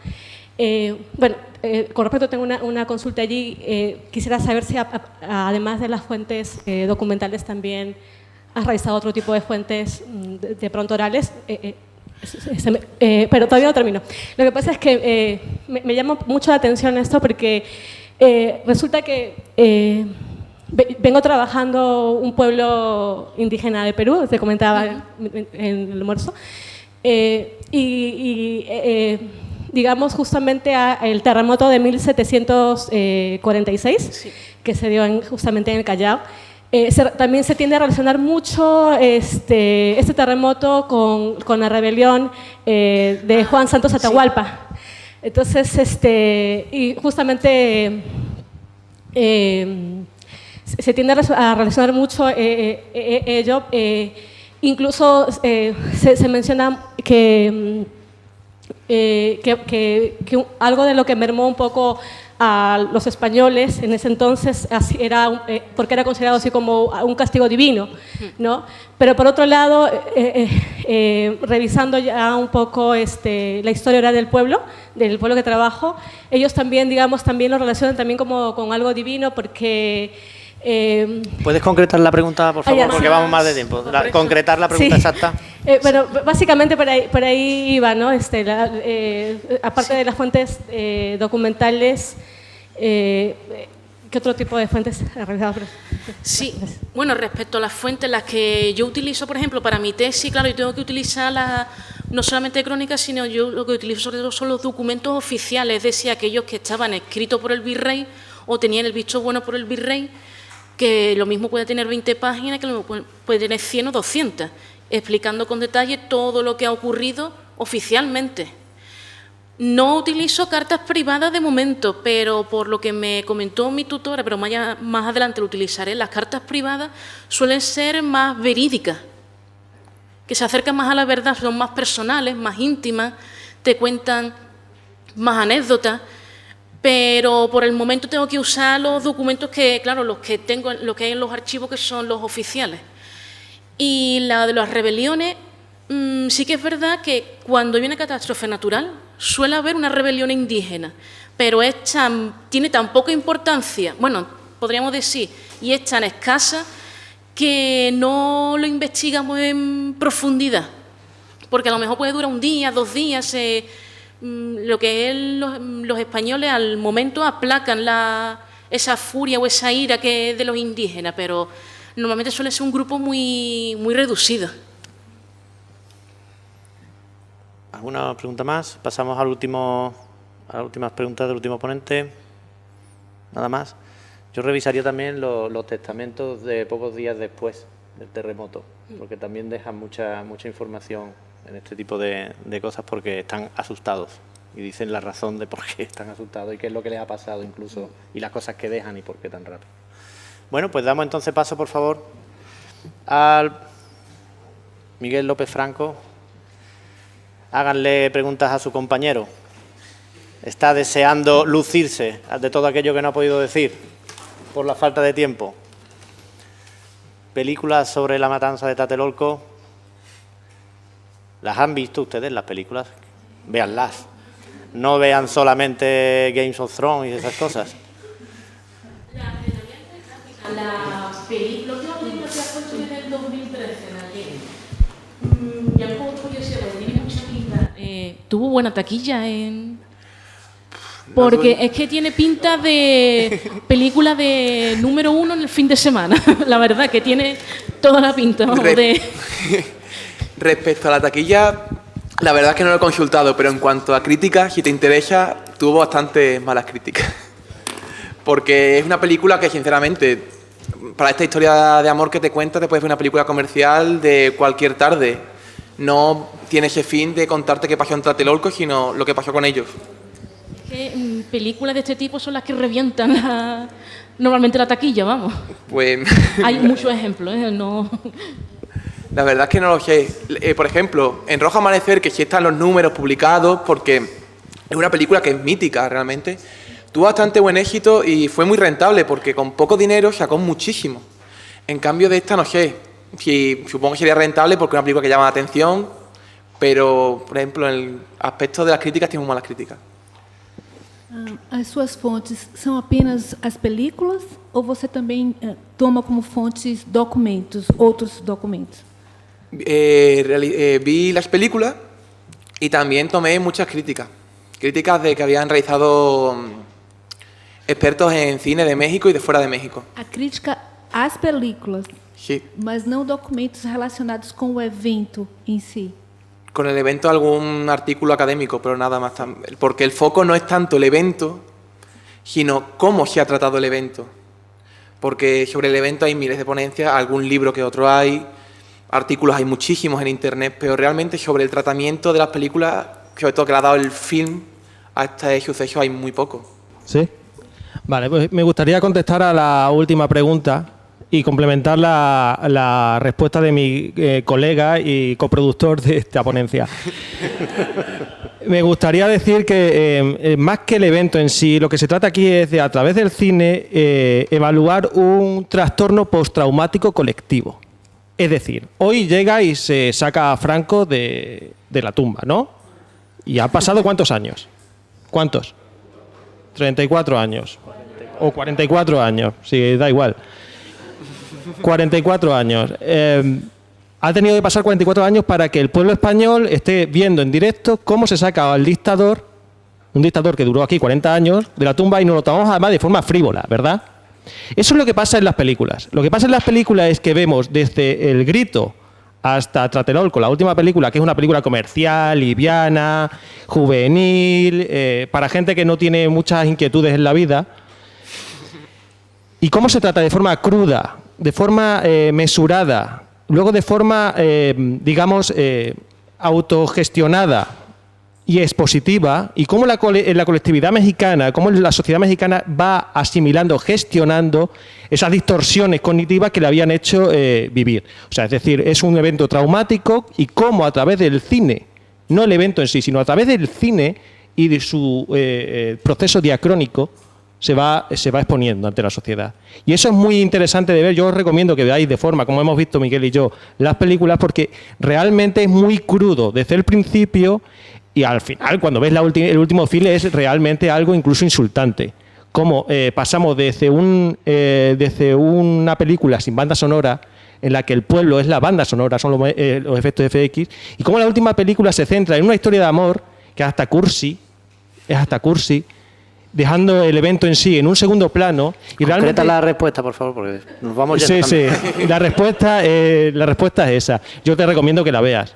Con respecto, tengo una consulta allí. Quisiera saber si, además de las fuentes documentales, también has realizado otro tipo de fuentes de pronto orales. Pero todavía no termino. Lo que pasa es que me llama mucho la atención esto porque resulta que vengo trabajando un pueblo indígena de Perú, te comentaba en el almuerzo, digamos justamente el terremoto de 1746, sí, que se dio justamente en el Callao. También se tiende a relacionar mucho este terremoto con la rebelión de Juan Santos Atahualpa. Entonces, y justamente se tiende a relacionar mucho ello. Incluso se menciona que algo de lo que mermó un poco a los españoles en ese entonces era porque era considerado así como un castigo divino, ¿no? Pero por otro lado, revisando ya un poco la historia oral del pueblo que trabajo, ellos también, digamos, también lo relacionan también como con algo divino porque... ¿Puedes concretar la pregunta, por favor? Porque vamos más de tiempo. Concretar la pregunta, sí, exacta. Bueno, básicamente por ahí iba, ¿no? Aparte, sí, de las fuentes documentales, ¿qué otro tipo de fuentes has realizado? Sí, bueno, respecto a las fuentes, las que yo utilizo, por ejemplo, para mi tesis, claro, yo tengo que utilizar no solamente crónicas, sino yo lo que utilizo sobre todo son los documentos oficiales, es decir, aquellos que estaban escritos por el virrey o tenían el visto bueno por el virrey, que lo mismo puede tener 20 páginas, que lo mismo puede tener 100 o 200, explicando con detalle todo lo que ha ocurrido oficialmente. No utilizo cartas privadas de momento, pero por lo que me comentó mi tutora, pero más adelante lo utilizaré, las cartas privadas suelen ser más verídicas, que se acercan más a la verdad, son más personales, más íntimas, te cuentan más anécdotas. Pero por el momento tengo que usar los documentos que, claro, los que hay en los archivos, que son los oficiales. Y la de las rebeliones, sí que es verdad que cuando hay una catástrofe natural suele haber una rebelión indígena, pero tiene tan poca importancia, bueno, podríamos decir, y es tan escasa que no lo investigamos en profundidad. porque a lo mejor puede durar un día, 2 días, lo que es los españoles al momento aplacan esa furia o esa ira que es de los indígenas, pero normalmente suele ser un grupo muy, muy reducido. ¿Alguna pregunta más? Pasamos a las últimas preguntas del último ponente. Nada más. Yo revisaría también los testamentos de pocos días después del terremoto, porque también dejan mucha información en este tipo de cosas, porque están asustados y dicen la razón de por qué están asustados y qué es lo que les ha pasado incluso, y las cosas que dejan y por qué tan rápido. Bueno, pues damos entonces paso, por favor, al Miguel López Franco. Háganle preguntas a su compañero. Está deseando lucirse de todo aquello que no ha podido decir por la falta de tiempo. Películas sobre la matanza de Tlatelolco. ¿Las han visto ustedes, las películas? Véanlas. No vean solamente Games of Thrones y esas cosas. La última película que ha puesto es del 2013, la que ya por curiosidad, tiene mucha pinta. Tuvo buena taquilla porque es que tiene pinta de película de número 1 en el fin de semana. La verdad que tiene toda la pinta. Respecto a la taquilla, la verdad es que no lo he consultado, pero en cuanto a críticas, si te interesa, tuvo bastante malas críticas. Porque es una película que, sinceramente, para esta historia de amor que te cuenta, te puede ser una película comercial de cualquier tarde. No tiene ese fin de contarte qué pasó en Tlatelolco, sino lo que pasó con ellos. Que películas de este tipo son las que revientan normalmente la taquilla, vamos. Pues hay muchos ejemplos, no. La verdad es que no lo sé. Por ejemplo, en Rojo Amanecer, que sí están los números publicados, porque es una película que es mítica realmente, tuvo bastante buen éxito y fue muy rentable, porque con poco dinero sacó muchísimo. En cambio de esta, no sé, supongo que sería rentable porque es una película que llama la atención, pero, por ejemplo, en el aspecto de las críticas tiene muy malas críticas. As suas fontes são apenas as películas ou você também toma como fontes documentos, outros documentos? Vi las películas y también tomé muchas críticas de que habían realizado expertos en cine de México y de fuera de México. A crítica às películas, sí, mas não documentos relacionados com o evento em si. Con el evento algún artículo académico, pero nada más, porque el foco no es tanto el evento, sino cómo se ha tratado el evento. Porque sobre el evento hay miles de ponencias, algún libro que otro hay, artículos hay muchísimos en internet, pero realmente sobre el tratamiento de las películas, sobre todo que le ha dado el film a este suceso, hay muy poco. ¿Sí? Vale, pues me gustaría contestar a la última pregunta y complementar la respuesta de mi colega y coproductor de esta ponencia. Me gustaría decir que más que el evento en sí, lo que se trata aquí es de, a través del cine, evaluar un trastorno postraumático colectivo. Es decir, hoy llega y se saca a Franco de la tumba, ¿no? ¿Y ha pasado cuántos años? ¿Cuántos? 34 años. O 44 años, sí, da igual. 44 años. Ha tenido que pasar 44 años para que el pueblo español esté viendo en directo cómo se saca al dictador, un dictador que duró aquí 40 años, de la tumba, y nos lo tomamos además de forma frívola, ¿verdad? Eso es lo que pasa en las películas. Lo que pasa en las películas es que vemos desde El Grito hasta Tlatelolco, la última película, que es una película comercial, liviana, juvenil, para gente que no tiene muchas inquietudes en la vida. ¿Y cómo se trata? De forma cruda, de forma mesurada, luego de forma, digamos, autogestionada y expositiva, y cómo la colectividad mexicana, cómo la sociedad mexicana va asimilando, gestionando esas distorsiones cognitivas que le habían hecho vivir. O sea, es decir, es un evento traumático y cómo a través del cine, no el evento en sí, sino a través del cine y de su proceso diacrónico, se va exponiendo ante la sociedad. Y eso es muy interesante de ver. Yo os recomiendo que veáis de forma, como hemos visto Miguel y yo, las películas, porque realmente es muy crudo desde el principio, y al final, cuando ves el último file, es realmente algo incluso insultante. Cómo pasamos desde una película sin banda sonora, en la que el pueblo es la banda sonora, son los efectos FX, y cómo la última película se centra en una historia de amor que es hasta cursi, dejando el evento en sí en un segundo plano. Y concreta la respuesta, por favor, porque nos vamos ya. Sí. La respuesta es esa. Yo te recomiendo que la veas.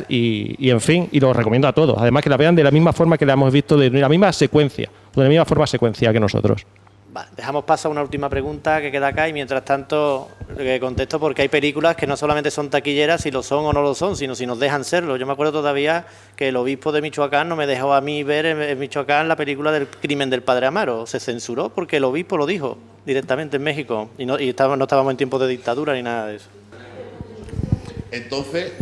Y en fin, y lo recomiendo a todos. Además, que la vean de la misma forma que la hemos visto, de la misma secuencia, o de la misma forma secuencial que nosotros. Vale, dejamos paso a una última pregunta que queda acá y mientras tanto contesto, porque hay películas que no solamente son taquilleras si lo son o no lo son, sino si nos dejan serlo. Yo me acuerdo todavía que el obispo de Michoacán no me dejó a mí ver en Michoacán la película del crimen del Padre Amaro. Se censuró porque el obispo lo dijo directamente en México y no estábamos en tiempos de dictadura ni nada de eso. Entonces,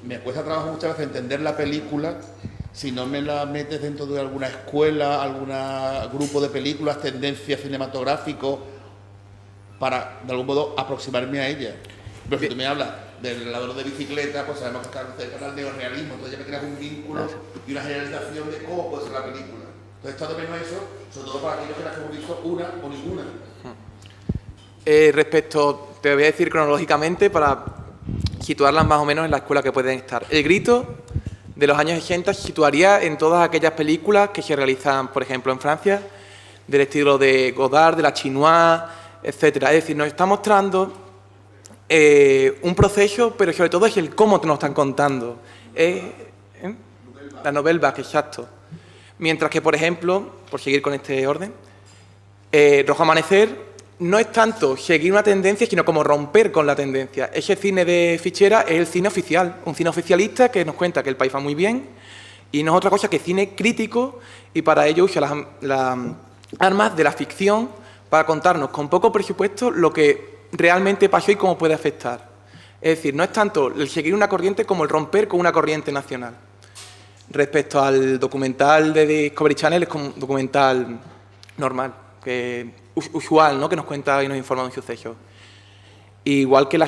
me cuesta trabajo muchas veces entender la película si no me la metes dentro de alguna escuela, algún grupo de películas, tendencias cinematográficos, para de algún modo aproximarme a ella. Pero si tú me hablas del ladrón de bicicleta, pues sabemos que está cerca del neorrealismo, entonces ya me creas un vínculo y una generalización de cómo puede ser la película. Entonces, está de menos eso, sobre todo para aquellos que las hemos visto una o ninguna. Te voy a decir cronológicamente para situarlas más o menos en la escuela que pueden estar. El Grito, de los años 80, se situaría en todas aquellas películas que se realizan, por ejemplo, en Francia, del estilo de Godard, de la Chinoise, etcétera. Es decir, nos está mostrando un proceso, pero sobre todo es el cómo te lo están contando. La Nouvelle Vague, exacto. Mientras que, por ejemplo, por seguir con este orden, Rojo Amanecer no es tanto seguir una tendencia, sino como romper con la tendencia. Ese cine de fichera es el cine oficial, un cine oficialista que nos cuenta que el país va muy bien y no es otra cosa que cine crítico, y para ello usa las armas de la ficción para contarnos con poco presupuesto lo que realmente pasó y cómo puede afectar. Es decir, no es tanto el seguir una corriente como el romper con una corriente nacional. Respecto al documental de Discovery Channel, es como un documental normal, usual, ¿no?, que nos cuenta y nos informa de un suceso. Igual que la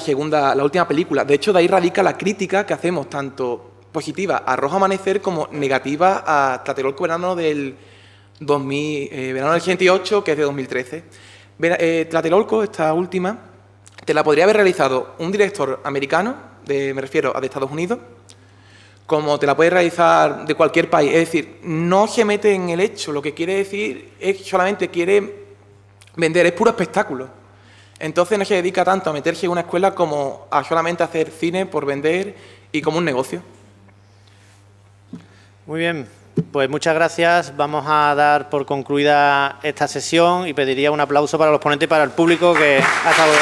última película. De hecho, de ahí radica la crítica que hacemos, tanto positiva a Rojo Amanecer como negativa a Tlatelolco Verano del 88, que es de 2013. Tlatelolco, esta última, te la podría haber realizado un director americano, me refiero a de Estados Unidos, como te la puede realizar de cualquier país. Es decir, no se mete en el hecho, lo que quiere decir es solamente quiere vender, es puro espectáculo. Entonces no se dedica tanto a meterse en una escuela como a solamente hacer cine por vender y como un negocio. Muy bien, pues muchas gracias. Vamos a dar por concluida esta sesión y pediría un aplauso para los ponentes y para el público que ha estado...